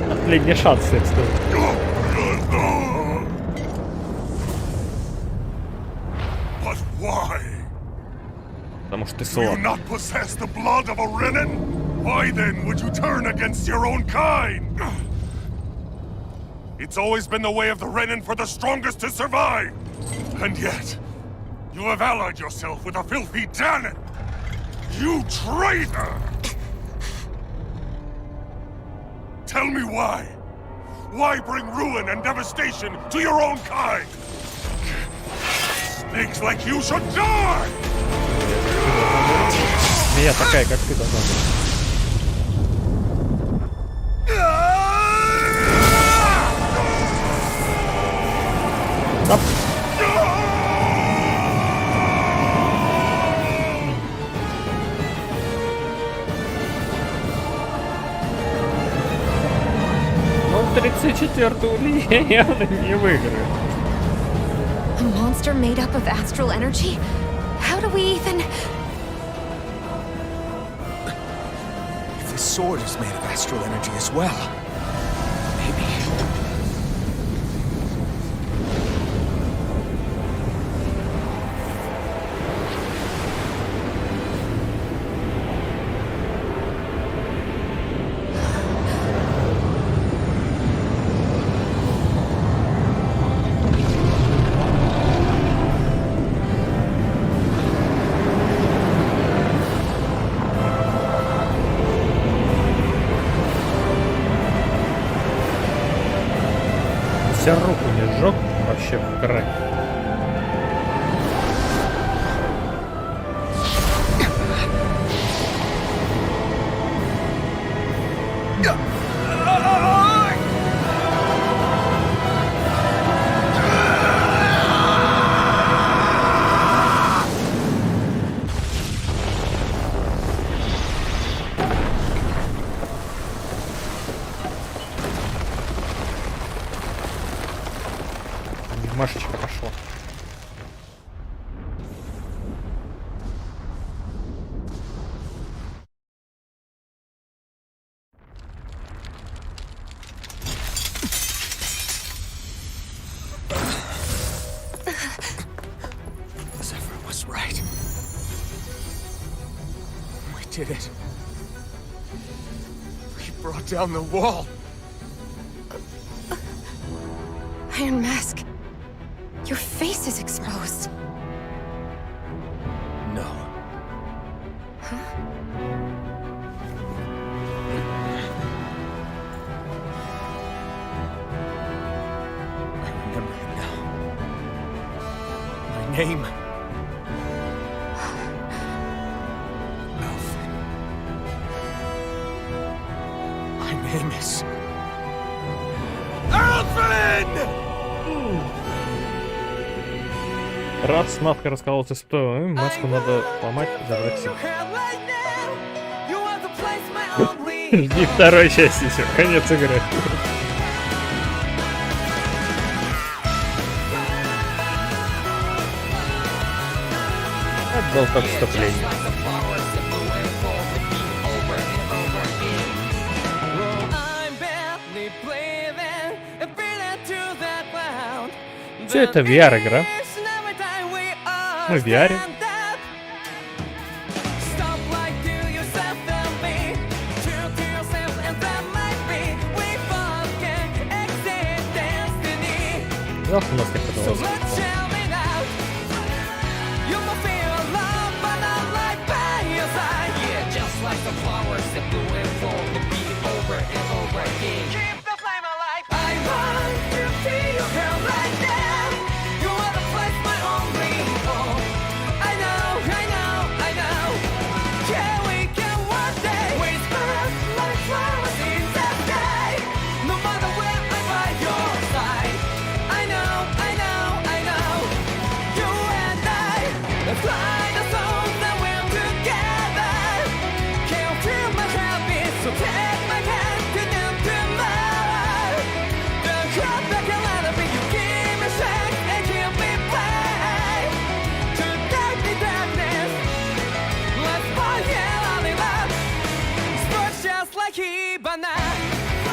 Последний шанс, я сказал. But why? Потому что ты Do you слаб. not possess the blood of a Renin? Why then would you turn against your own kind? It's always been the way of the Renin for the strongest to survive! And yet, you have allied yourself with a filthy Danon! You traitor! Tell me why? Why bring ruin and devastation to your own kind? Snakes like you should die! Я такая, как ты должна быть. Ну, 34-ю я явно не выиграю. A monster made up of astral energy? How do we even... If the sword is made of astral energy as well, maybe... Вся руку не сжег вообще в край. Машечка пошла. Zephyr was right. We did it. We brought down the wall. Iron Mask. Your face is exposed. No. I remember it now. My name. Alfred. My name is... Alfred! Рад с маской раскололся стоило. Маску надо ломать и забрать себе. Жди второй части, все, конец игры. Это было только вступление. Все это VR-игра. Мы в VR. Жалко, у нас не продалось.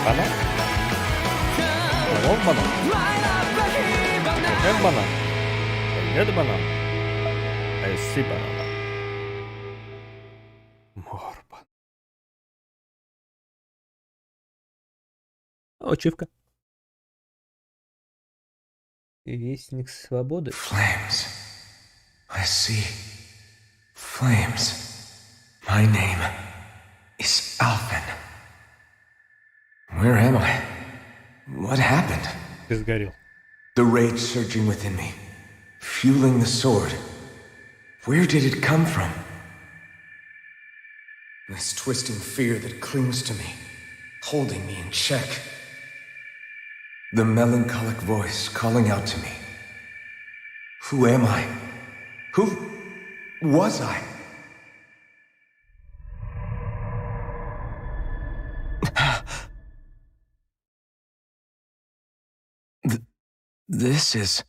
Банан? Вот банан. Как банан? Нет банан. I see банана. Морбан. Ачивка. Вестник свободы. Flames. I see. Flames. My name is Alvin. Where am I? What happened? Ты сгорел. The rage surging within me, fueling the sword. Where did it come from? This twisting fear that clings to me, holding me in check. The melancholic voice calling out to me, Who am I? Who was I? This is...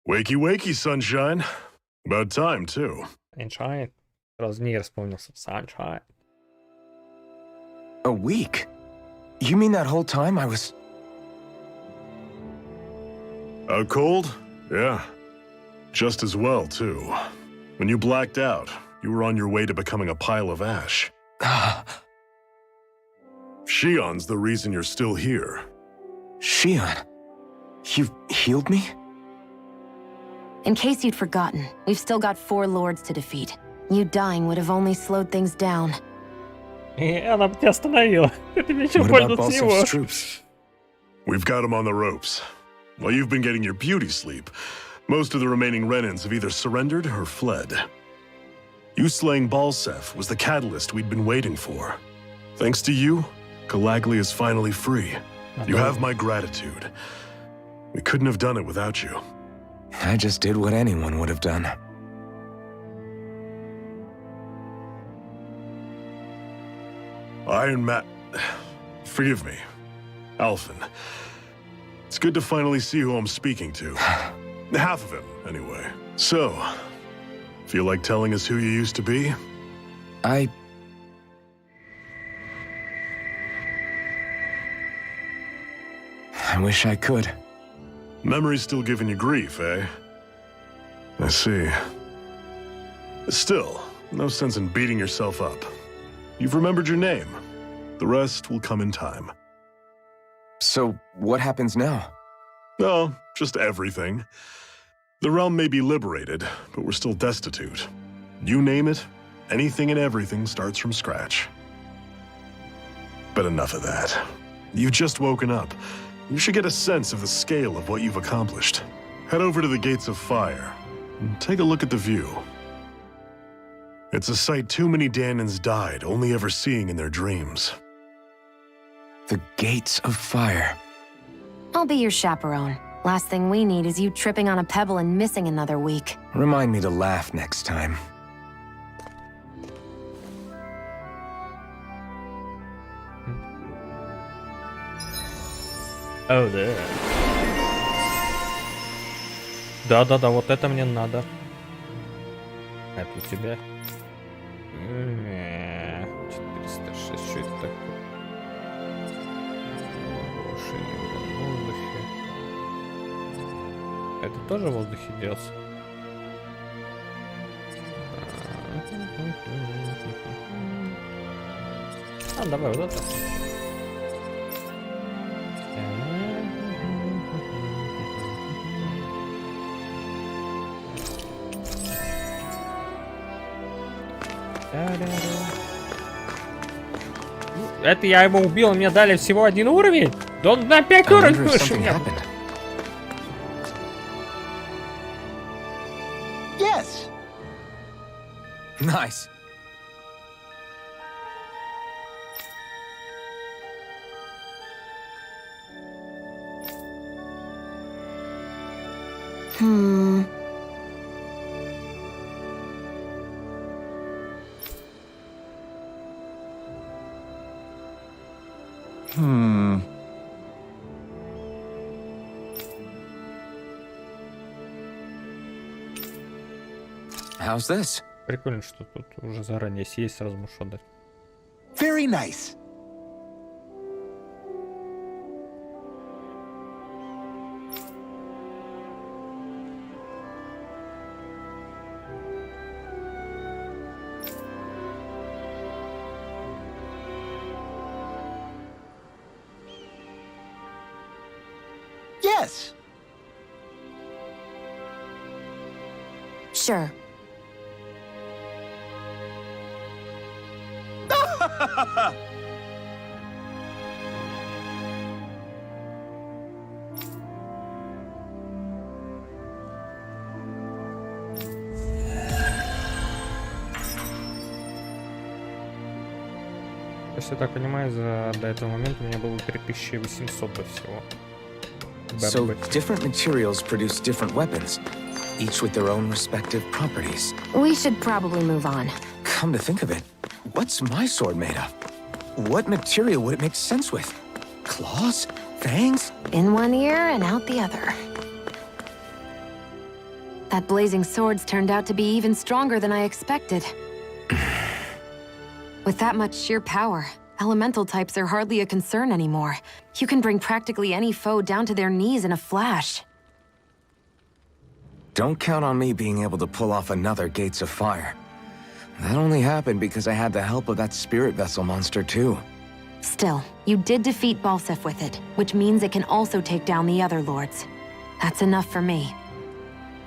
Wakey, wakey, sunshine. About time, too. Sunshine. Сразу не вспомнился. Sunshine. A week? You mean that whole time I was... Out cold? Yeah. Just as well, too. When you blacked out, you were on your way to becoming a pile of ash. Shion's the reason you're still here. Shion, you've healed me? In case you'd forgotten, we've still got 4 lords to defeat. You dying would have only slowed things down. И она бы тебя остановила. Это еще What больно about всего. Balsaf's troops? We've got him on the ropes. While you've been getting your beauty sleep, most of the remaining Renans have either surrendered or fled. You slaying Balsaf was the catalyst we'd been waiting for. Thanks to you, Galagly is finally free. You have my gratitude. We couldn't have done it without you. I just did what anyone would have done. Iron Man... Forgive me. Alphen. It's good to finally see who I'm speaking to. Half of him, anyway. So, feel like telling us who you used to be? I wish I could. Memory's still giving you grief, eh? I see. Still, no sense in beating yourself up. You've remembered your name. The rest will come in time. So, what happens now? No, just everything. The realm may be liberated, but we're still destitute. You name it, anything and everything starts from scratch. But enough of that. You've just woken up. You should get a sense of the scale of what you've accomplished. Head over to the Gates of Fire and take a look at the view. It's a sight too many Danans died only ever seeing in their dreams. The Gates of Fire. I'll be your chaperone. Last thing we need is you tripping on a pebble and missing another week. Remind me to laugh next time. Oh, да. Да-да-да, вот это мне надо. Это у тебя. 406, что это такое? Повышение в воздухе. Это тоже в воздухе делается? А, давай вот это. Это я его убил, мне дали всего 1 уровень? Да он на 5 уровней выше меня. Yes. Nice. How's this? Прикольно, что тут уже заранее съесть, сразу можешь отдать. Very nice. Yes. Sure. Если я так понимаю, до этого момента у меня было 3800 до всего. So Бомбочки. different materials produce different weapons, each with their own respective properties. We should probably move on. Come to think of it, what's my sword made of? What material would it make sense with? Claws? Fangs? In one ear and out the other. That blazing sword's turned out to be even stronger than I expected. With that much sheer power, elemental types are hardly a concern anymore. You can bring practically any foe down to their knees in a flash. Don't count on me being able to pull off another Gates of Fire. That only happened because I had the help of that spirit vessel monster too. Still, you did defeat Balsef with it, which means it can also take down the other lords. That's enough for me.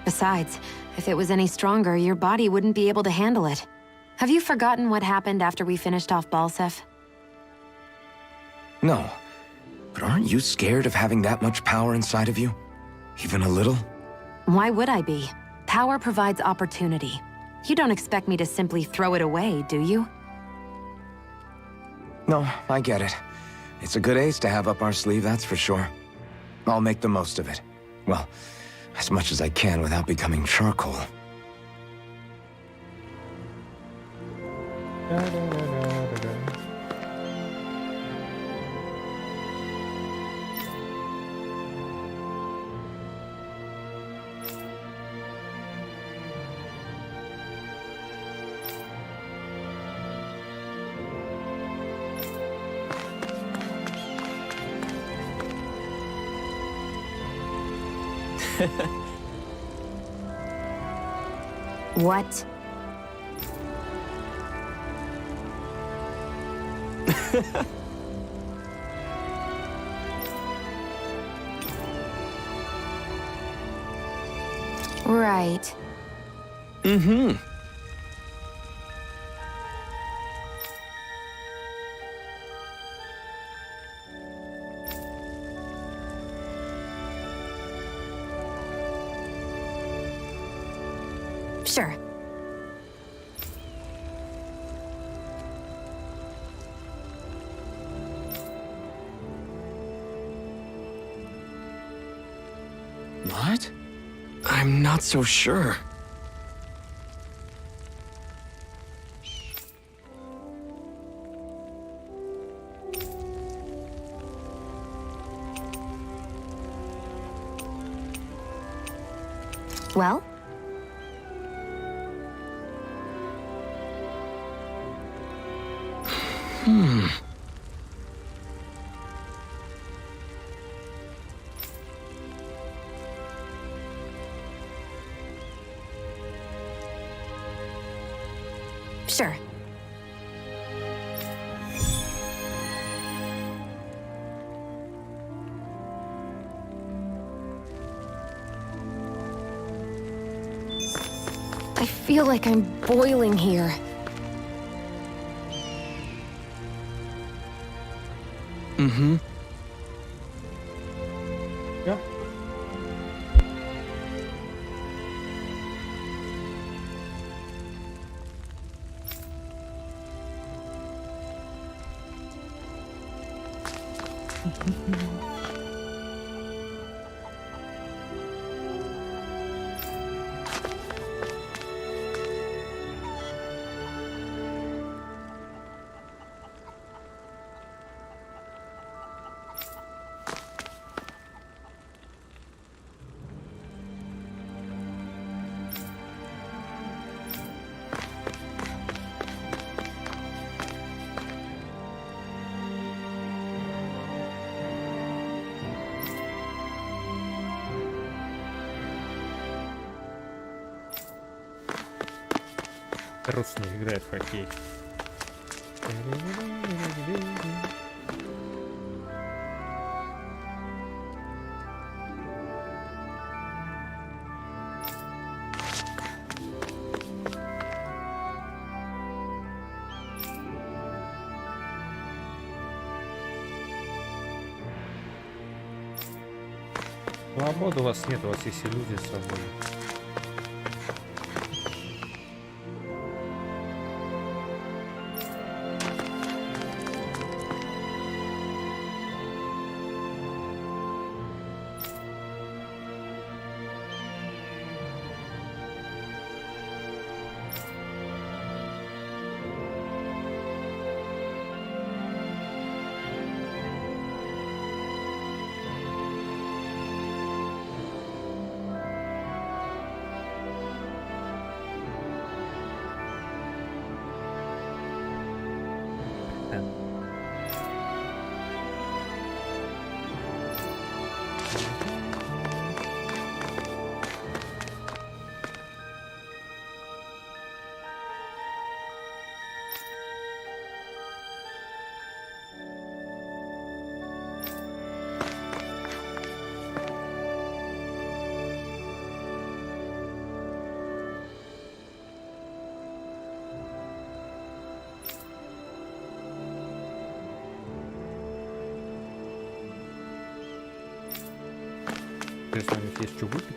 Besides, if it was any stronger, your body wouldn't be able to handle it. Have you forgotten what happened after we finished off Balsef? No, but aren't you scared of having that much power inside of you? Even a little? Why would I be? Power provides opportunity. You don't expect me to simply throw it away, do you? No, I get it. It's a good ace to have up our sleeve, that's for sure. I'll make the most of it. Well, as much as I can without becoming charcoal. What? Right. Mm-hmm. Sure. What? I'm not so sure. Well? Sure. I feel like I'm boiling here. Mm-hmm. Yeah. Рус не играет в хоккей. Свободы у вас нет, у вас есть иллюзия свободы. Интересно, у них есть что выпить?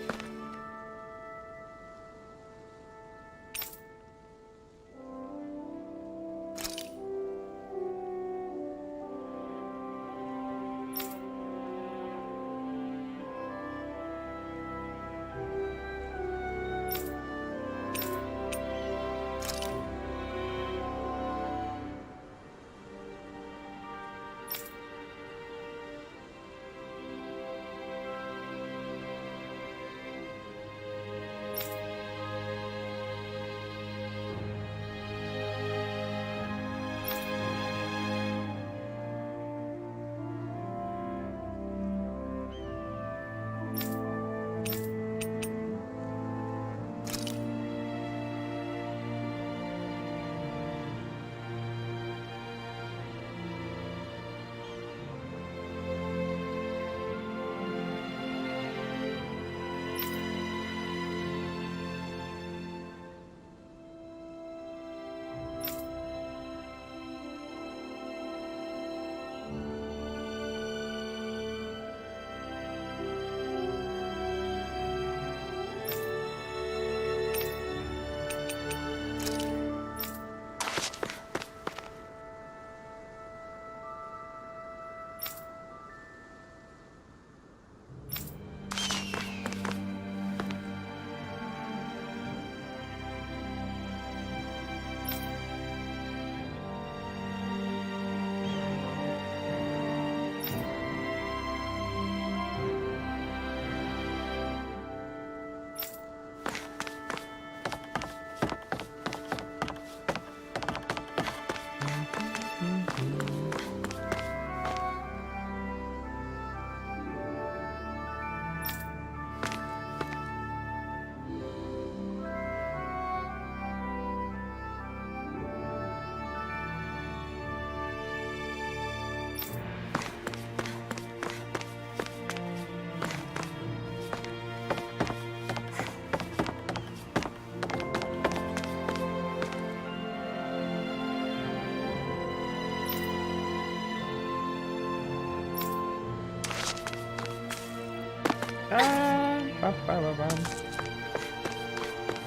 Па-па-па-пам.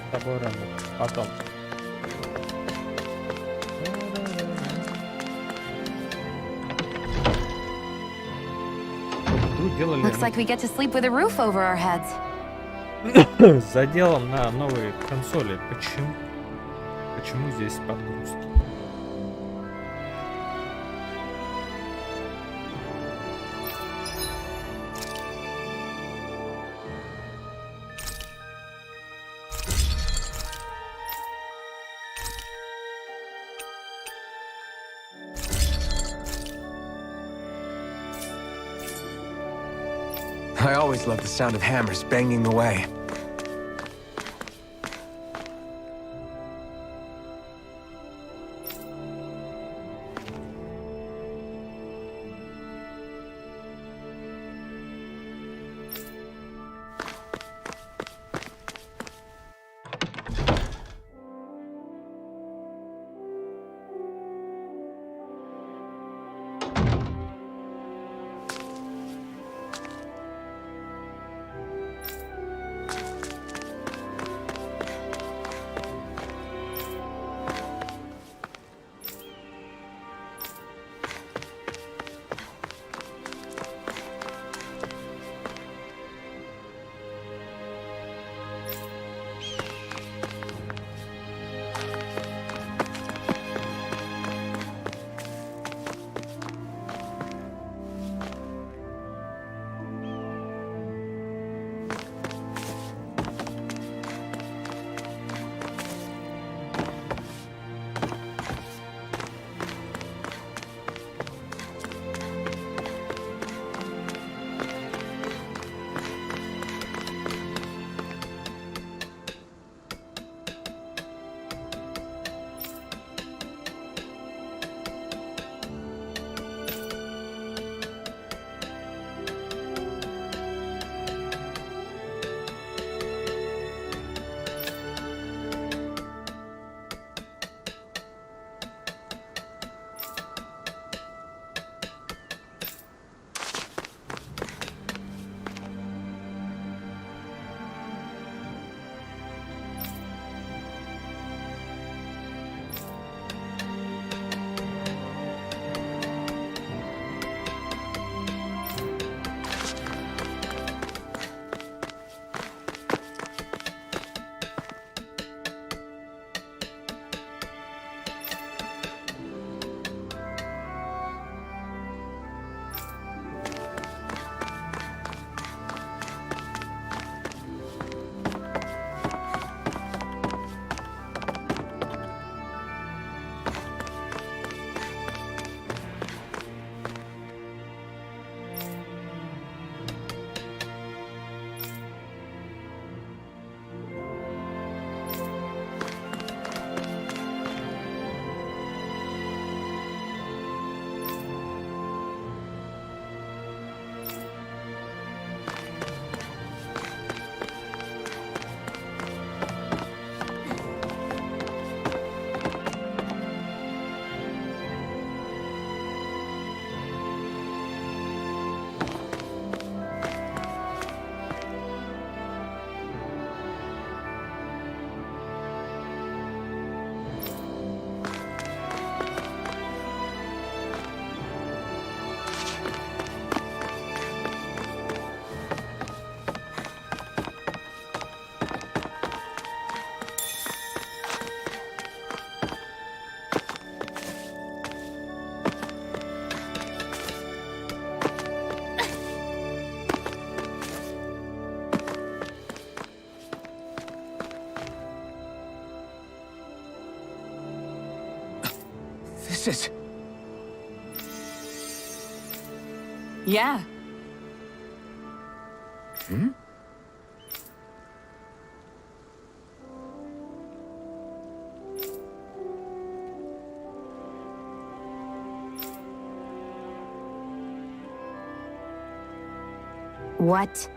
С тобой рано. Потом. Делали Looks like we get to sleep with a roof over our heads. заделом на новые консоли. Почему? Почему здесь подгрузки? I always love the sound of hammers banging away. it? Yeah. Hmm? What?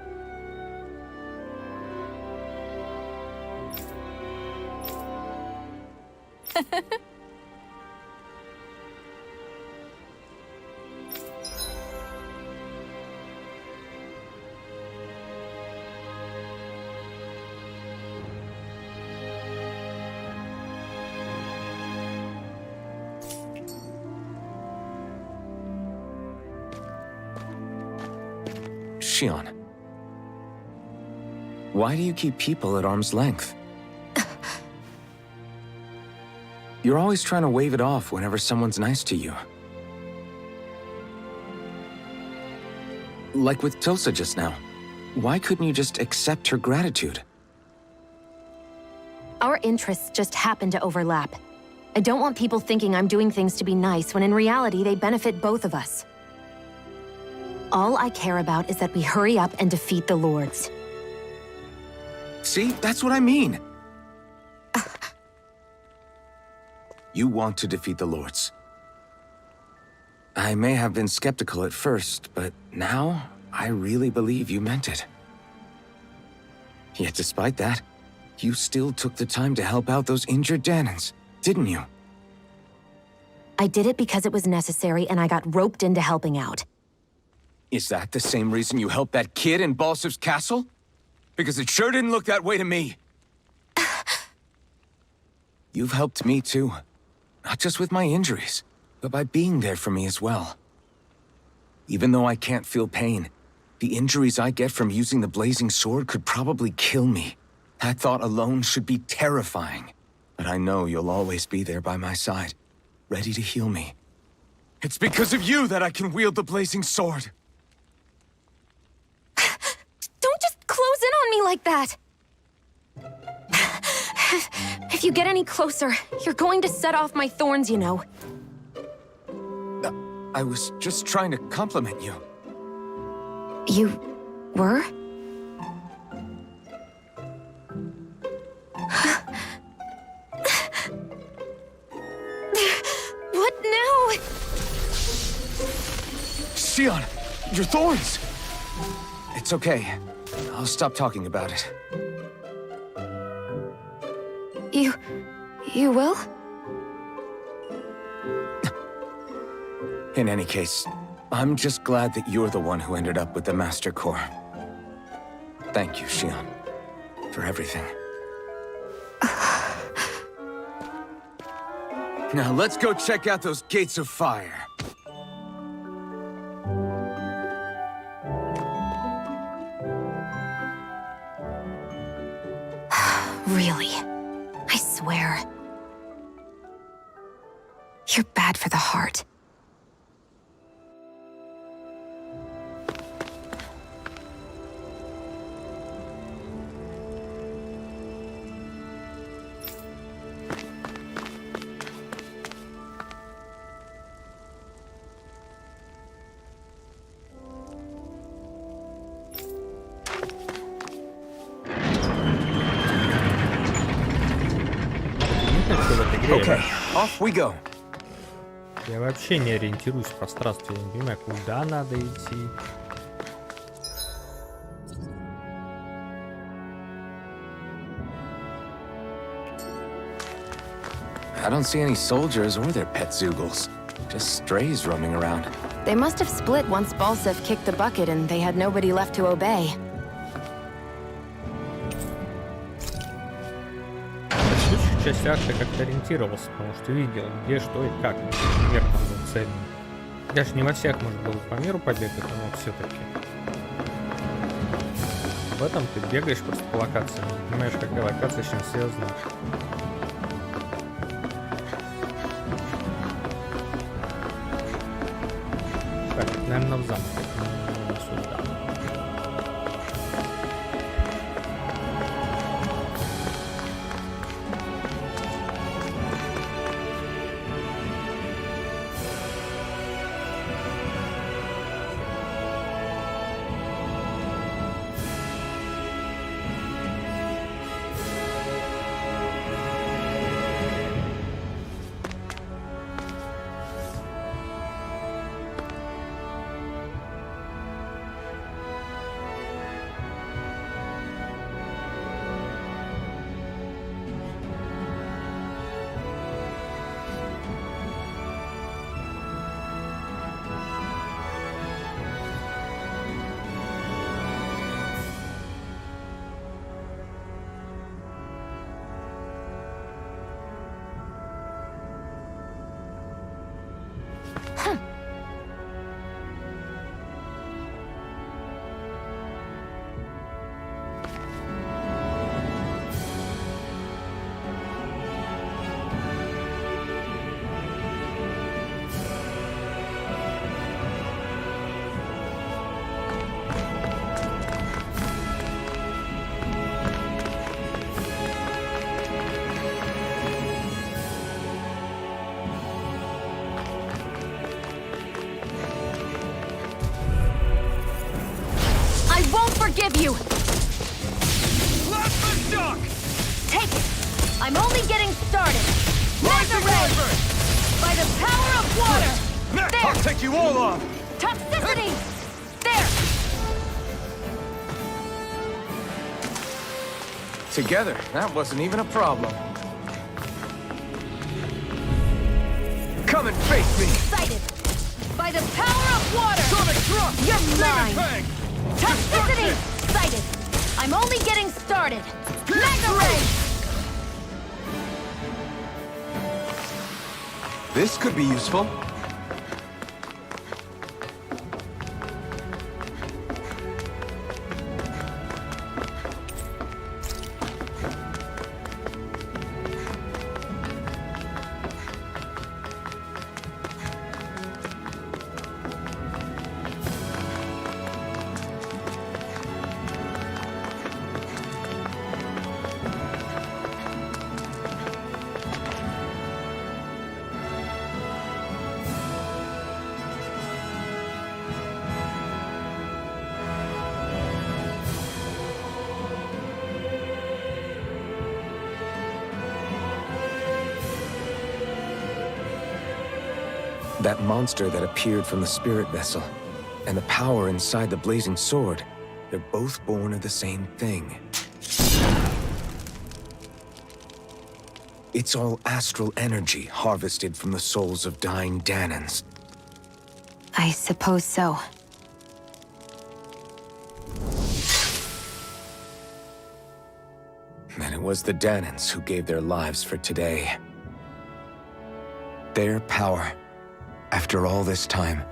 Shion. Why do you keep people at arm's length? You're always trying to wave it off whenever someone's nice to you. Like with Tosa just now. Why couldn't you just accept her gratitude? Our interests just happen to overlap. I don't want people thinking I'm doing things to be nice when in reality they benefit both of us. All I care about is that we hurry up and defeat the Lords. See, that's what I mean. You want to defeat the Lords. I may have been skeptical at first, but now I really believe you meant it. Yet despite that, you still took the time to help out those injured Danans, didn't you? I did it because it was necessary and I got roped into helping out. Is that the same reason you helped that kid in Balsev's castle? Because it sure didn't look that way to me. You've helped me too. Not just with my injuries, but by being there for me as well. Even though I can't feel pain, the injuries I get from using the blazing sword could probably kill me. That thought alone should be terrifying. But I know you'll always be there by my side, ready to heal me. It's because of you that I can wield the blazing sword. Don't just close in on me like that! If you get any closer, you're going to set off my thorns, you know. I was just trying to compliment you. You were? What now? Shion, your thorns! It's okay. I'll stop talking about it. You will? In any case, I'm just glad that you're the one who ended up with the Master Core. Thank you, Shion, for everything. Now let's go check out those gates of fire. Really? I swear. You're bad for the heart. Okay, off we go. Я вообще не ориентируюсь в пространстве, я не понимаю, куда надо идти. I don't see any soldiers or their pet Zeugles. Just strays roaming around. They must have split once Balsev kicked the bucket and they had nobody left to obey. В частях ты как-то ориентировался, потому что видел, где, что и как. Мир там был цельный. Даже не во всех можно было по миру побегать, но все-таки. В этом ты бегаешь просто по локациям, не понимаешь, какая локация с чем связана. Так, наверное, в замок. Сюда. forgive you! Plasma shock! Take it! I'm only getting started! Mega Ray! By the power of water! There! I'll take you all on! Toxicity! There! Together, that wasn't even a problem. Come and face me! Excited! By the power of water! Sonic thrust! You're Demon mine! fang! Toxicity! Excited! I'm only getting started! Mega Ray! This could be useful. That monster that appeared from the spirit vessel, and the power inside the blazing sword, they're both born of the same thing. It's all astral energy harvested from the souls of dying Danans. I suppose so. And it was the Danans who gave their lives for today. Their power, after all this time,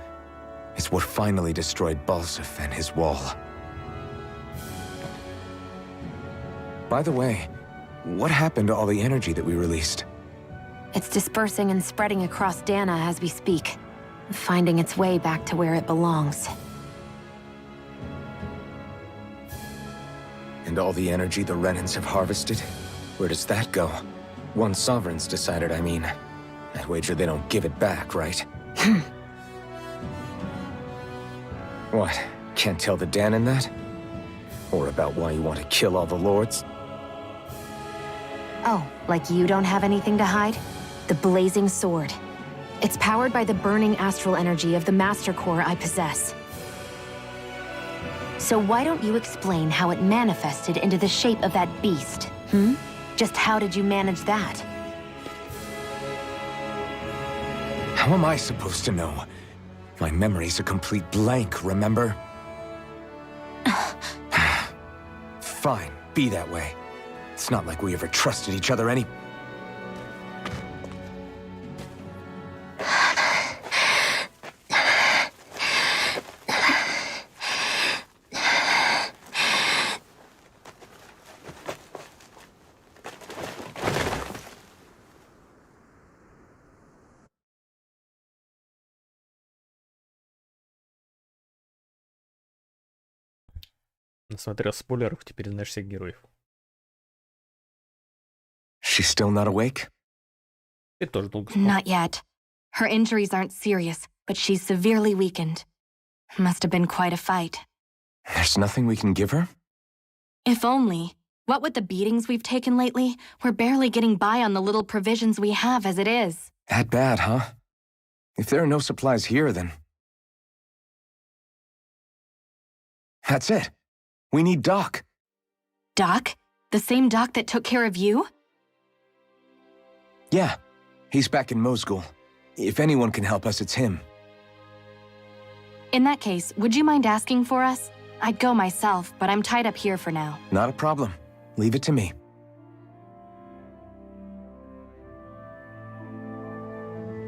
is what finally destroyed Balsif and his wall. By the way, what happened to all the energy that we released? It's dispersing and spreading across Dana as we speak, finding its way back to where it belongs. And all the energy the Renans have harvested? Where does that go? One Sovereign's decided, I mean. I'd wager they don't give it back, right? What? Can't tell the Danan that? Or about why you want to kill all the lords? Oh, like you don't have anything to hide? The blazing sword. It's powered by the burning astral energy of the Master Core I possess. So why don't you explain how it manifested into the shape of that beast, hmm? Just how did you manage that? How am I supposed to know? My memory's a complete blank, remember? Fine, be that way. It's not like we ever trusted each other any... Смотрел спойлеров, теперь знаешь всех героев. She's still not awake? Ты тоже долго спал. Not yet. Her injuries aren't serious, but she's severely weakened. Must have been quite a fight. There's nothing we can give her? If only. What with the beatings we've taken lately, we're barely getting by on the little provisions we have as it is. That bad, huh? If there are no supplies here, then... That's it. We need Doc. Doc? The same Doc that took care of you? Yeah, he's back in Mosgul. If anyone can help us, it's him. In that case, would you mind asking for us? I'd go myself, but I'm tied up here for now. Not a problem. Leave it to me.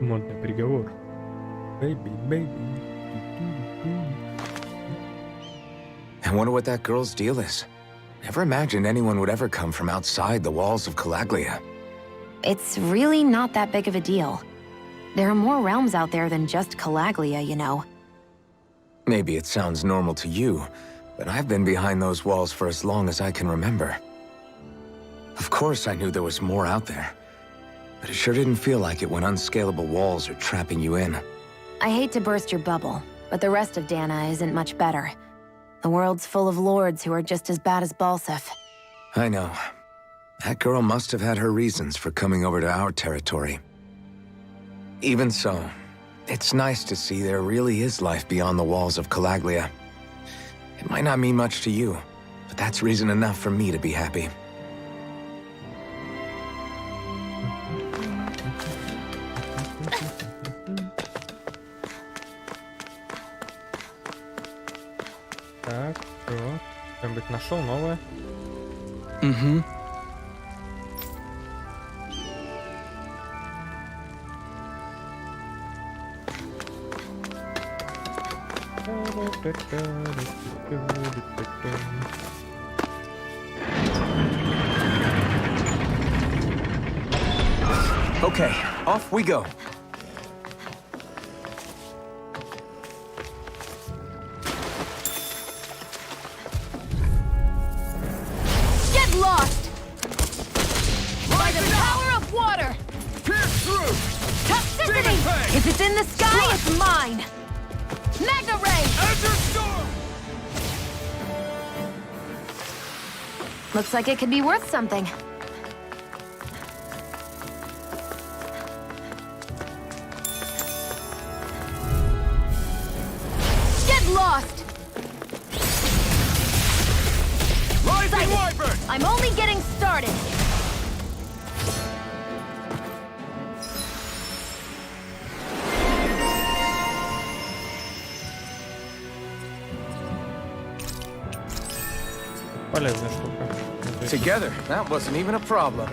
Модный приговор. Baby, baby. I wonder what that girl's deal is. Never imagined anyone would ever come from outside the walls of Calaglia. It's really not that big of a deal. There are more realms out there than just Calaglia, you know. Maybe it sounds normal to you, but I've been behind those walls for as long as I can remember. Of course I knew there was more out there, but it sure didn't feel like it when unscalable walls are trapping you in. I hate to burst your bubble, but the rest of Dana isn't much better. The world's full of lords who are just as bad as Balsef. I know. That girl must have had her reasons for coming over to our territory. Even so, it's nice to see there really is life beyond the walls of Calaglia. It might not mean much to you, but that's reason enough for me to be happy. Так, что? Что-нибудь нашел новое? Mm-hmm. Okay, off we go. Get lost! By the power of water! Pierce through! Toxicity! If it's in the sky, it's mine! Magna Ray! Enter storm! Looks like it could be worth something. Get lost! Rising Wyvern! I'm only getting started! Полезная штука. Together, that wasn't even a problem.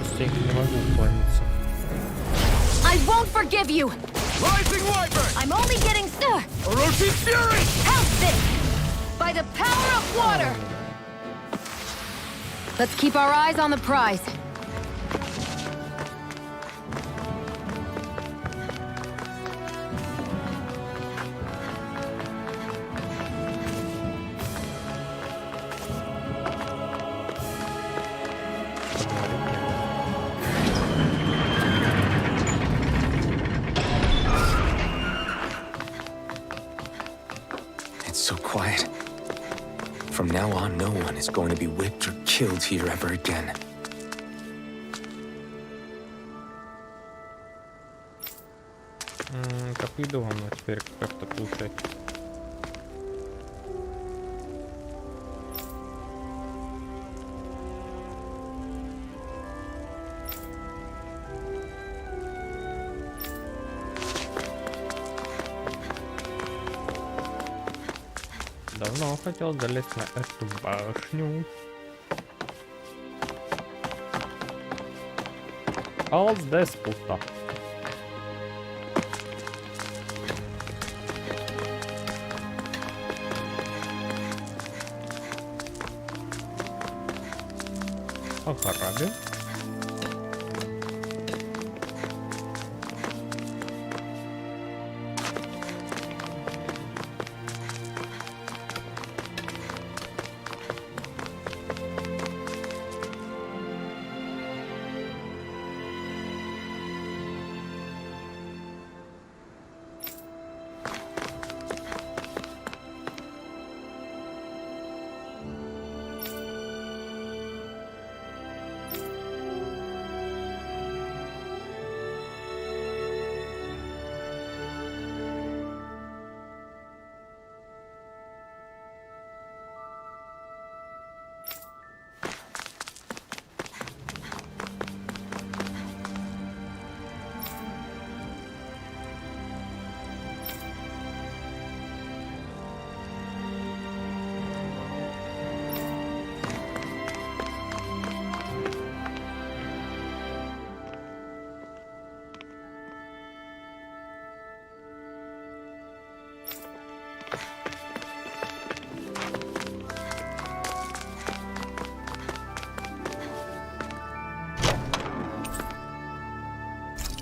Стеньки не могу уклониться. I won't forgive you! Rising Wyvern! I'm only getting... Orochi Fury! How's this? By the power of water! Let's keep our eyes on the prize. It's so quiet. From now on, no one is going to be whipped or killed here ever again. Как еду вам теперь как-то кушать? Давно хотел залезть на эту башню. All здесь пусто. Ограбил.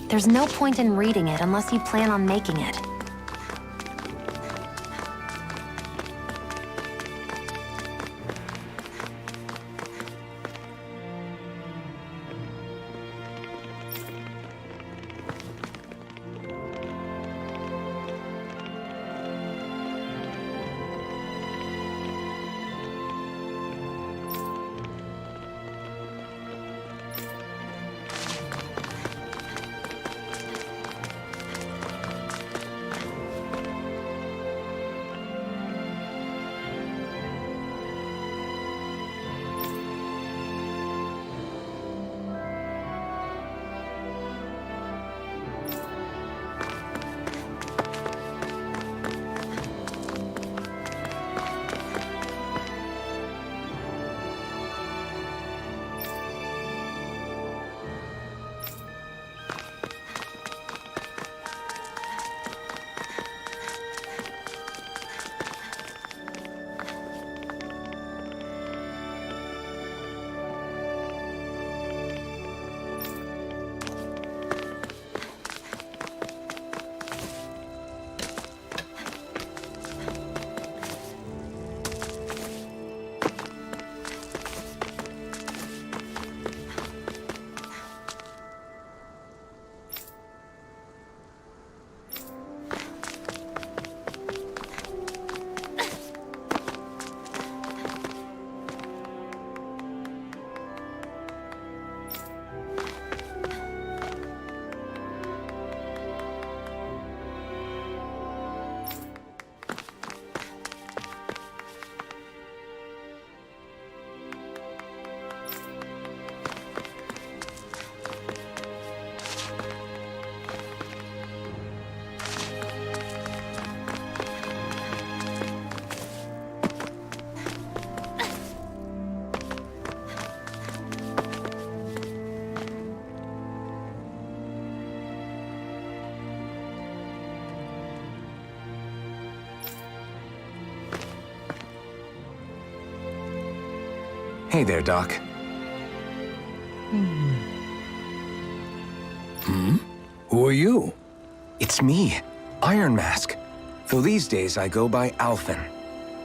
There's no point in reading it unless you plan on making it. Hey there, Doc. Who are you? It's me, Iron Mask. Though these days I go by Alphen.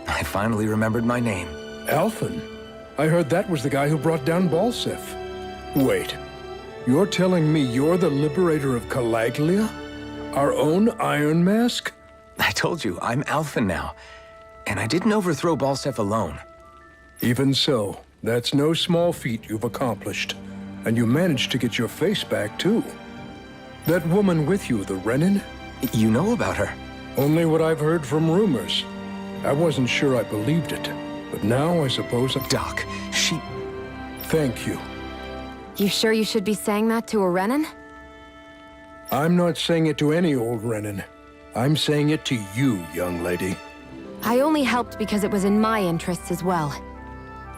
I finally remembered my name. Alphen? I heard that was the guy who brought down Balsef. Wait, you're telling me you're the liberator of Calaglia? Our own Iron Mask? I told you, I'm Alphen now. And I didn't overthrow Balsef alone. Even so, that's no small feat you've accomplished. And you managed to get your face back, too. That woman with you, the Renin? You know about her? Only what I've heard from rumors. I wasn't sure I believed it, but now I suppose Doc, she... Thank you. You sure you should be saying that to a Renin? I'm not saying it to any old Renin. I'm saying it to you, young lady. I only helped because it was in my interests as well.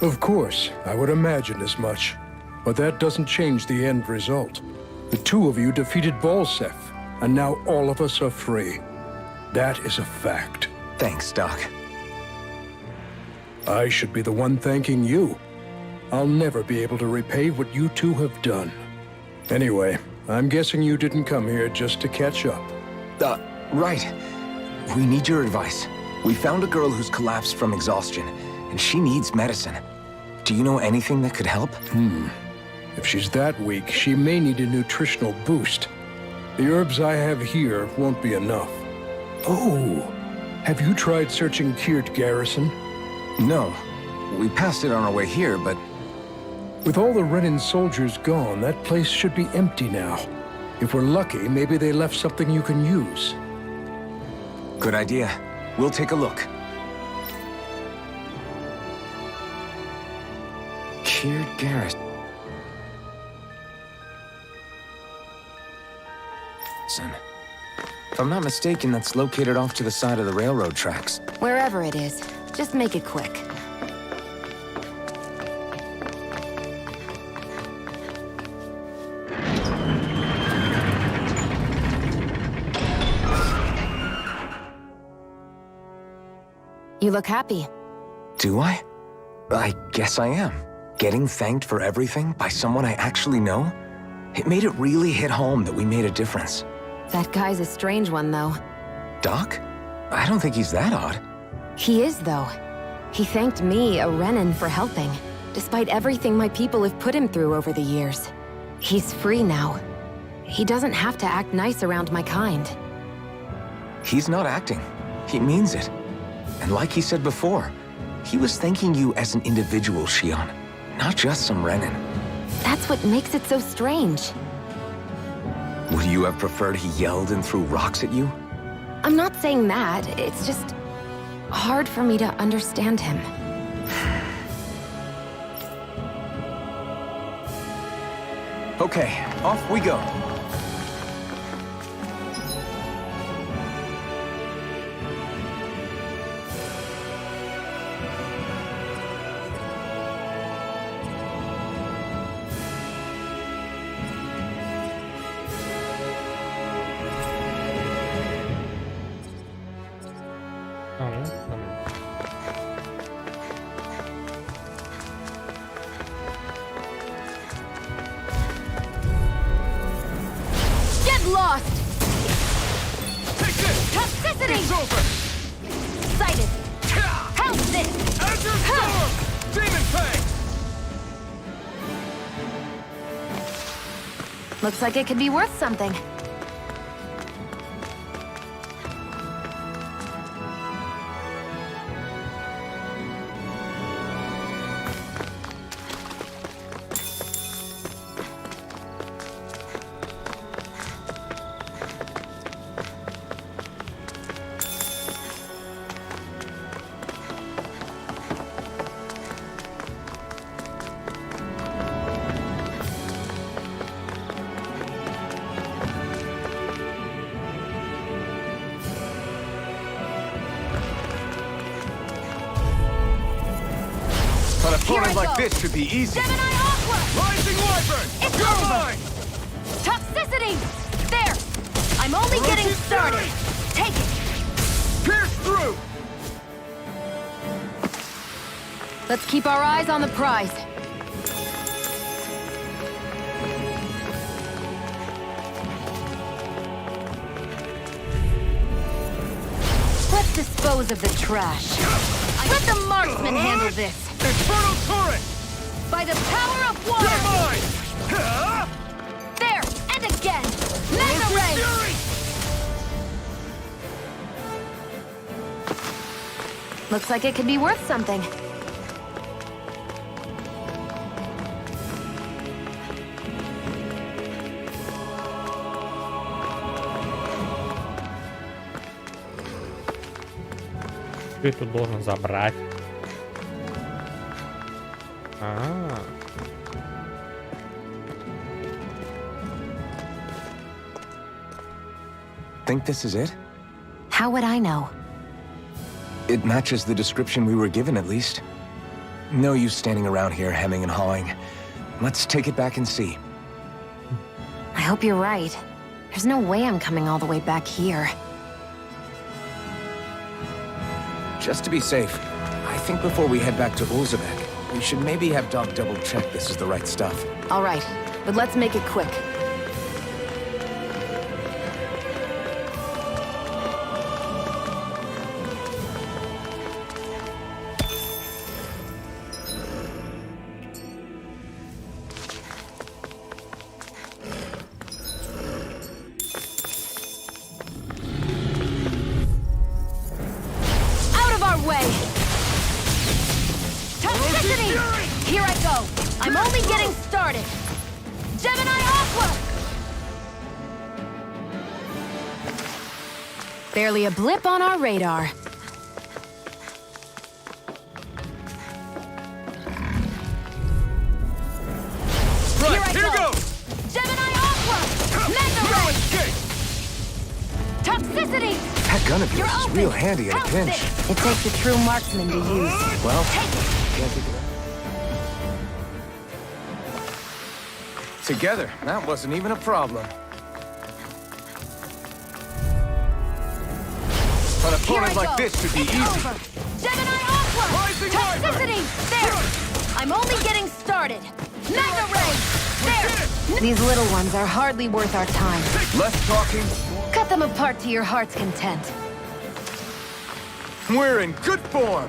Of course, I would imagine as much. But that doesn't change the end result. The two of you defeated Balsef, and now all of us are free. That is a fact. Thanks, Doc. I should be the one thanking you. I'll never be able to repay what you two have done. Anyway, I'm guessing you didn't come here just to catch up. Right. We need your advice. We found a girl who's collapsed from exhaustion, and she needs medicine. Do you know anything that could help? If she's that weak, she may need a nutritional boost. The herbs I have here won't be enough. Oh, have you tried searching Kirt Garrison? No. We passed it on our way here, but... With all the Renin soldiers gone, that place should be empty now. If we're lucky, maybe they left something you can use. Good idea. We'll take a look. Kirt Garrison. If I'm not mistaken, that's located off to the side of the railroad tracks. Wherever it is, just make it quick. You look happy. Do I? I guess I am. Getting thanked for everything by someone I actually know? It made it really hit home that we made a difference. That guy's a strange one, though. Doc? I don't think he's that odd. He is, though. He thanked me, a Renin, for helping, despite everything my people have put him through over the years. He's free now. He doesn't have to act nice around my kind. He's not acting. He means it. And like he said before, he was thanking you as an individual, Shion, not just some Renin. That's what makes it so strange. Would you have preferred he yelled and threw rocks at you? I'm not saying that. It's just hard for me to understand him. Okay, off we go. Lost! Take this! Toxicity! It's over! Sighted! Help this! Azure Storm! Demon Fang! Looks like it could be worth something. An Here opponent I like go. this should be easy. Gemini Aqua! Rising Wyvern! It's You're over. mine! Toxicity! There! I'm only getting Ferocious started! Fury! Take it! Pierce through! Let's keep our eyes on the prize. Let's dispose of the trash. Let the marksman handle this. Infernal turret! By the power of water! You're mine! There! And again! Mega ray! Fury! Looks like it could be worth something. Что я тут должен забрать? Think this is it? How would I know? It matches the description we were given, at least. No use standing around here hemming and hawing. Let's take it back and see. I hope you're right. There's no way I'm coming all the way back here. Just to be safe, I think before we head back to Ulzabek, we should maybe have Doc double-check this is the right stuff. All right, but let's make it quick. Here I go! I'm only getting started! Gemini Aqua! Barely a blip on our radar. Right, here goes! Gemini Aqua! Mega No ray! escape! Toxicity! That gun of yours is open. real handy in a Pounce pinch. it. It takes a true marksman to use. Well, Take it! can't take it out. Together, that wasn't even a problem. An Here I opponent go! like this should be It's easy. over! Gemini Aqua! Rising Wyvern! Toxicity! There! I'm only getting started! Mega ray! There! These little ones are hardly worth our time. Less talking, Cut them apart to your heart's content. we're in good form.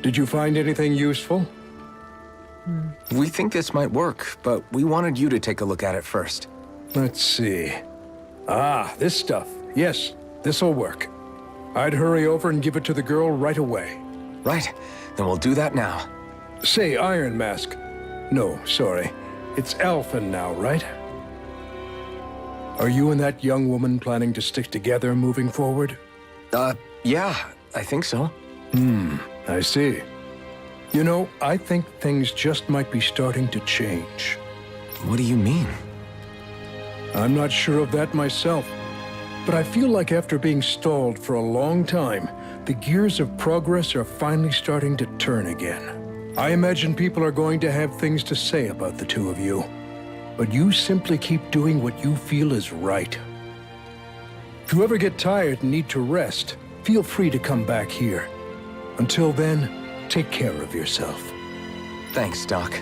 Did you find anything useful? We think this might work, but we wanted you to take a look at it first. Let's see. Ah, this stuff. Yes, this'll work. I'd hurry over and give it to the girl right away. Right, then we'll do that now. Say, Iron Mask. No, sorry. It's Alphen now, right? Are you and that young woman planning to stick together moving forward? Yeah, I think so. I see. You know, I think things just might be starting to change. What do you mean? I'm not sure of that myself, but I feel like after being stalled for a long time, the gears of progress are finally starting to turn again. I imagine people are going to have things to say about the two of you, but you simply keep doing what you feel is right. If you ever get tired and need to rest, feel free to come back here. Until then, take care of yourself. Thanks, Doc.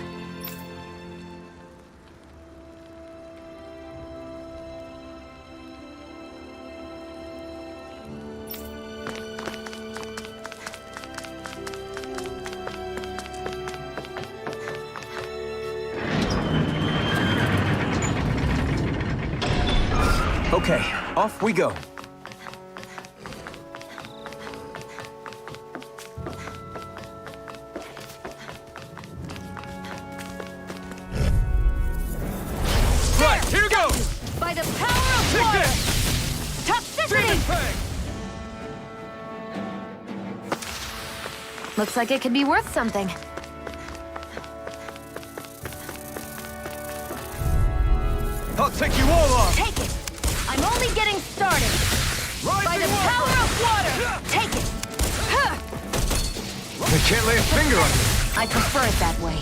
Okay, off we go. Right, here goes! By the power of Take water! this! Toxicity! Demon Fang! Looks like it could be worth something. I'll take you all on! Take it! I'm only getting started! By the power of water! Take it! Huh. I can't lay a finger on you. I prefer it that way.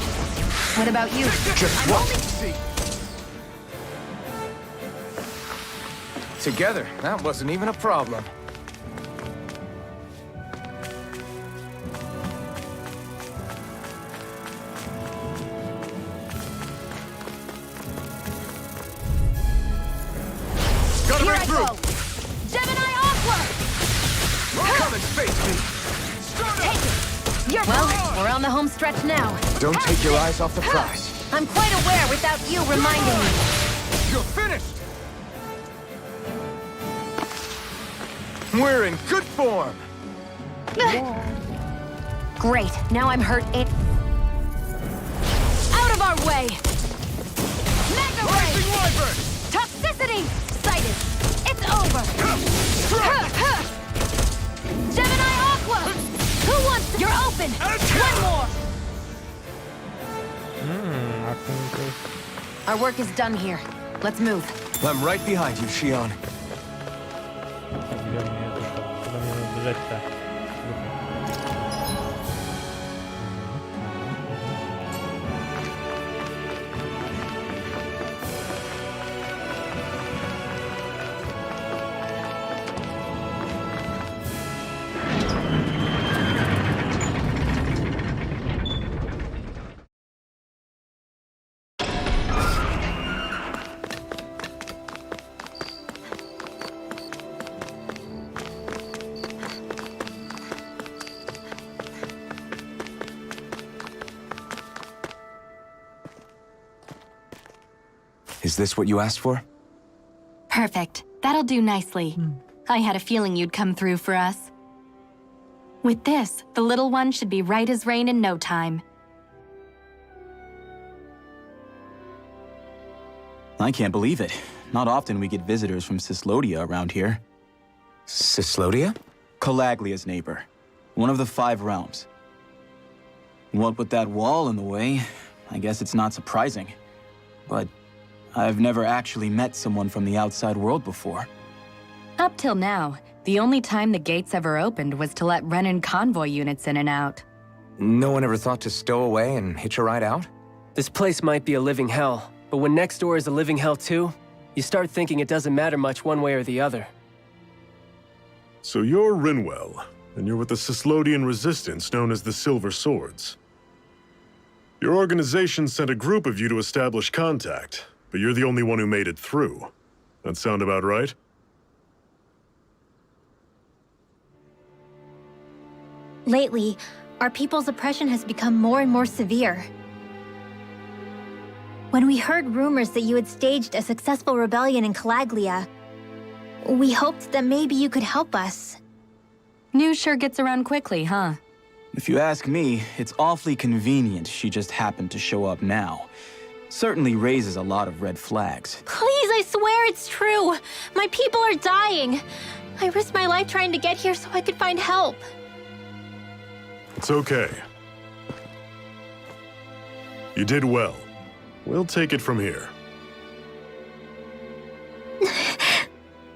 What about you? Just I'm what? only... Together, that wasn't even a problem. Gotta Here break I through! go! Gemini Aqua! Come and face me. Take it! You're Well, we're on the home stretch now. Don't take your eyes off the prize. I'm quite aware without you reminding me. You're finished! We're in good form. Great, now I'm hurt and... Out of our way! Mega Rising Ray! Wyvern! Toxicity! Sighted! It's over! Gemini Aqua! Who wants to... You're open! One more! Our work is done here. Let's move. I'm right behind you, Shion. Где мне это что? Куда мне надо бежать-то? Is this what you asked for? Perfect. That'll do nicely. I had a feeling you'd come through for us. With this, the little one should be right as rain in no time. I can't believe it. Not often we get visitors from Cyslodia around here. Cyslodia? Calaglia's neighbor. One of the 5 realms. What with that wall in the way, I guess it's not surprising. But I've never actually met someone from the outside world before. Up till now, the only time the gates ever opened was to let Renan convoy units in and out. No one ever thought to stow away and hitch a ride out? This place might be a living hell, but when next door is a living hell too, you start thinking it doesn't matter much one way or the other. So you're Rinwell, and you're with the Cyslodian resistance known as the Silver Swords. Your organization sent a group of you to establish contact, but you're the only one who made it through. That sound about right? Lately, our people's oppression has become more and more severe. When we heard rumors that you had staged a successful rebellion in Calaglia, we hoped that maybe you could help us. News sure gets around quickly, huh? If you ask me, it's awfully convenient she just happened to show up now. Certainly raises a lot of red flags. Please, I swear it's true. My people are dying. I risked my life trying to get here so I could find help. It's okay. You did well. We'll take it from here.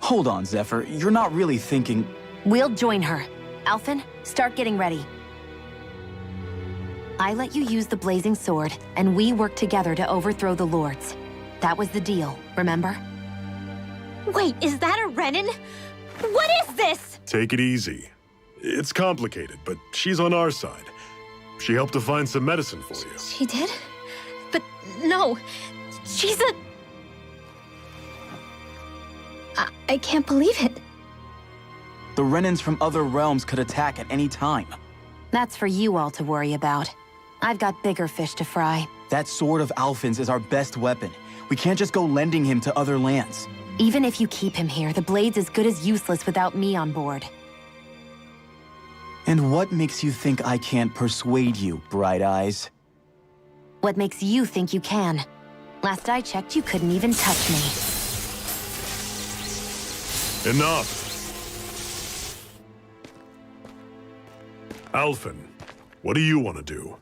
Hold on, Zephyr. You're not really thinking... We'll join her. Alphen, start getting ready. I let you use the blazing sword, and we worked together to overthrow the lords. That was the deal, remember? Wait, is that a Renan? What is this? Take it easy. It's complicated, but she's on our side. She helped to find some medicine for you. She did? But no, she's a... I can't believe it. The Renans from other realms could attack at any time. That's for you all to worry about. I've got bigger fish to fry. That sword of Alphen's is our best weapon. We can't just go lending him to other lands. Even if you keep him here, the blade's as good as useless without me on board. And what makes you think I can't persuade you, Bright Eyes? What makes you think you can? Last I checked, you couldn't even touch me. Enough! Alphen, what do you want to do?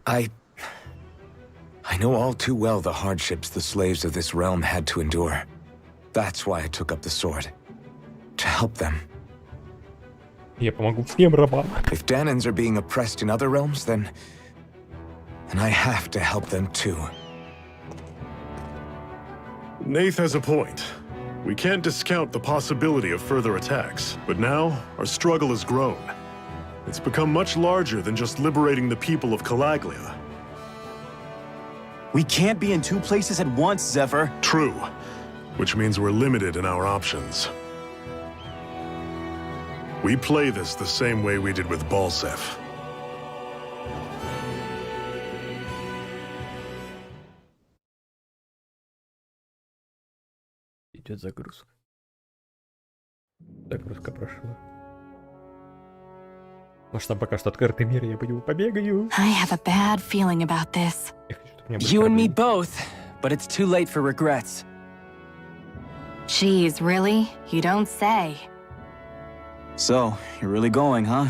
I I know all too well the hardships the slaves of this realm had to endure. That's why I took up the sword. To help them. Я помогу всем рабам. If Danans are being oppressed in other realms, then I have to help them too. Nath has a point. We can't discount the possibility of further attacks, but now our struggle has grown. It's become much larger than just liberating the people of Calaglia. We can't be in two places at once, Zephyr. True, which means we're limited in our options. We play this the same way we did with Balsef. Идет загрузка. Загрузка прошла. Может, там пока что открытый мир, я по нему побегаю. I have a bad feeling about this. Я хочу, чтобы у меня были You and me проблемы. both, but it's too late for regrets. Geez, really? You don't say. So, you're really going, huh?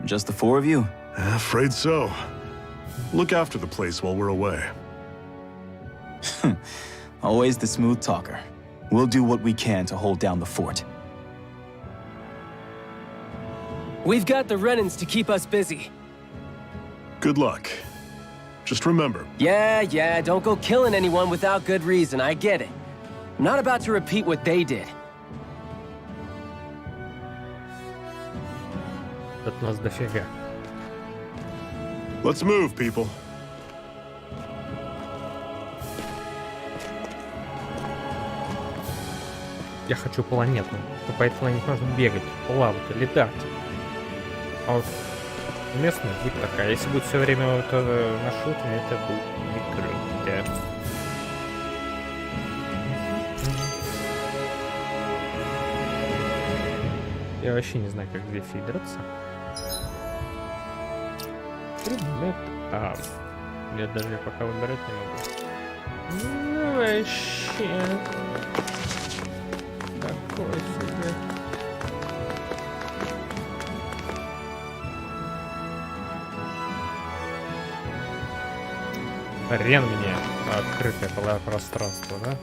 Just the four of you? Afraid so. Look after the place while we're away. Always the smooth talker. We'll do what we can to hold down the fort. We've got the Renans to keep us busy. Good luck. Just remember, Yeah, don't go killing anyone without good reason, I get it. I'm not about to repeat what they did. Тут нас дофига. let's move, people. Я хочу планету. Чтобы по этой планете можно бегать, плавать, летать. А вот местная будет такая. Если будет все время вот маршрутами, это будет не круто. Я вообще не знаю, как здесь играться. Предмет А. Я даже пока выбирать не могу. Ну, вообще. Такой себе. Хрен мне открытое пространство, да?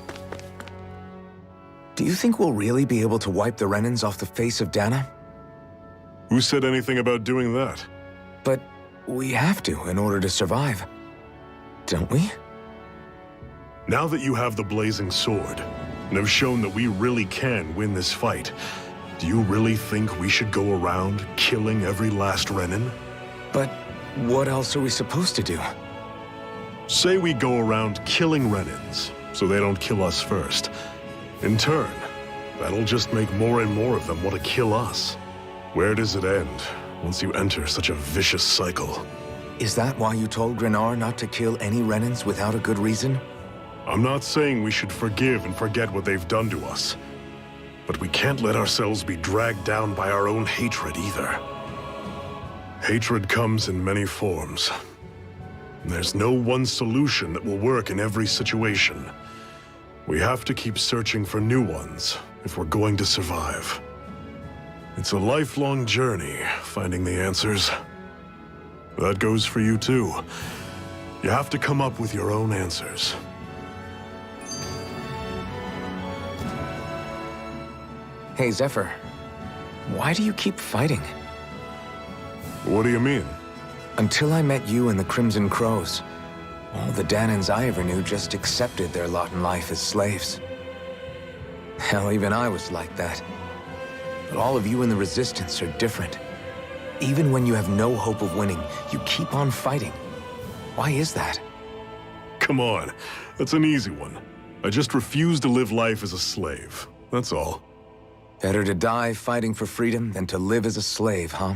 Do you think we'll really be able to wipe the Renans off the face of Dana? Who said anything about doing that? But we have to in order to survive. Don't we? Now that you have the blazing sword, and have shown that we really can win this fight, do you really think we should go around killing every last Renan? But what else are we supposed to do? Say we go around killing Renans, so they don't kill us first. In turn, that'll just make more and more of them want to kill us. Where does it end, once you enter such a vicious cycle? Is that why you told Grenar not to kill any Renans without a good reason? I'm not saying we should forgive and forget what they've done to us. But we can't let ourselves be dragged down by our own hatred either. Hatred comes in many forms. There's no one solution that will work in every situation. We have to keep searching for new ones if we're going to survive. It's a lifelong journey, finding the answers. That goes for you too. You have to come up with your own answers. Hey, Zephyr. Why do you keep fighting? What do you mean? Until I met you and the Crimson Crows, all the Danans I ever knew just accepted their lot in life as slaves. Hell, even I was like that. But all of you in the Resistance are different. Even when you have no hope of winning, you keep on fighting. Why is that? Come on, that's an easy one. I just refuse to live life as a slave, that's all. Better to die fighting for freedom than to live as a slave, huh?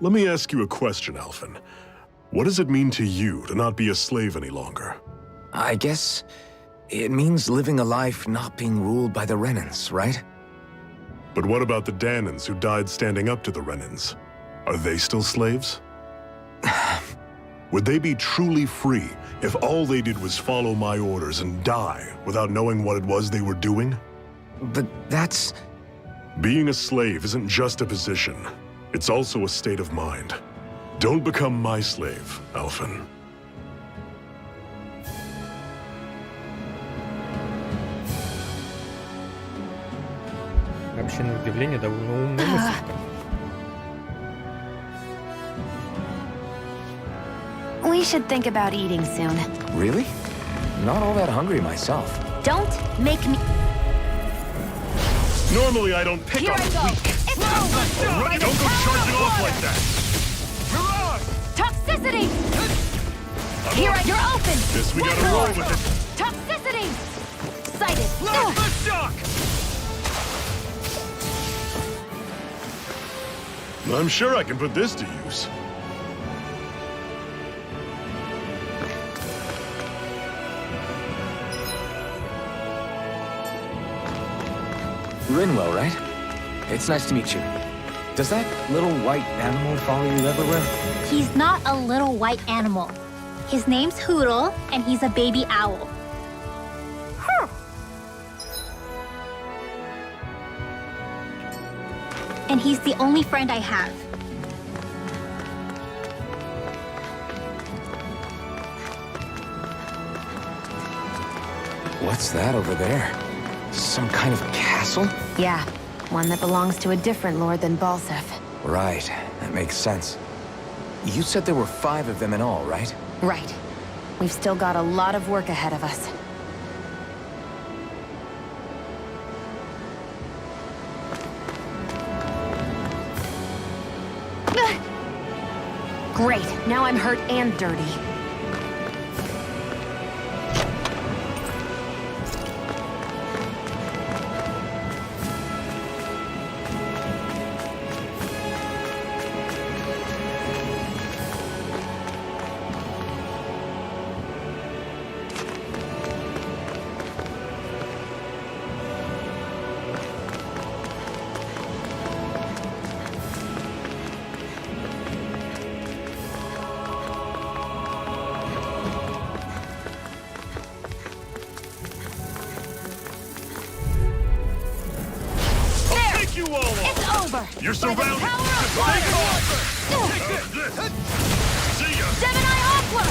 Let me ask you a question, Alphen. What does it mean to you to not be a slave any longer? I guess it means living a life not being ruled by the Renans, right? But what about the Danans who died standing up to the Renans? Are they still slaves? Would they be truly free if all they did was follow my orders and die without knowing what it was they were doing? But that's... Being a slave isn't just a position. It's also a state of mind. Don't become my slave, Alphen. Вообще, на удивление, довольно умная мысль. We should think about eating soon. Really? Not all that hungry myself. Don't make me... Normally I don't pick Here on I the go. weak. It's over. By the Don't go power charging of off water. like that. Toxicity. Here you're open. Guess we One gotta more. roll with it. Toxicity. Sighted. Plasma shock! I'm sure I can put this to use. Rinwell, right? It's nice to meet you. Does that little white animal follow you everywhere? He's not a little white animal. His name's Hoodle, and he's a baby owl. And he's the only friend I have. What's that over there? Some kind of castle? Yeah, one that belongs to a different lord than Balsef. Right, that makes sense. You said there were 5 of them in all, right? Right. We've still got a lot of work ahead of us. Great, now I'm hurt and dirty. You all off. It's over. You're By the surrounded. power of Just water. take off. See ya. Gemini Aqua.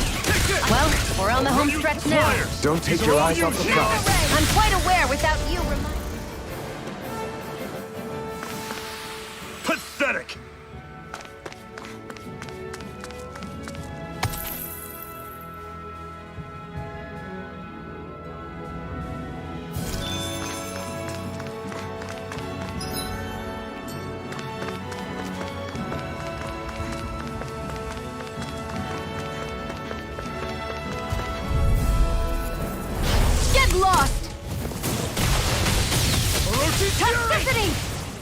Well, we're on the home You stretch now. flyers. Don't take These your are all eyes you, off the Jim. prize. I'm quite aware without you reminding. Pathetic. Get lost. Toxicity.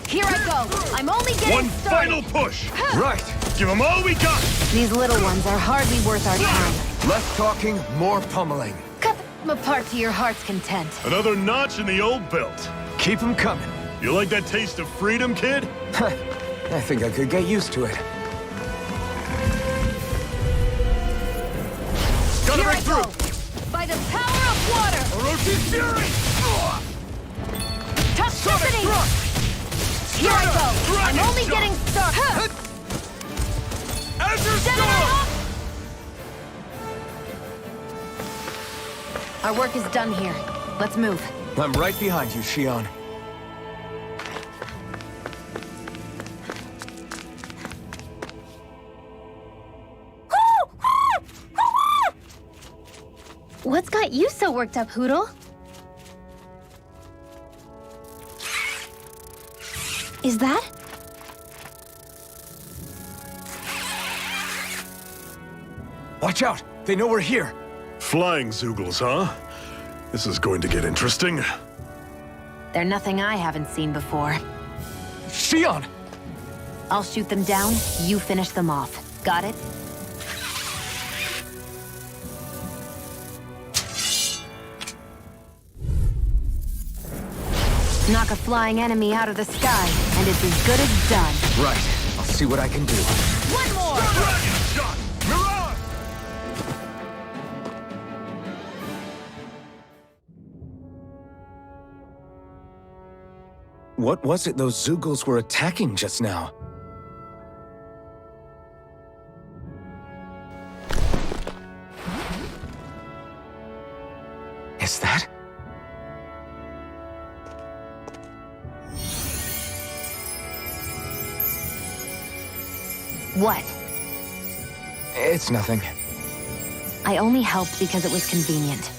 Here I go. I'm only getting One started. final push. Right! Give them all we got. These little ones are hardly worth our time. Less talking, more pummeling. Cut them apart to your heart's content. Another notch in the old belt. Keep them coming. You like that taste of freedom, kid? I think I could get used to it. Gotta Here break I through. go. By the power of water. Orochi Fury. Toxicity. Here I go. I'm only getting started. Azure Gemini Storm! Aqua. Our work is done here. Let's move. I'm right behind you, Shion. What's got you so worked up, Hoodle? Is that? Watch out! They know we're here! Flying Zoogles, huh? This is going to get interesting. They're nothing I haven't seen before. Shion! I'll shoot them down, you finish them off. Got it? Knock a flying enemy out of the sky, and it's as good as done. Right. I'll see what I can do. One more. Dragon shot. Mirage. What was it those Zoogles were attacking just now? Is that? What? It's nothing. I only helped because it was convenient.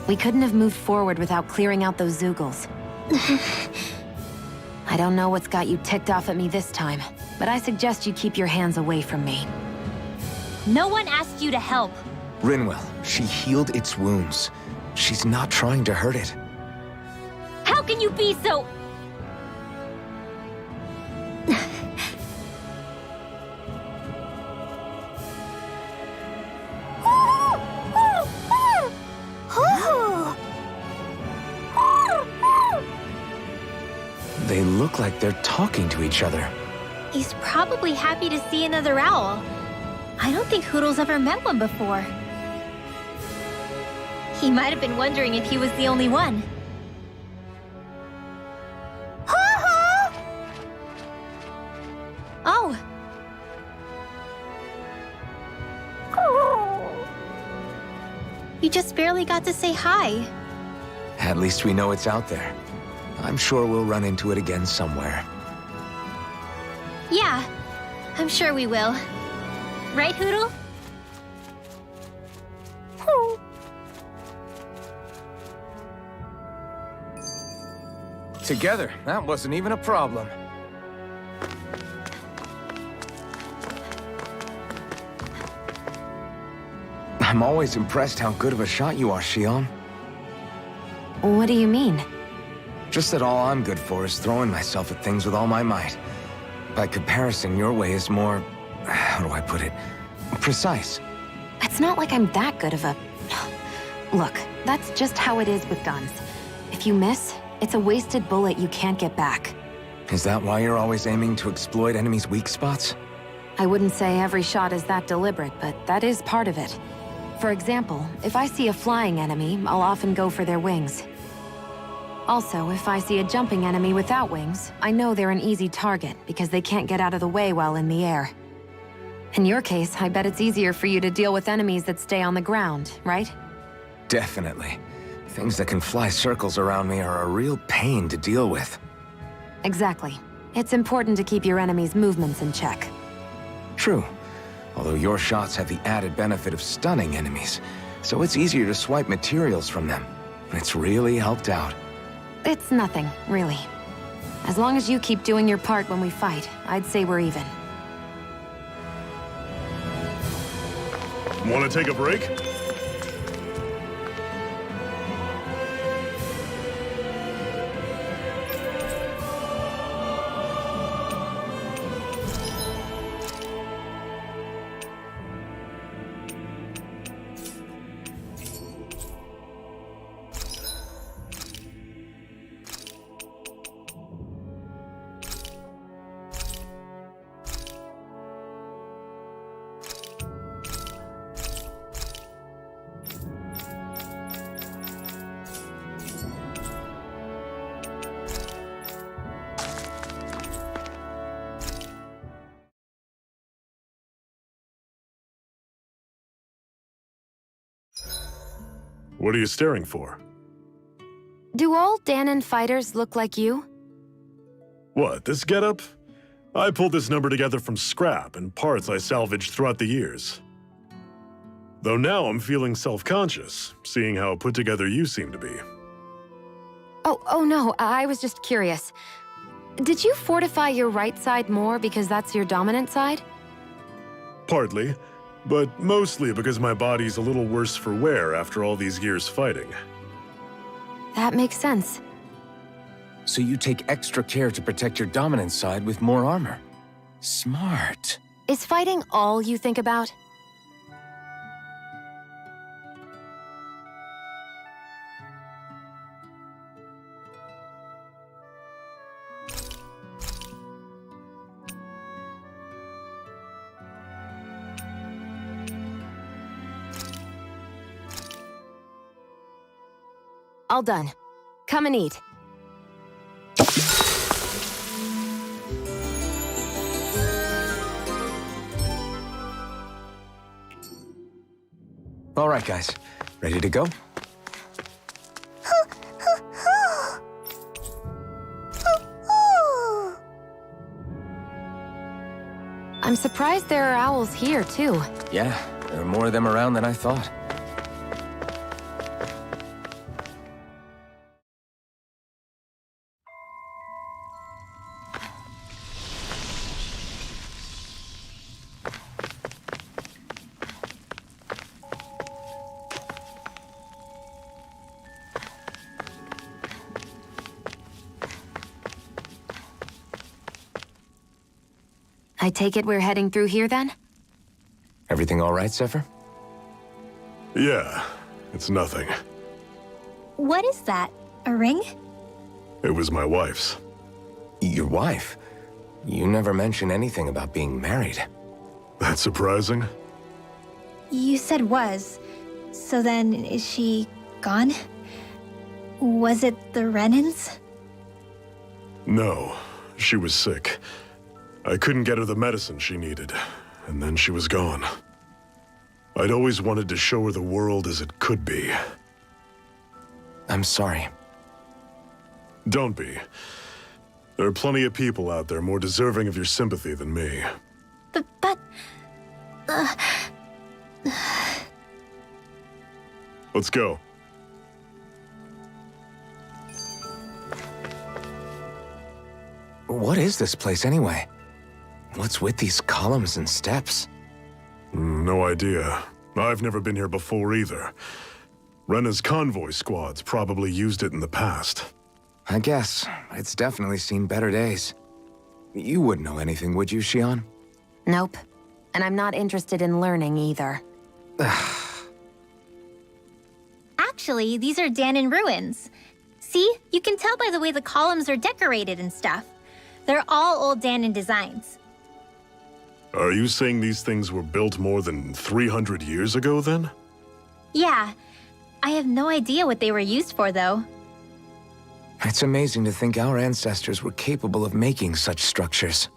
We couldn't have moved forward without clearing out those Zoogles. I don't know what's got you ticked off at me this time, but I suggest you keep your hands away from me. No one asked you to help. Rinwell, she healed its wounds. She's not trying to hurt it. How can you be so... They look like they're talking to each other. He's probably happy to see another owl. I don't think Hoodle's ever met one before. He might have been wondering if he was the only one. Oh. You just barely got to say hi. At least we know it's out there. I'm sure we'll run into it again somewhere. Yeah, I'm sure we will. Right, Hoodle? Together, that wasn't even a problem. I'm always impressed how good of a shot you are, Shion. What do you mean? Just that all I'm good for is throwing myself at things with all my might. By comparison, your way is more... how do I put it? Precise. It's not like I'm that good of a... Look, that's just how it is with guns. If you miss, it's a wasted bullet you can't get back. Is that why you're always aiming to exploit enemies' weak spots? I wouldn't say every shot is that deliberate, but that is part of it. For example, if I see a flying enemy, I'll often go for their wings. Also, if I see a jumping enemy without wings, I know they're an easy target because they can't get out of the way while in the air. In your case, I bet it's easier for you to deal with enemies that stay on the ground, right? Definitely. Things that can fly circles around me are a real pain to deal with. Exactly. It's important to keep your enemy's movements in check. True. Although your shots have the added benefit of stunning enemies, so it's easier to swipe materials from them. It's really helped out. It's nothing, really. As long as you keep doing your part when we fight, I'd say we're even. Want to take a break? What are you staring for? Do all Danon fighters look like you? What, this getup? I pulled this number together from scrap and parts I salvaged throughout the years. Though now I'm feeling self-conscious, seeing how put together you seem to be. Oh no, I was just curious. Did you fortify your right side more because that's your dominant side? Partly, but mostly because my body's a little worse for wear after all these years fighting. That makes sense. So you take extra care to protect your dominant side with more armor. Smart. Is fighting all you think about? All done. Come and eat. All right, guys. Ready to go? I'm surprised there are owls here, too. Yeah, there are more of them around than I thought. I take it we're heading through here, then? Everything all right, Zephyr? Yeah, it's nothing. What is that? A ring? It was my wife's. Your wife? You never mentioned anything about being married. That's surprising? You said was. So then, is she gone? Was it the Renans? No, she was sick. I couldn't get her the medicine she needed, and then she was gone. I'd always wanted to show her the world as it could be. I'm sorry. Don't be. There are plenty of people out there more deserving of your sympathy than me. But... Let's go. What is this place, anyway? What's with these columns and steps? No idea. I've never been here before either. Rena's convoy squads probably used it in the past. I guess. It's definitely seen better days. You wouldn't know anything, would you, Xion? Nope. And I'm not interested in learning either. Actually, these are Danon ruins. See? You can tell by the way the columns are decorated and stuff. They're all old Danon designs. Are you saying these things were built more than 300 years ago, then? Yeah. I have no idea what they were used for, though. It's amazing to think our ancestors were capable of making such structures.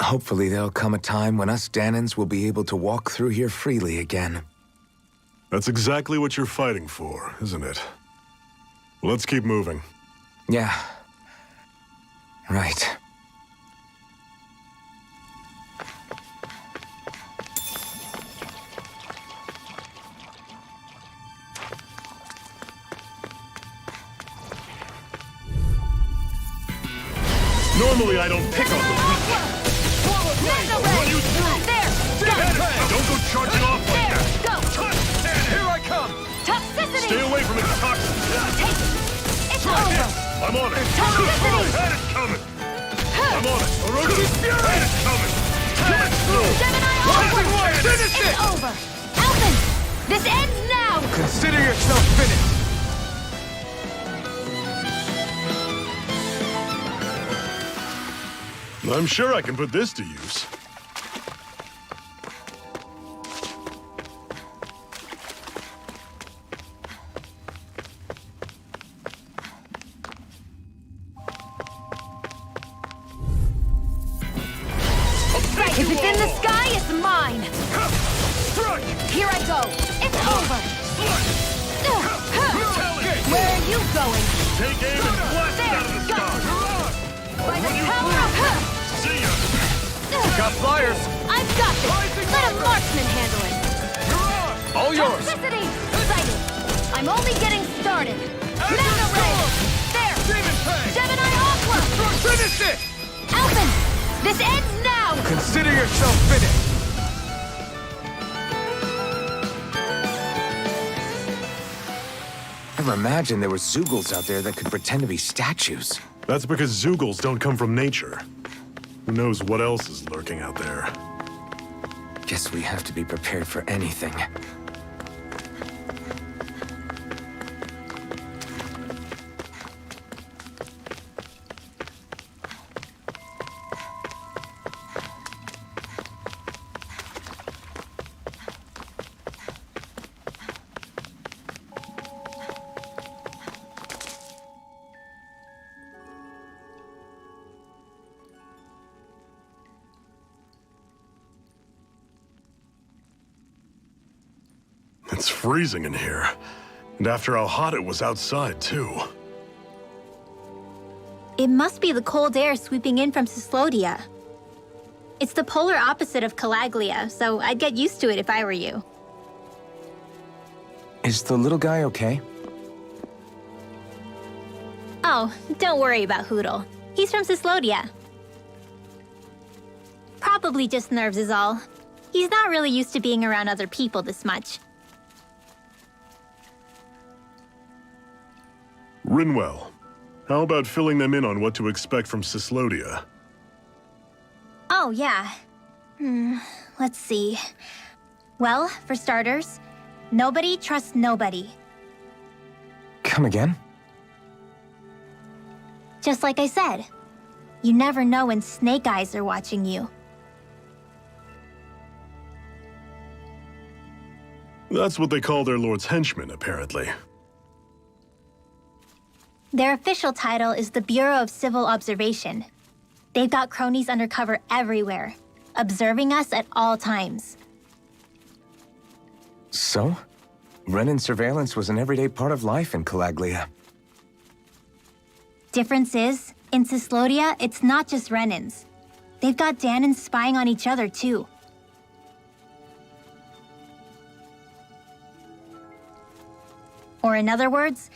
Hopefully there'll come a time when us Danons will be able to walk through here freely again. That's exactly what you're fighting for, isn't it? Let's keep moving. Yeah. Right. Normally I don't pick on the weak. I'll run you through. Don't go charging off like that. Here I come! Toxicity! Stay away from its toxins. It's over! I'm on it. That is coming. I'm on it. Orochi's Fury. That is coming. Gemini onward! Finish it! It's over! Alphen! This ends now! Consider yourself finished! I'm sure I can put this to use. If it's in the sky, it's mine! Here I go! It's over! Where are you going? Take aim and blast it out of the sky. By the power of... See ya. Got flyers! I've got this! Let a marksman handle it! All yours! Toxicity! Sighted! I'm only getting started! Mega Ray! There! Demon Fang! Gemini Aqua! Finish it! Alphen! This ends now! Consider yourself finished! Never imagined there were Zeugles out there that could pretend to be statues. That's because Zeugles don't come from nature. Who knows what else is lurking out there? Guess we have to be prepared for anything. It's freezing in here. And after how hot it was outside, too. It must be the cold air sweeping in from Cyslodia. It's the polar opposite of Calaglia, so I'd get used to it if I were you. Is the little guy okay? Oh, don't worry about Hoodle. He's from Cyslodia. Probably just nerves is all. He's not really used to being around other people this much. Rinwell, how about filling them in on what to expect from Cyslodia? Oh, yeah. Let's see. Well, for starters, nobody trusts nobody. Come again? Just like I said, you never know when Snake Eyes are watching you. That's what they call their lord's henchmen, apparently. Their official title is the Bureau of Civil Observation. They've got cronies undercover everywhere, observing us at all times. So? Renan surveillance was an everyday part of life in Calaglia. Difference is, in Cyslodia, it's not just Renans. They've got Danans spying on each other, too. Or in other words,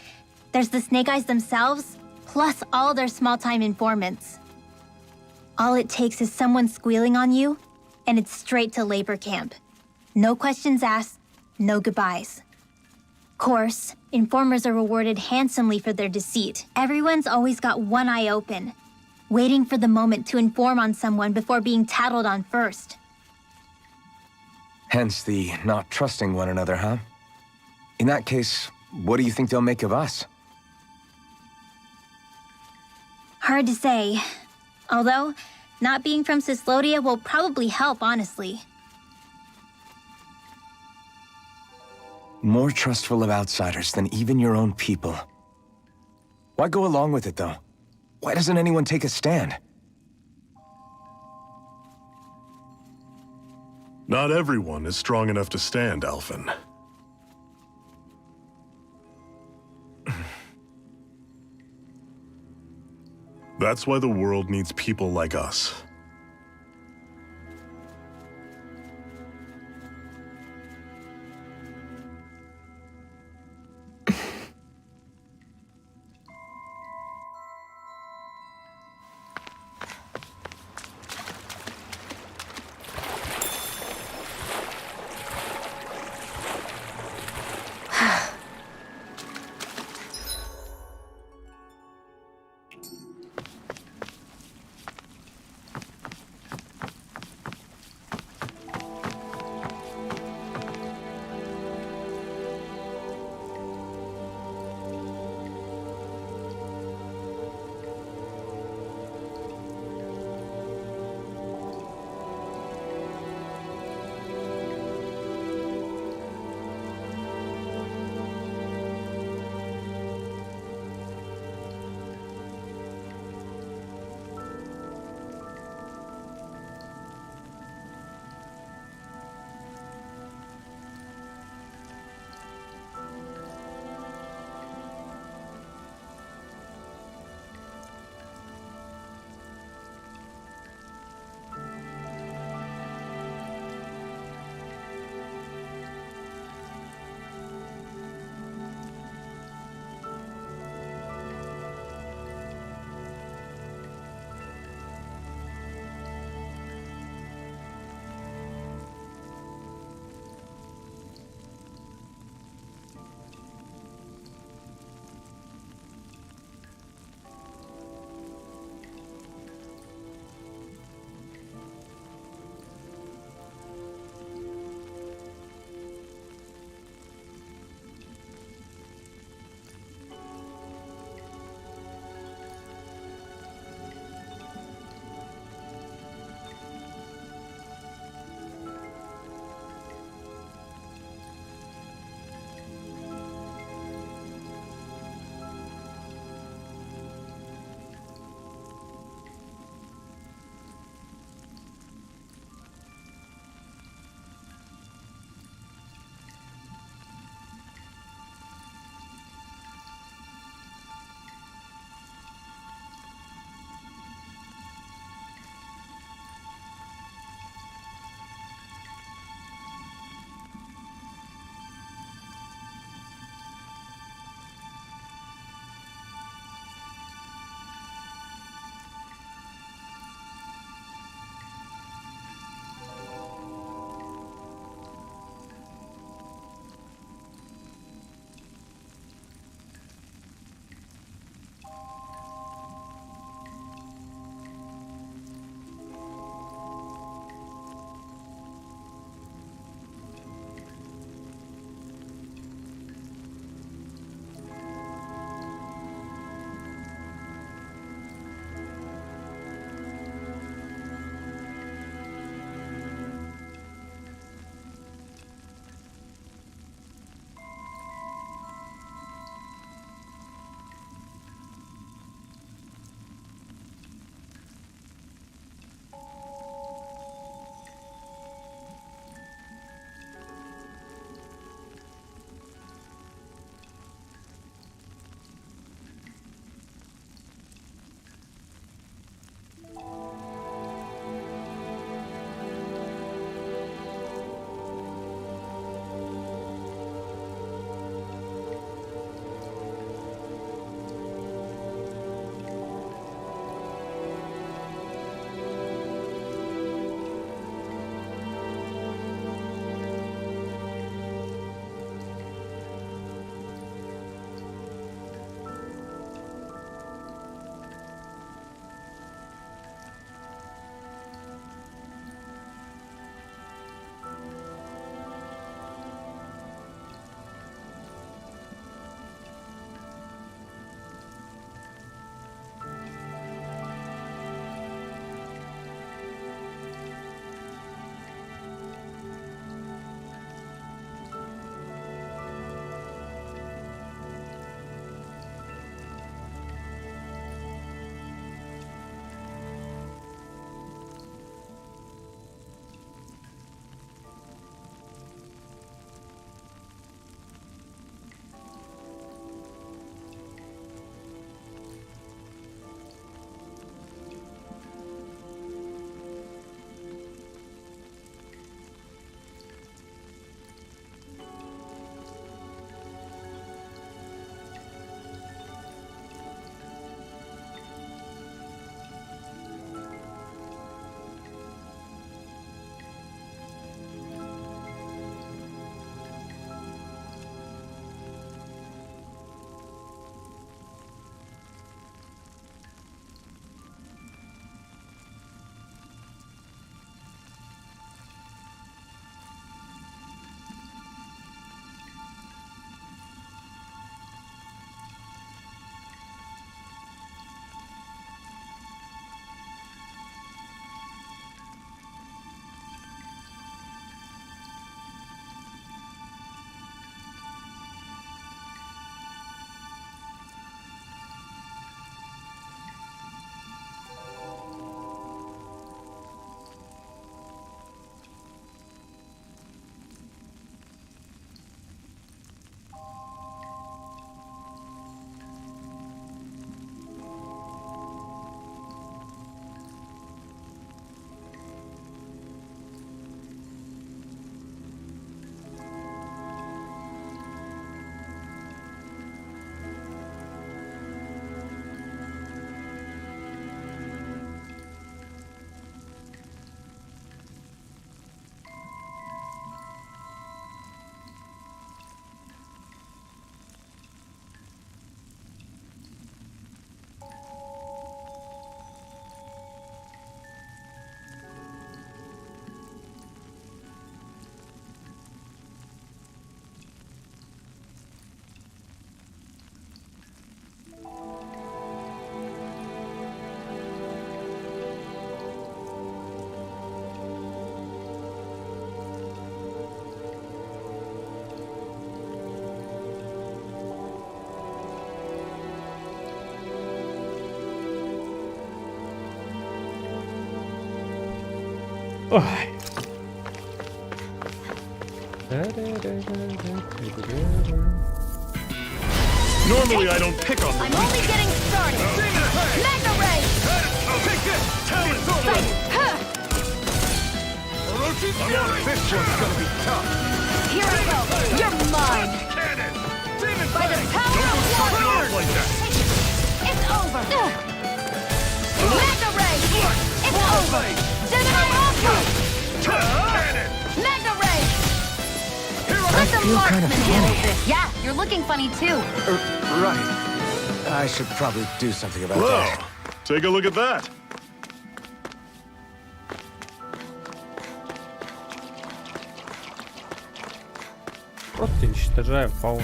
there's the Snake Eyes themselves, plus all their small-time informants. All it takes is someone squealing on you, and it's straight to labor camp. No questions asked, no goodbyes. Course, informers are rewarded handsomely for their deceit. Everyone's always got one eye open, waiting for the moment to inform on someone before being tattled on first. Hence the not trusting one another, huh? In that case, what do you think they'll make of us? Hard to say. Although, not being from Cyslodia will probably help, honestly. More trustful of outsiders than even your own people. Why go along with it, though? Why doesn't anyone take a stand? Not everyone is strong enough to stand, Alphen. That's why the world needs people like us. Ой. Normally I don't pick on I'm them. only getting started. Mega Ray! Take this! Talent Sight! Huh! Orochi's Fury! This one's gonna be tough. Here I go! You're mine! Cannon! Demon By the Fang! power of Start me water! off like that. It's over! Mega Ray! It's over! Gemini Aqua! Cannon! Mega Ray! Let the feel kinda marksman handle this. Yeah, you're looking funny too. Right. I should probably do something about Whoa! that. Take a look at that. Просто уничтожаю фауну.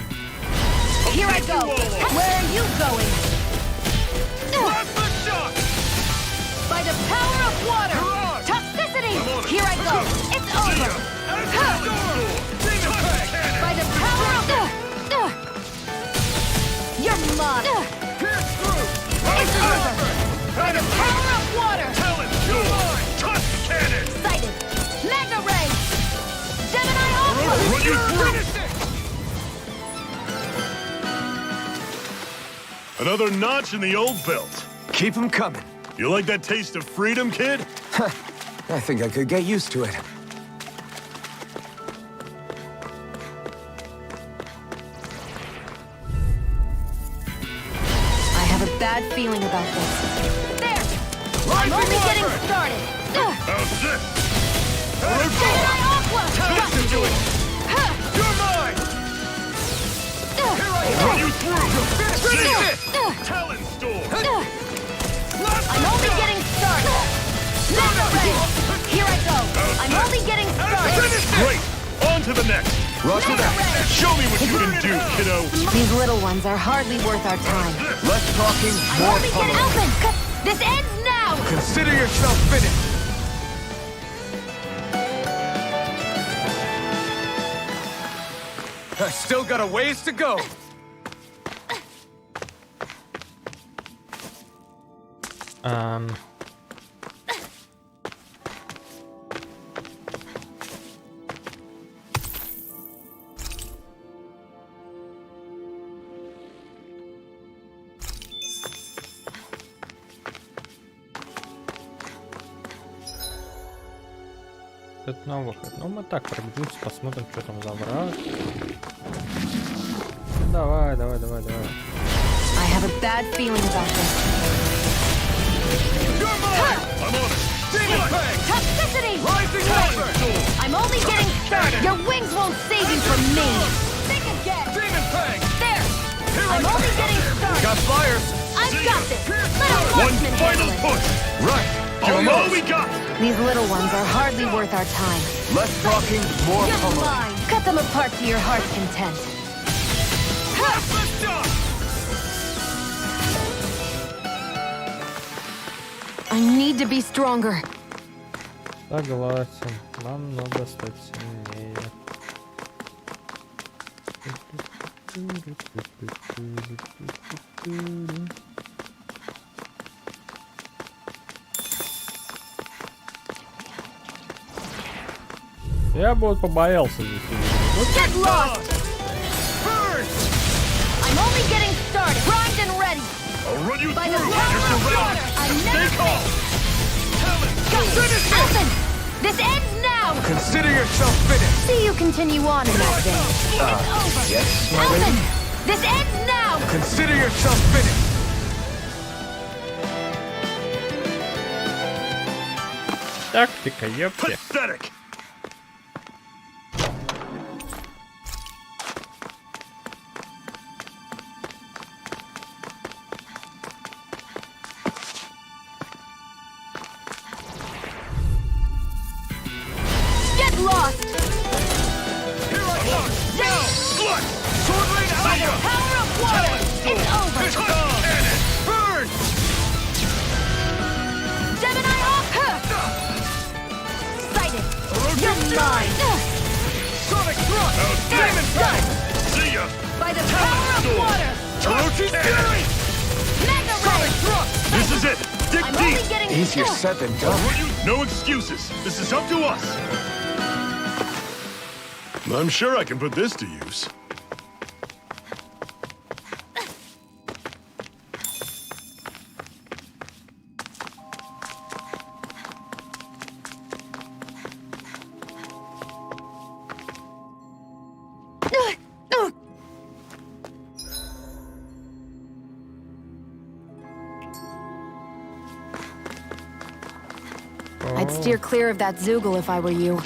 Here I go! Where are you going? Plasma shock! By the power of water! Toxicity! Here I go! It's over! Demon Fang! By the power of... You're mine! Pierce through! It's over! By the power of water! Talent! You're mine! Touch cannon! Sighted! Mega Ray! Gemini Aqua! Run you through. Finish it! Another notch in the old belt. Keep them coming. You like that taste of freedom, kid? I think I could get used to it. I have a bad feeling about this. There! I'm only getting started! How's this? Gemini Aqua! Listen to it! You're mine! Run you through. See ya. I'm Talent storm. only getting started! Mega Ray! Here I go! I'm only getting started! Great. On to the next. Roger Mega that. Ray! Show me what you can do, kiddo. These little ones are hardly worth our time. Less talking, I'm more only getting pummeling. open! This ends now! Consider yourself finished. I still got a ways to go. Это на выход. Ну, мы так пробежимся, посмотрим, что там за враг. Давай. I have a bad feeling about this. You're mine! I'm on it! Demon Fang! Toxicity! Rising Ember! I'm only getting started! Your wings won't save you from me! Think again! Demon Fang! There! I'm only getting started! Got fires. I've got this! Let a One marksman final handle it! push. Right. All we got. These little ones are hardly worth our time. Less talking, more You're pummeling. mine! Cut them apart to your heart's content. Plasma shock! I need to be stronger. Согласен. Нам надо стать сильнее. Я бы вот побоялся здесь. Get lost! Burn! I'm only getting started! Primed and ready! I'll run you By through. the You're power of surrounded. water! I'm Stay never calm. Listen! This ends now! Consider yourself finished. See you continue on in that vein. It's over! Yes, my Elton! lady. This ends now! Consider yourself finished. Тактика, ёпте. Pathetic. Get lost! Here I come! Now! Slut! Sword Rain By the Alpha! power of water! It's over! Cannon! Burn! Gemini off! Sighted! You're mine! Sonic Thrust! There! Demon Done! See ya. By the power of water! Orochi's Fury! Mega Ray! Sonic Thrust! This is it. Dig I'm deep. only getting Easier said than done. No excuses. This is up to us. I'm sure I can put this to use. I'd steer clear of that Zoogle if I were you.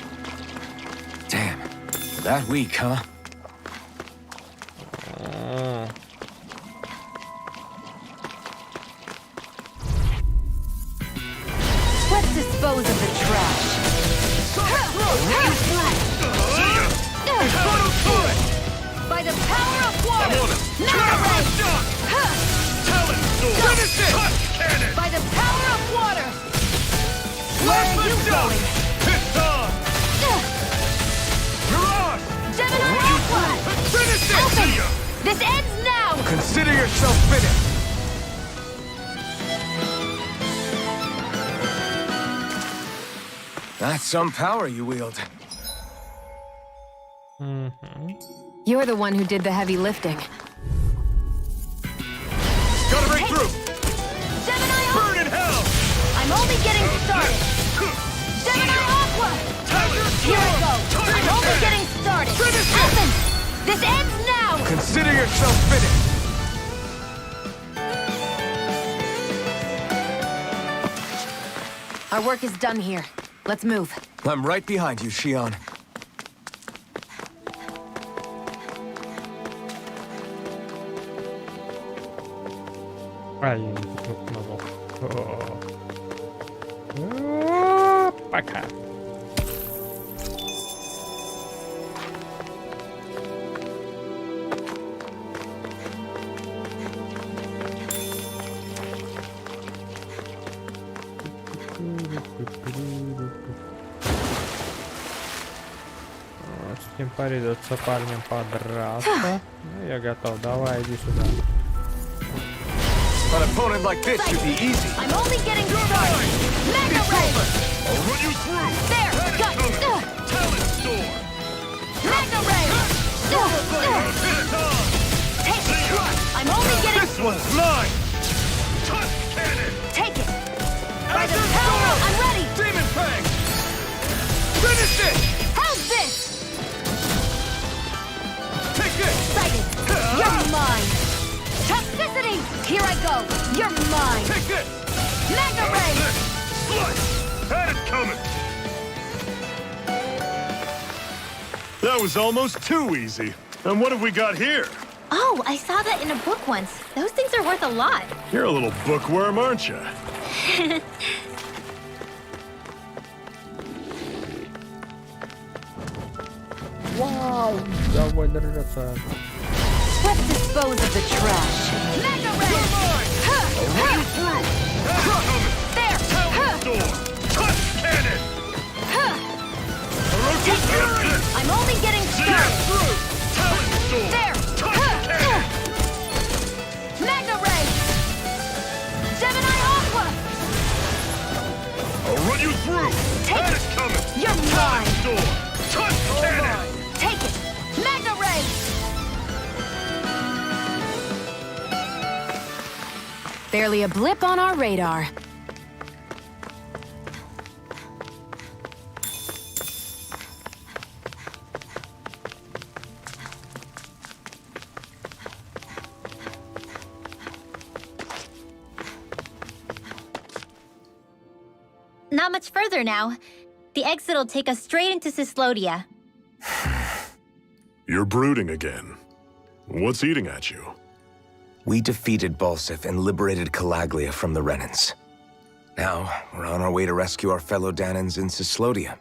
Damn. That weak, huh? Let's dispose of the trash. by the power of water. By the power of water. Where are you going? Gemini Aqua! Alpha! This ends now! Consider yourself finished! That's some power you wield. You're the one who did the heavy lifting. Gotta break through! Gemini Burn in hell! I'm only getting started! Gemini Aqua! Here I go! I'm only getting started! Alpha! This ends now! Consider yourself finished! Our work is done here. Let's move. I'm right behind you, Shion. Ай, пока. С ним придется парнем подраться. Ну, я готов. Давай, иди сюда. An opponent like this should be easy. I'm only getting started! Mega Ray! I'll run you through! There! Got Talent Storm! Mega Ray! Take it! I'm only getting... This one's mine! Touch Cannon! Take it! By the power of... I'm ready! Demon Fang! Finish it! How's this? Take this! Excited! You're mine! Toxicity! Here I go! You're mine! Take this! Mega Ray! Slice! Had it coming! That was almost too easy. And what have we got here? Oh, I saw that in a book once. Those things are worth a lot. You're a little bookworm, aren't you? Вау! Давай драться. Let's dispose of the trash. Mega Ray! There! Storm! Touch Cannon! I'm only getting started! Talent Storm! There! Touch Cannon! Mega Ray! Gemini Aqua! I'll run you through! Take Had it. it coming! You're Talent mine! Storm! Touch Cannon! Take it! Mega Ray! Barely a blip on our radar. Not much further now. The exit will take us straight into Cyslodia. You're brooding again. What's eating at you? We defeated Balsif and liberated Calaglia from the Renans. Now, we're on our way to rescue our fellow Danans in Cyslodia.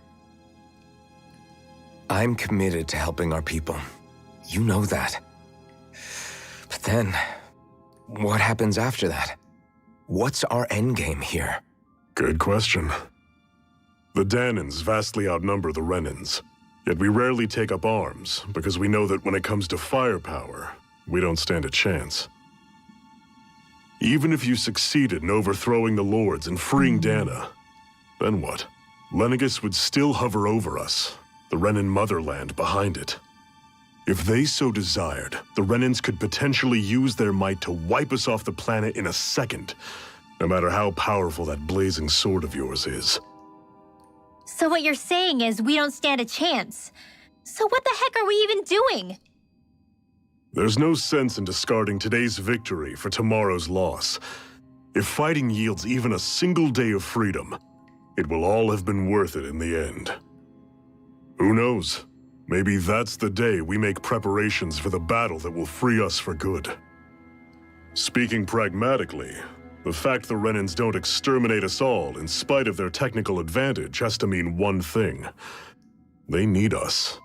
I'm committed to helping our people. You know that. But then, what happens after that? What's our endgame here? Good question. The Danans vastly outnumber the Renans. Yet we rarely take up arms, because we know that when it comes to firepower, we don't stand a chance. Even if you succeeded in overthrowing the Lords and freeing Dana, then what? Lenegis would still hover over us, the Renan motherland behind it. If they so desired, the Renans could potentially use their might to wipe us off the planet in a second, no matter how powerful that blazing sword of yours is. So what you're saying is we don't stand a chance. So what the heck are we even doing? There's no sense in discarding today's victory for tomorrow's loss. If fighting yields even a single day of freedom, it will all have been worth it in the end. Who knows? Maybe that's the day we make preparations for the battle that will free us for good. Speaking pragmatically, the fact the Renans don't exterminate us all in spite of their technical advantage has to mean one thing. They need us.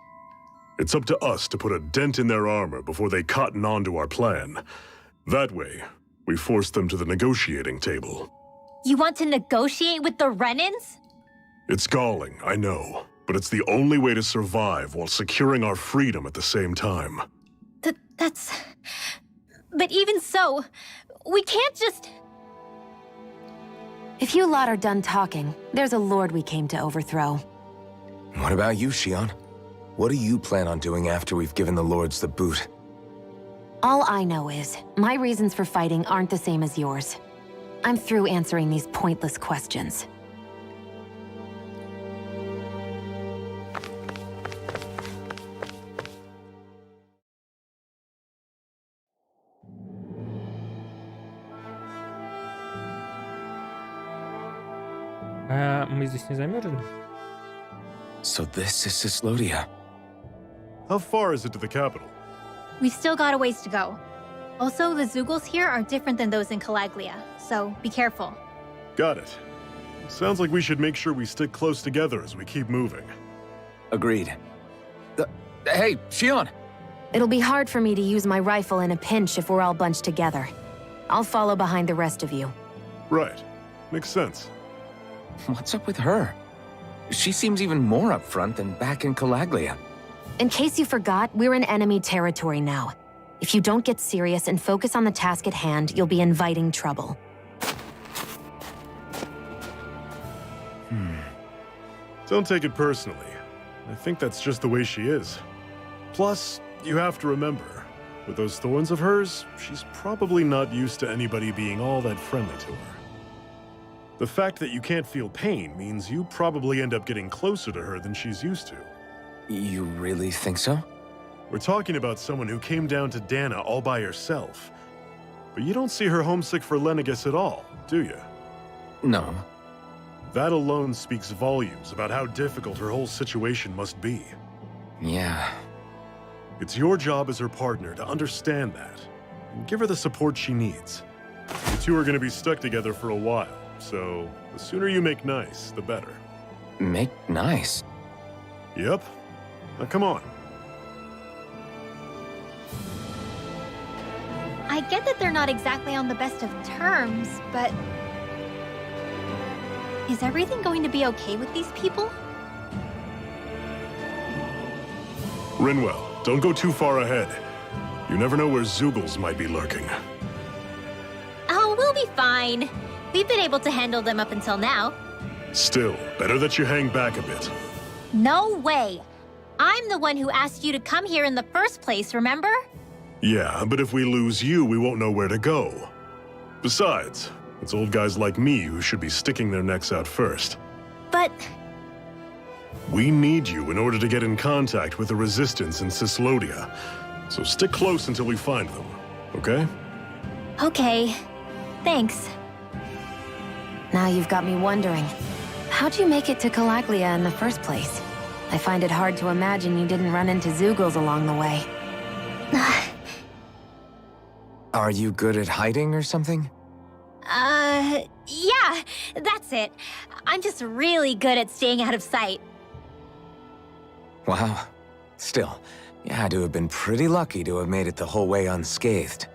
It's up to us to put a dent in their armor before they cotton on to our plan. That way, we force them to the negotiating table. You want to negotiate with the Renans? It's galling, I know, but it's the only way to survive while securing our freedom at the same time. That's... But even so, we can't just... If you lot are done talking, there's a lord we came to overthrow. What about you, Shion? What do you plan on doing after we've given the Lords the boot? All I know is, my reasons for fighting aren't the same as yours. I'm through answering these pointless questions. Мы здесь не замерзли? So this is Sislodia. How far is it to the capital? We've still got a ways to go. Also, the Zeugles here are different than those in Calaglia, so be careful. Got it. Sounds like we should make sure we stick close together as we keep moving. Agreed. Hey, Shion! It'll be hard for me to use my rifle in a pinch if we're all bunched together. I'll follow behind the rest of you. Right. Makes sense. What's up with her? She seems even more upfront than back in Calaglia. In case you forgot, we're in enemy territory now. If you don't get serious and focus on the task at hand, you'll be inviting trouble. Don't take it personally. I think that's just the way she is. Plus, you have to remember, with those thorns of hers, she's probably not used to anybody being all that friendly to her. The fact that you can't feel pain means you probably end up getting closer to her than she's used to. You really think so? We're talking about someone who came down to Dana all by herself. But you don't see her homesick for Lenegis at all, do you? No. That alone speaks volumes about how difficult her whole situation must be. Yeah. It's your job as her partner to understand that, and give her the support she needs. You two are going to be stuck together for a while, so the sooner you make nice, the better. Make nice? Yep. Now come on. I get that they're not exactly on the best of terms, but... Is everything going to be okay with these people? Rinwell, don't go too far ahead. You never know where Zeugles might be lurking. Oh, we'll be fine. We've been able to handle them up until now. Still, better that you hang back a bit. No way! I'm the one who asked you to come here in the first place, remember? Yeah, but if we lose you, we won't know where to go. Besides, it's old guys like me who should be sticking their necks out first. But... We need you in order to get in contact with the Resistance in Sislodia. So stick close until we find them, okay? Okay. Thanks. Now you've got me wondering, how'd you make it to Calaglia in the first place? I find it hard to imagine you didn't run into Zeugles along the way. Are you good at hiding or something? Yeah, that's it. I'm just really good at staying out of sight. Wow. Still, you had to have been pretty lucky to have made it the whole way unscathed.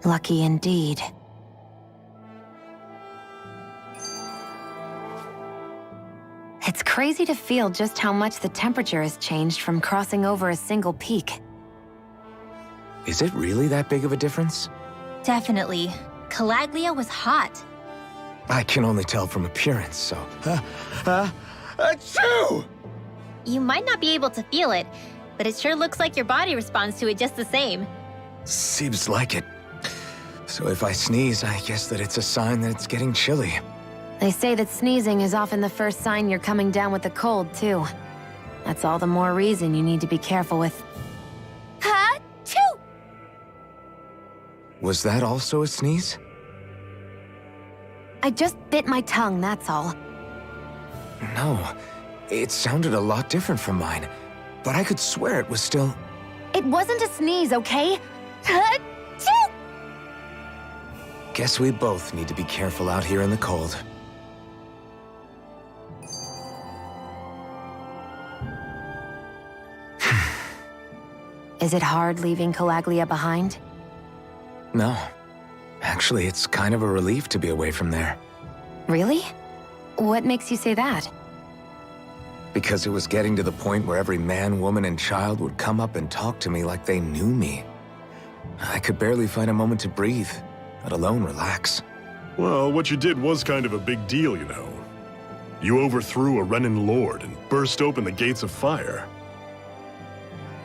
Lucky indeed. It's crazy to feel just how much the temperature has changed from crossing over a single peak. Is it really that big of a difference? Definitely. Calaglia was hot. I can only tell from appearance, so... Achoo! You might not be able to feel it, but it sure looks like your body responds to it just the same. Seems like it. So if I sneeze, I guess that it's a sign that it's getting chilly. They say that sneezing is often the first sign you're coming down with a cold, too. That's all the more reason you need to be careful with... Ha-choo! Was that also a sneeze? I just bit my tongue, that's all. No, it sounded a lot different from mine, but I could swear it was still... It wasn't a sneeze, okay? Ha-choo! Guess we both need to be careful out here in the cold. Is it hard leaving Calaglia behind? No. Actually, it's kind of a relief to be away from there. Really? What makes you say that? Because it was getting to the point where every man, woman, and child would come up and talk to me like they knew me. I could barely find a moment to breathe, let alone relax. Well, what you did was kind of a big deal, you know. You overthrew a Renan lord and burst open the gates of fire.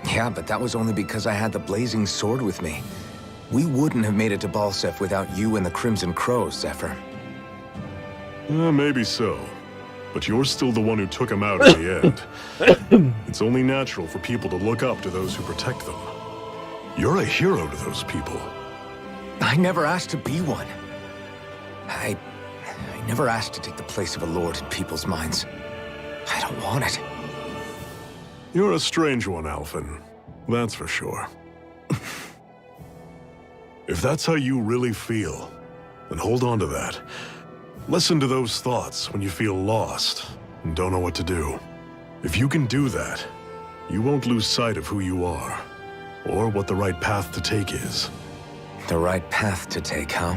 Yeah, but that was only because I had the blazing sword with me. We wouldn't have made it to Balsef without you and the Crimson Crows, Zephyr. Maybe so. But you're still the one who took him out in the end. It's only natural for people to look up to those who protect them. You're a hero to those people. I never asked to be one. I never asked to take the place of a lord in people's minds. I don't want it. You're a strange one, Alphen. That's for sure. If that's how you really feel, then hold on to that. Listen to those thoughts when you feel lost and don't know what to do. If you can do that, you won't lose sight of who you are, or what the right path to take is. The right path to take, huh?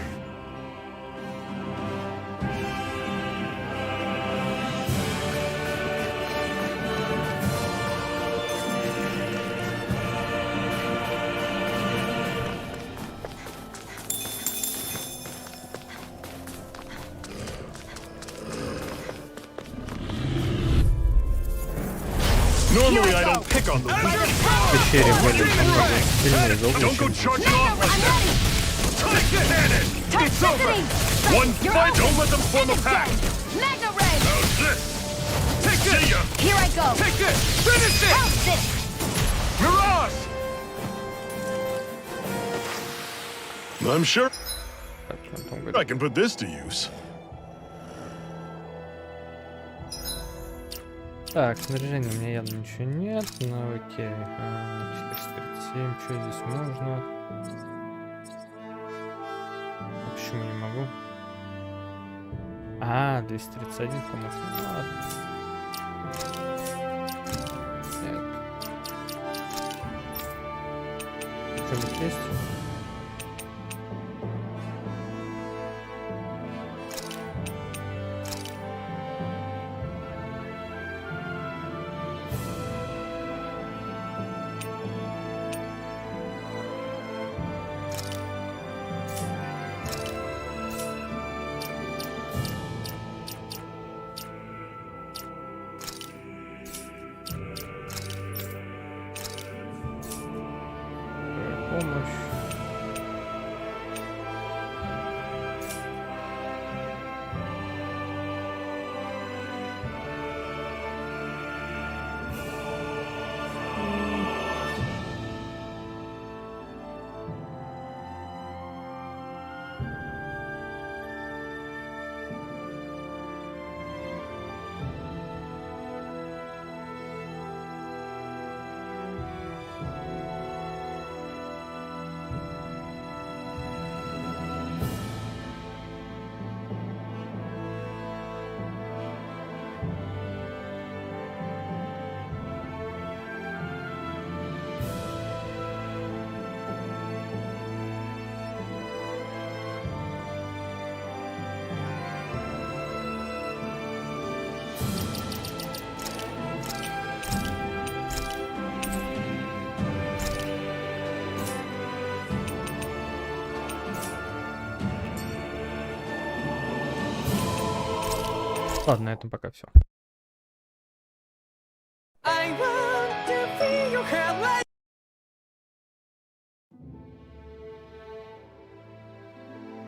Normally I don't pick on the weak. В пещере были намного сильнее зомби, Don't go чем charging off like that! Take the cannon! It's over! One fight! Don't let them form a pack! Mega Ray! How's this? Take See this! ya! Here I go! Take this! Finish it! Help this! Mirage! I'm sure Так, что он там говорит? I can put this to use. Так, снаряжения у меня явно ничего нет. Ну окей. 437. Что здесь можно? А почему не могу? 231, по-моему. Ну, ладно. Нет. Что-нибудь есть? Помощь. Ладно, на этом пока все.